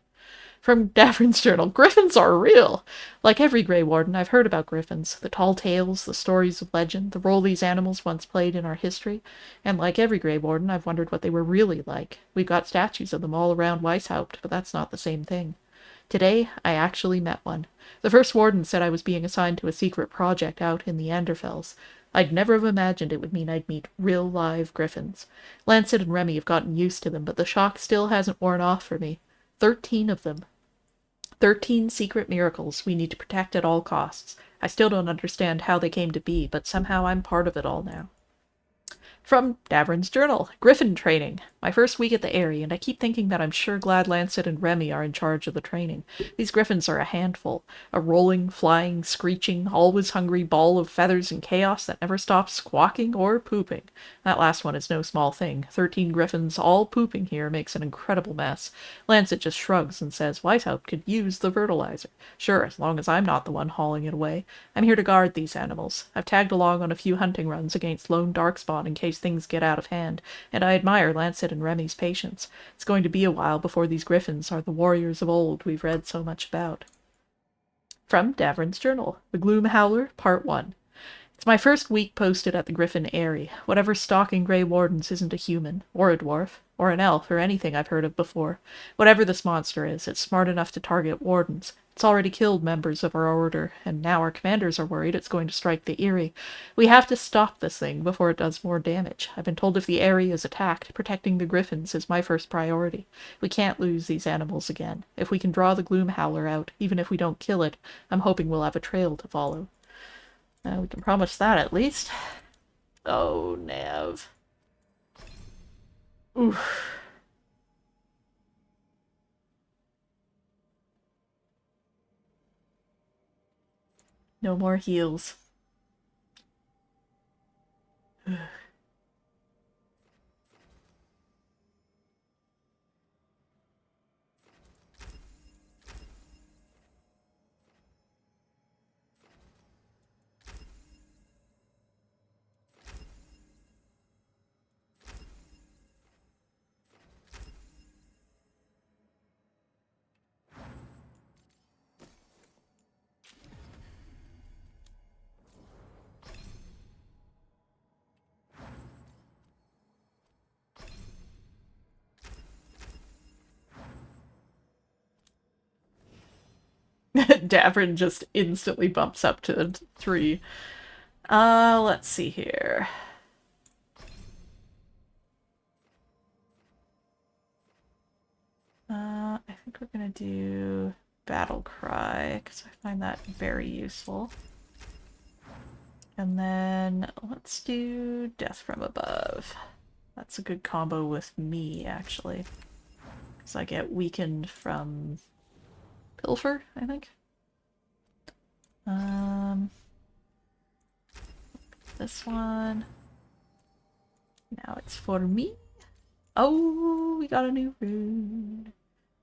From Davern's journal, griffins are real! Like every Grey Warden, I've heard about griffins. The tall tales, the stories of legend, the role these animals once played in our history. And like every Grey Warden, I've wondered what they were really like. We've got statues of them all around Weishaupt, but that's not the same thing. Today, I actually met one. The first warden said I was being assigned to a secret project out in the Anderfels. I'd never have imagined it would mean I'd meet real live griffins. Lancet and Remy have gotten used to them, but the shock still hasn't worn off for me. 13 of them. 13 secret miracles we need to protect at all costs. I still don't understand how they came to be, but somehow I'm part of it all now. From Davern's journal, Griffin training. My first week at the Eyrie, and I keep thinking that I'm sure glad Lancet and Remy are in charge of the training. These griffins are a handful. A rolling, flying, screeching, always hungry ball of feathers and chaos that never stops squawking or pooping. That last one is no small thing. 13 griffins all pooping here makes an incredible mess. Lancet just shrugs and says Weishaupt could use the fertilizer. Sure, as long as I'm not the one hauling it away. I'm here to guard these animals. I've tagged along on a few hunting runs against lone Darkspawn in case things get out of hand, and I admire Lancet and Remy's patience. It's going to be a while before these griffins are the warriors of old we've read so much about. From Davern's journal, The Gloom Howler, Part 1. It's my first week posted at the Griffin Eyrie. Whatever stalking Grey Wardens isn't a human, or a dwarf, or an elf, or anything I've heard of before. Whatever this monster is, it's smart enough to target wardens. It's already killed members of our order, and now our commanders are worried it's going to strike the Eyrie. We have to stop this thing before it does more damage. I've been told if the Eyrie is attacked, protecting the griffins is my first priority. We can't lose these animals again. If we can draw the Gloom Howler out, even if we don't kill it, I'm hoping we'll have a trail to follow. We can promise that at least. Oh, Nav. Oof. No more heals. Davrin just instantly bumps up to 3. Let's see here. I think we're gonna do Battle Cry, because I find that very useful. And then let's do Death from Above. That's a good combo with me, actually. Because I get weakened from Pilfer, I think. This one. Now it's for me. Oh, we got a new rune.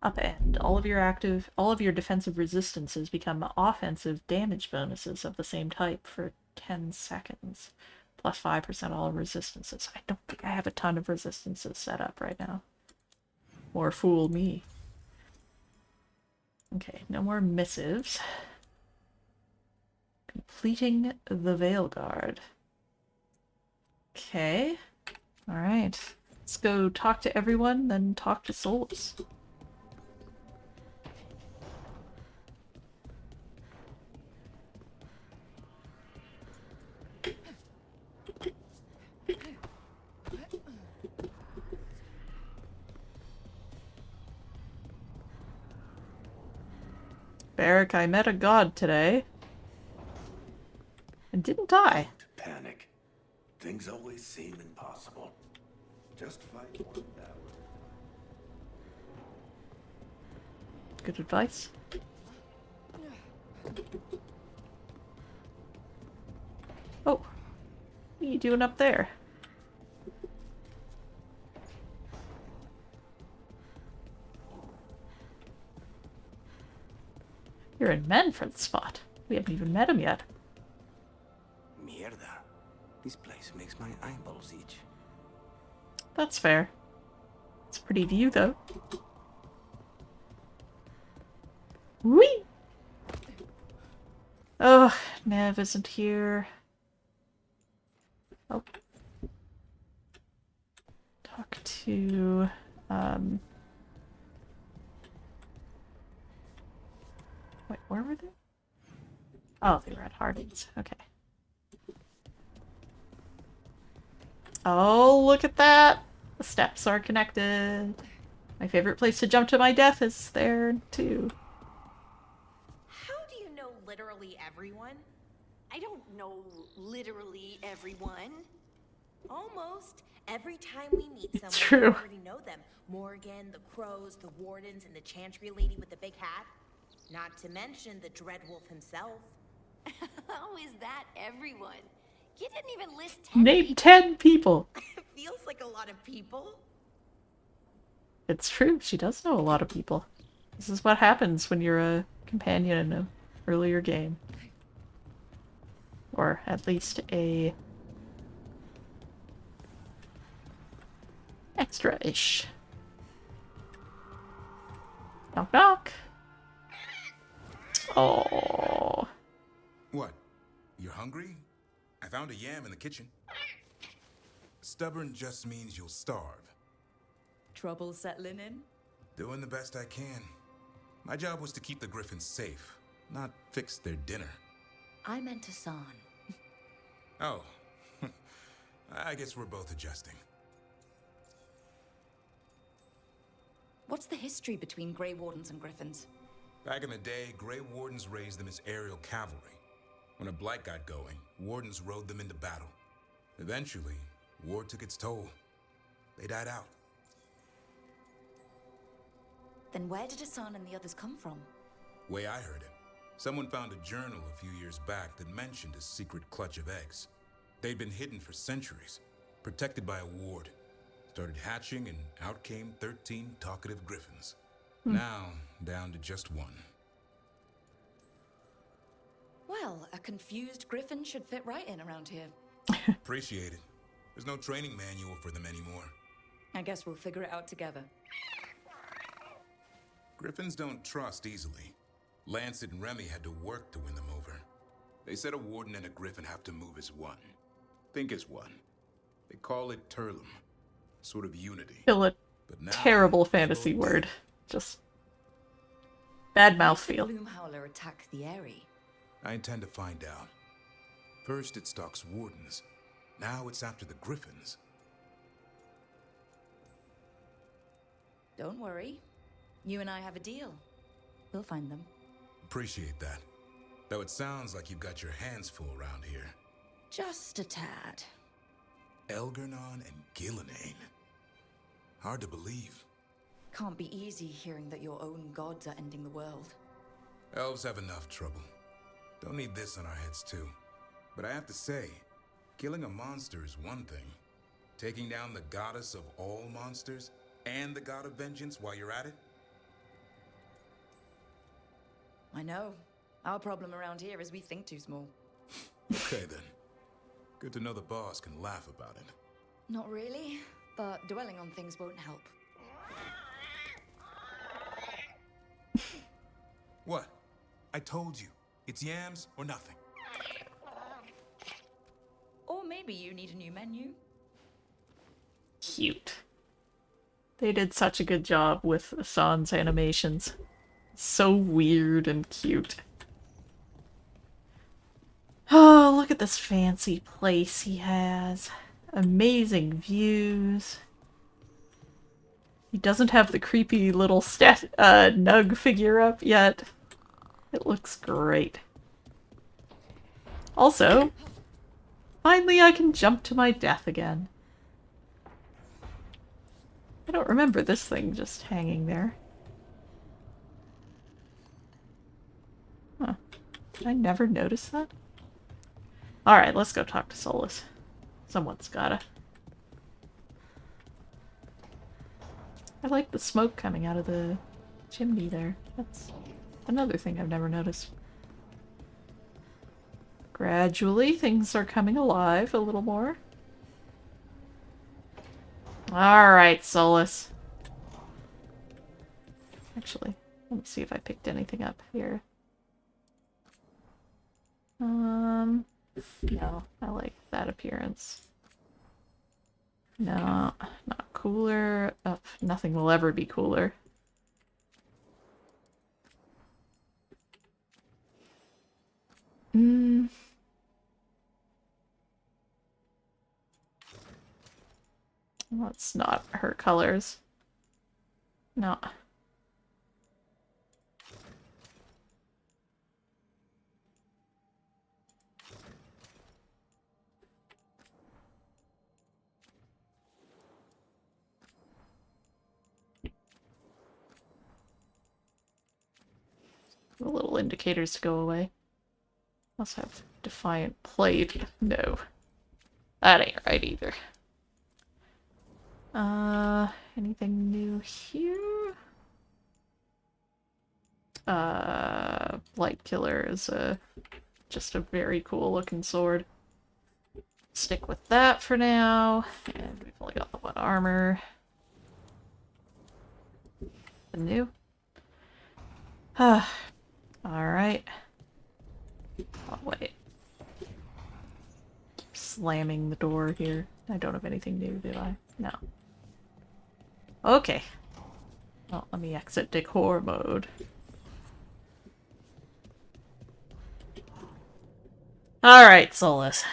Upend. All of your defensive resistances become offensive damage bonuses of the same type for 10 seconds. Plus 5% all resistances. I don't think I have a ton of resistances set up right now. Or fool me. Okay, no more missives. Completing the Veilguard. Okay. Alright. Let's go talk to everyone, then talk to souls. Barrick, I met a god today. And didn't die. Don't panic. Things always seem impossible. Just fight one battle. Good advice. Oh. What are you doing up there? You're in Manfred's spot. We haven't even met him yet. Mierda. This place makes my eyeballs itch. That's fair. It's a pretty view, though. Whee! Oh, Nev isn't here. Oh. Talk to, Wait, where were they? Oh, they were at Harding's. Okay. Oh, look at that! The steps are connected. My favorite place to jump to my death is there, too. How do you know literally everyone? I don't know literally everyone. Almost. Every time we meet someone, true. we already know them. Morgan, the crows, the wardens, and the chantry lady with the big hat. Not to mention the Dreadwolf himself. How is that everyone? You didn't even list 10 Name 10 people. Feels like a lot of people. It's true. She does know a lot of people. This is what happens when you're a companion in an earlier game. Or at least a extra-ish. Knock knock. Oh. What? You're hungry? I found a yam in the kitchen. Stubborn just means you'll starve. Trouble settling in? Doing the best I can. My job was to keep the Griffins safe, not fix their dinner. I meant Hassan. Oh. I guess we're both adjusting. What's the history between Grey Wardens and Griffins? Back in the day, Grey Wardens raised them as aerial cavalry. When a blight got going, Wardens rode them into battle. Eventually, war took its toll. They died out. Then where did Hassan and the others come from? Way I heard it, someone found a journal a few years back that mentioned a secret clutch of eggs. They'd been hidden for centuries, protected by a ward. Started hatching and out came 13 talkative griffins. Now, down to just one. Well, a confused griffin should fit right in around here. Appreciate it. There's no training manual for them anymore. I guess we'll figure it out together. Griffins don't trust easily. Lancet and Remy had to work to win them over. They said a warden and a griffin have to move as one. Think as one. They call it Turlum. Sort of unity. Feel a terrible fantasy word. Just bad mouthfeel. Gloomhowler attack the Eyrie. I intend to find out. First it stalks wardens. Now it's after the griffins. Don't worry. You and I have a deal. We'll find them. Appreciate that. Though it sounds like you've got your hands full around here. Just a tad. Elgernon and Gillenane. Hard to believe. Can't be easy hearing that your own gods are ending the world. Elves have enough trouble. Don't need this on our heads too. But I have to say, killing a monster is one thing. Taking down the goddess of all monsters and the god of vengeance while you're at it? I know. Our problem around here is we think too small. Okay then. Good to know the boss can laugh about it. Not really, but dwelling on things won't help. What? I told you. It's yams or nothing. Or maybe you need a new menu. Cute. They did such a good job with Hassan's animations. So weird and cute. Oh, look at this fancy place he has. Amazing views. He doesn't have the creepy little Nug figure up yet. It looks great. Also, finally I can jump to my death again. I don't remember this thing just hanging there. Huh. Did I never notice that? Alright, let's go talk to Solus. Someone's gotta. I like the smoke coming out of the chimney there. That's another thing I've never noticed. Gradually, things are coming alive a little more. Alright, Solus. Actually, let me see if I picked anything up here. No, I like that appearance. No, not cooler. Oh, nothing will ever be cooler. That's not her colors. No. The little indicators to go away. Must have Defiant Plate. No. That ain't right either. Anything new here? Blight Killer is just a very cool looking sword. Stick with that for now. And we've only got the one armor. The new. Alright. Oh, wait. Keep slamming the door here. I don't have anything new, do I? No. Okay. Well, let me exit decor mode. Alright, Solus.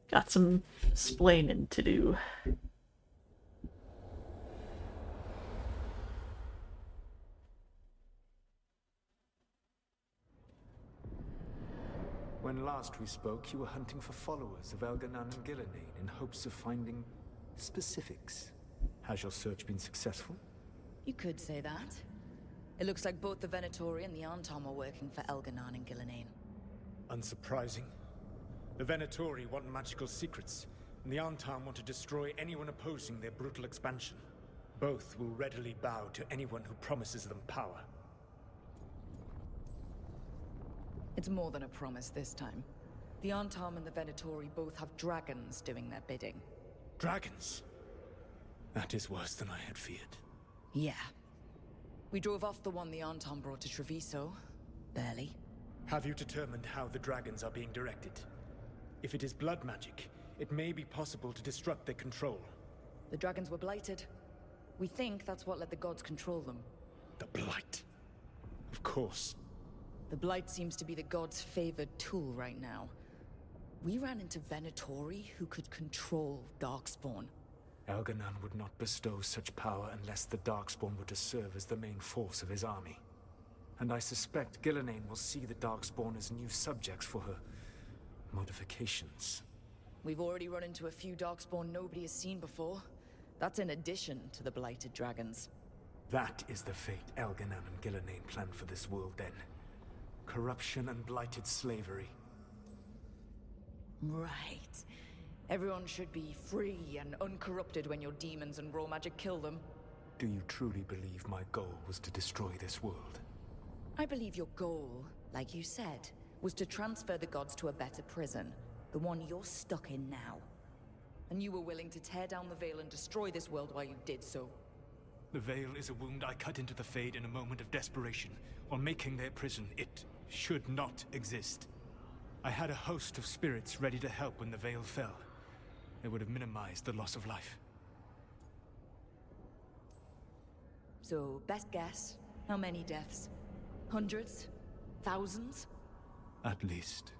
Got some explaining to do. When last we spoke, you were hunting for followers of Elganan and Gillenane in hopes of finding specifics. Has your search been successful? You could say that. It looks like both the Venatori and the Antom are working for Elganan and Gillenane. Unsurprising. The Venatori want magical secrets, and the Antom want to destroy anyone opposing their brutal expansion. Both will readily bow to anyone who promises them power. It's more than a promise this time. The Antom and the Venatori both have dragons doing their bidding. Dragons? That is worse than I had feared. Yeah. We drove off the one the Antom brought to Treviso. Barely. Have you determined how the dragons are being directed? If it is blood magic, it may be possible to disrupt their control. The dragons were blighted. We think that's what let the gods control them. The Blight. Of course. The Blight seems to be the gods' favored tool right now. We ran into Venatori who could control Darkspawn. Elganan would not bestow such power unless the Darkspawn were to serve as the main force of his army. And I suspect Gillenane will see the Darkspawn as new subjects for her modifications. We've already run into a few Darkspawn nobody has seen before. That's in addition to the blighted dragons. That is the fate Elganan and Gillenane planned for this world then. Corruption and blighted slavery. Right. Everyone should be free and uncorrupted when your demons and raw magic kill them. Do you truly believe my goal was to destroy this world? I believe your goal, like you said, was to transfer the gods to a better prison. The one you're stuck in now. And you were willing to tear down the Veil and destroy this world while you did so. The Veil is a wound I cut into the Fade in a moment of desperation, while making their prison. It should not exist. I had a host of spirits ready to help when the Veil fell. It would have minimized the loss of life. So, best guess, how many deaths? Hundreds? Thousands? At least.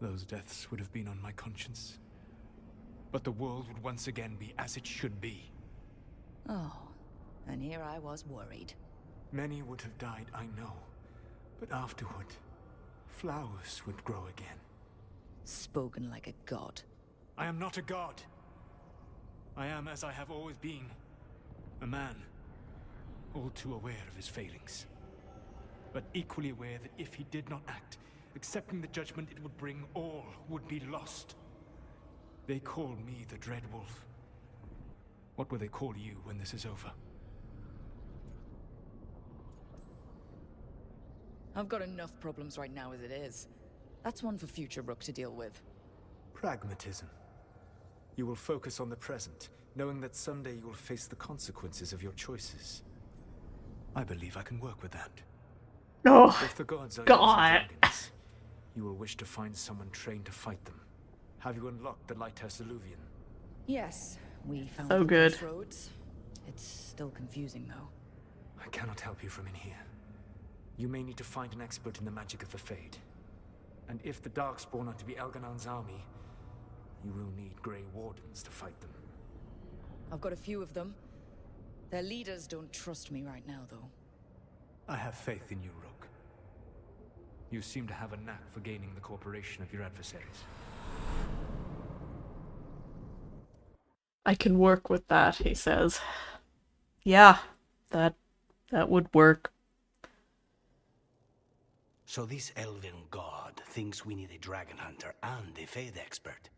Those deaths would have been on my conscience. But the world would once again be as it should be. Oh, and here I was worried. Many would have died, I know. But afterward, flowers would grow again. Spoken like a god. I am not a god. I am as I have always been. A man. All too aware of his failings. But equally aware that if he did not act, accepting the judgment it would bring, all would be lost. They call me the Dread Wolf. What will they call you when this is over? I've got enough problems right now as it is. That's one for future Rook to deal with. Pragmatism. You will focus on the present, knowing that someday you will face the consequences of your choices. I believe I can work with that. Oh, if the gods are God. dragons, you will wish to find someone trained to fight them. Have you unlocked the Lighthouse Alluvian? Yes, we found So the good. crossroads. It's still confusing though. I cannot help you from in here. You may need to find an expert in the magic of the Fade. And if the Darkspawn are to be Elganan's army, you will need Grey Wardens to fight them. I've got a few of them. Their leaders don't trust me right now, though. I have faith in you, Rook. You seem to have a knack for gaining the cooperation of your adversaries. I can work with that, he says. Yeah, that would work. So this elven god thinks we need a dragon hunter and a Fade expert.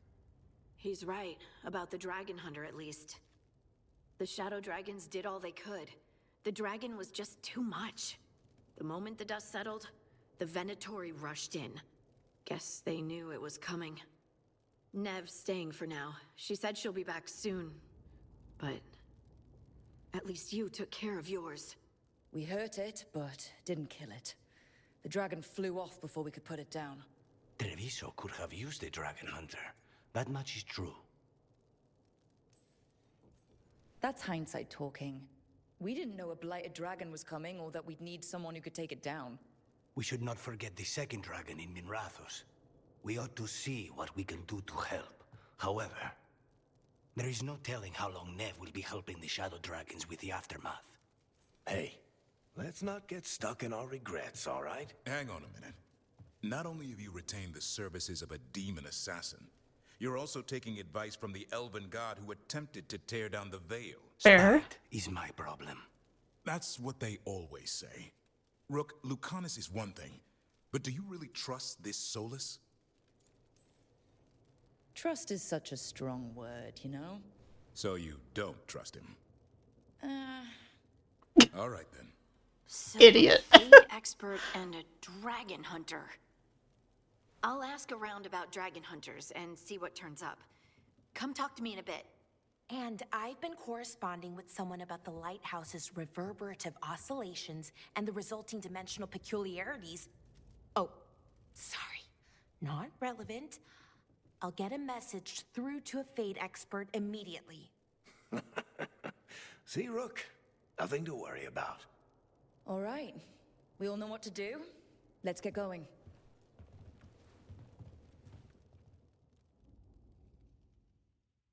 He's right, about the dragon hunter at least. The shadow dragons did all they could. The dragon was just too much. The moment the dust settled, the Venatori rushed in. Guess they knew it was coming. Nev's staying for now. She said she'll be back soon. But at least you took care of yours. We hurt it, but didn't kill it. The dragon flew off before we could put it down. Treviso could have used a dragon hunter. That much is true. That's hindsight talking. We didn't know a blighted dragon was coming or that we'd need someone who could take it down. We should not forget the second dragon in Minrathos. We ought to see what we can do to help. However, there is no telling how long Nev will be helping the Shadow Dragons with the aftermath. Hey, let's not get stuck in our regrets, all right? Hang on a minute. Not only have you retained the services of a demon assassin, you're also taking advice from the elven god who attempted to tear down the veil. Fair. Spite is my problem. That's what they always say. Rook, Lucanus is one thing, but do you really trust this Solus? Trust is such a strong word, you know? So you don't trust him? All right then. So Idiot. a fade expert and a dragon hunter. I'll ask around about dragon hunters and see what turns up. Come talk to me in a bit. And I've been corresponding with someone about the lighthouse's reverberative oscillations and the resulting dimensional peculiarities. Oh, sorry. Not relevant. I'll get a message through to a fade expert immediately. See, Rook? Nothing to worry about. All right. We all know what to do? Let's get going.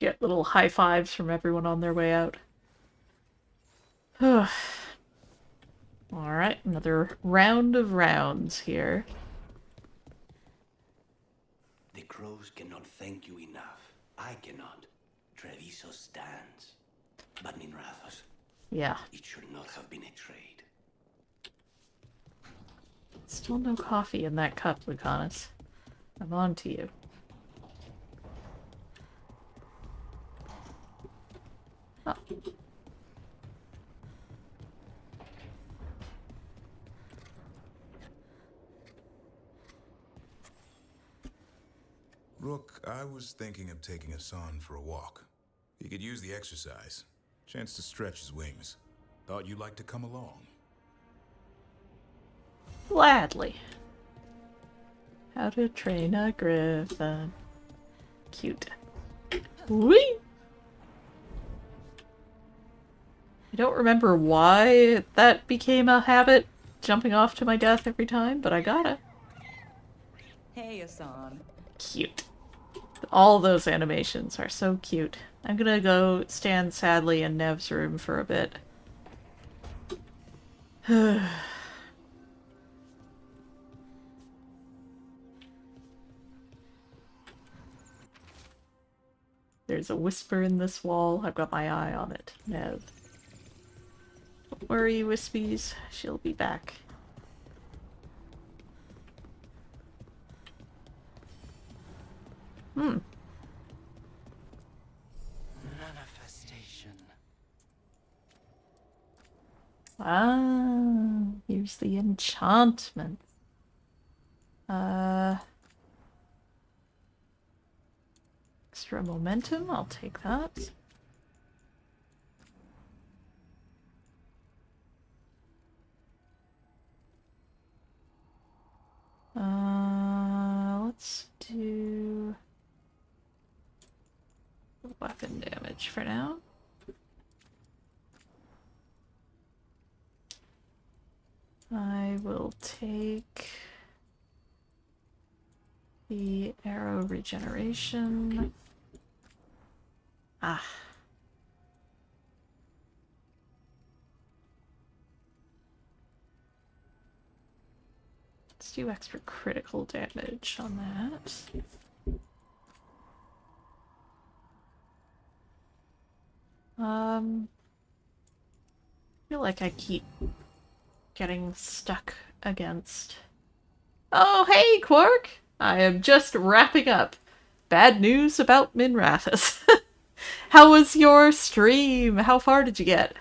Get little high fives from everyone on their way out. Alright, another round of rounds here. The crows cannot thank you enough. I cannot. Treviso stands. But Minrathos. Yeah. It should not have been a trade. Still no coffee in that cup, Lucanus. I'm on to you. Oh. Rook, I was thinking of taking Hassan for a walk. He could use the exercise. Chance to stretch his wings. Thought you'd like to come along. Gladly. How to Train a Griffin. Cute. Whee! I don't remember why that became a habit, jumping off to my death every time, but I got it. Hey, Hassan. Cute. All those animations are so cute. I'm gonna go stand sadly in Nev's room for a bit. There's a whisper in this wall. I've got my eye on it. Nev. Don't worry, Wispies. She'll be back. Manifestation. Ah, here's the enchantment. Extra momentum, I'll take that. Let's do weapon damage for now. I will take the arrow regeneration. Ah. Let's do extra critical damage on that. I feel like I keep getting stuck against... Oh, hey, Quark! I am just wrapping up. Bad news about Minrathos. How was your stream? How far did you get?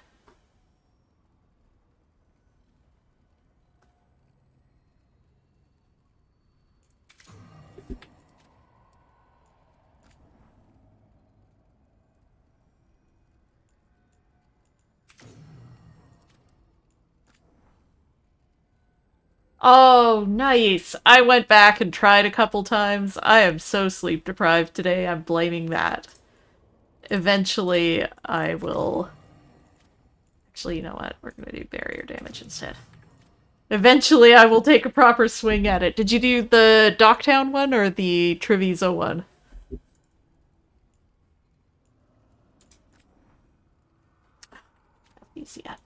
Oh, nice. I went back and tried a couple times. I am so sleep deprived today. I'm blaming that. Eventually, I will... Actually, you know what? We're gonna do barrier damage instead. Eventually I will take a proper swing at it. Did you do the Docktown one or the Treviso one? These yet.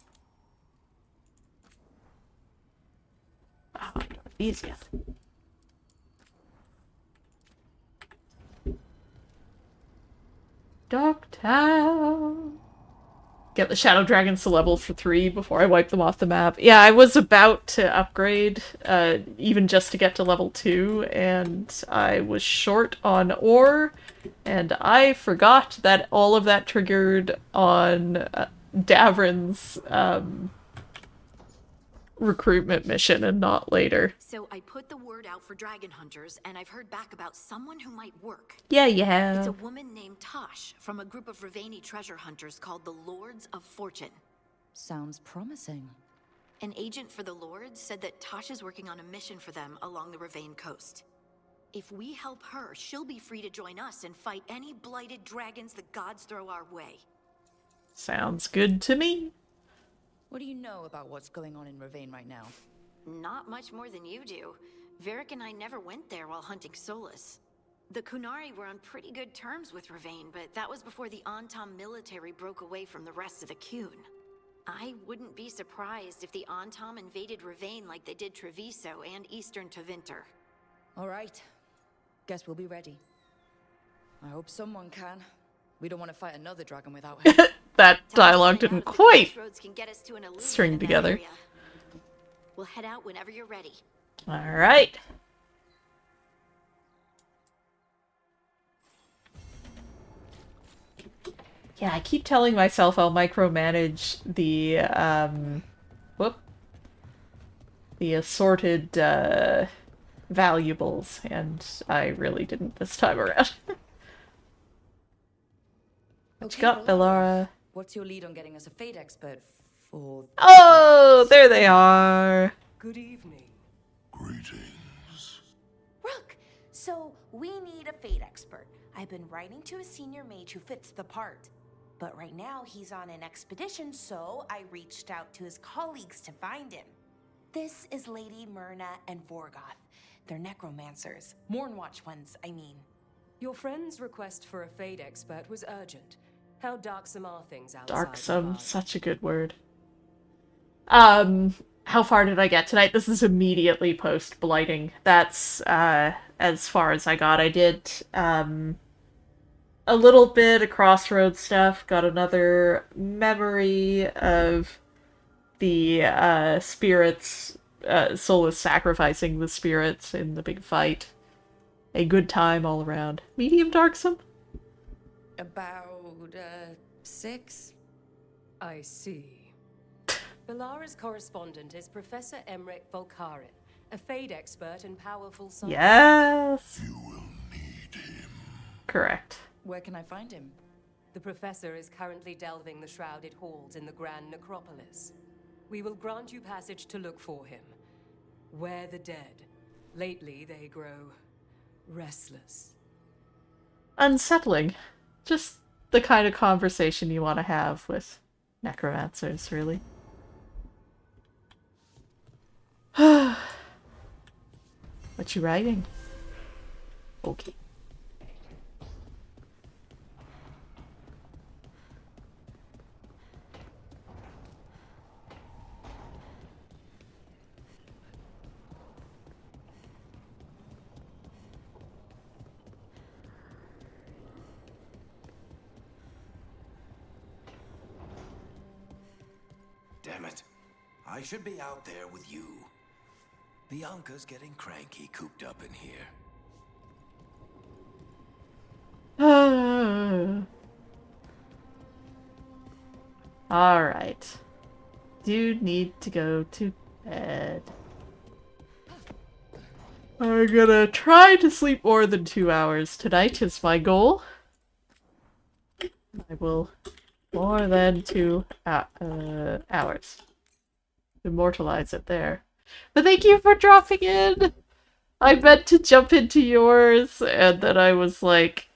Oh, I don't have these yet. Docktown. Get the Shadow Dragons to level for 3 before I wipe them off the map. Yeah, I was about to upgrade, even just to get to level 2, and I was short on ore, and I forgot that all of that triggered on Davrin's recruitment mission and not later. So I put the word out for dragon hunters, and I've heard back about someone who might work. Yeah, you have. It's a woman named Tosh from a group of Ravani treasure hunters called the Lords of Fortune. Sounds promising. An agent for the Lords said that Tosh is working on a mission for them along the Ravane coast. If we help her, she'll be free to join us and fight any blighted dragons the gods throw our way. Sounds good to me. What do you know about what's going on in Ravane right now? Not much more than you do. Varric and I never went there while hunting Solus. The Kunari were on pretty good terms with Ravane, but that was before the Antam military broke away from the rest of the Kun. I wouldn't be surprised if the Antam invaded Ravane like they did Treviso and Eastern Tevinter. All right. Guess we'll be ready. I hope someone can. We don't want to fight another dragon without him. That dialogue didn't quite string together. We'll head out whenever you're ready. All right. Yeah, I keep telling myself I'll micromanage the assorted valuables, and I really didn't this time around. What you got, Bellara? What's your lead on getting us a fate expert for... Oh, there they are. Good evening. Rook, so we need a fate expert. I've been writing to a senior mage who fits the part. But right now he's on an expedition, so I reached out to his colleagues to find him. This is Lady Myrna and Vorgoth. They're necromancers. Mournwatch ones, I mean. Your friend's request for a fate expert was urgent. How darksome are things outside? Darksome, such a good word. How far did I get tonight? This is immediately post blighting. That's as far as I got. I did a little bit of crossroads stuff, got another memory of the spirits, Solus sacrificing the spirits in the big fight. A good time all around. Medium darksome? About 6? I see. Bellara's correspondent is Professor Emmerich Volkarin, a fade expert and powerful scientist. Yes! You will need him. Correct. Where can I find him? The professor is currently delving the shrouded halls in the Grand Necropolis. We will grant you passage to look for him. Where the dead. Lately they grow restless. Unsettling. Just the kind of conversation you want to have with necromancers, really. What you writing? Okay. Damn it. I should be out there with you. Bianca's getting cranky cooped up in here. Alright. Do need to go to bed. I'm gonna try to sleep more than 2 hours tonight is my goal. I will more than 2 hours. Immortalize it there. But thank you for dropping in! I meant to jump into yours, and then I was like,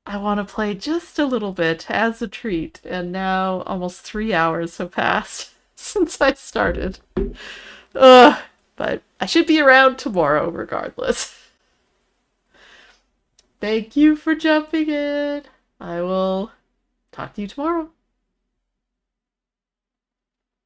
I want to play just a little bit as a treat, and now almost 3 hours have passed since I started. But I should be around tomorrow regardless. Thank you for jumping in. I will talk to you tomorrow.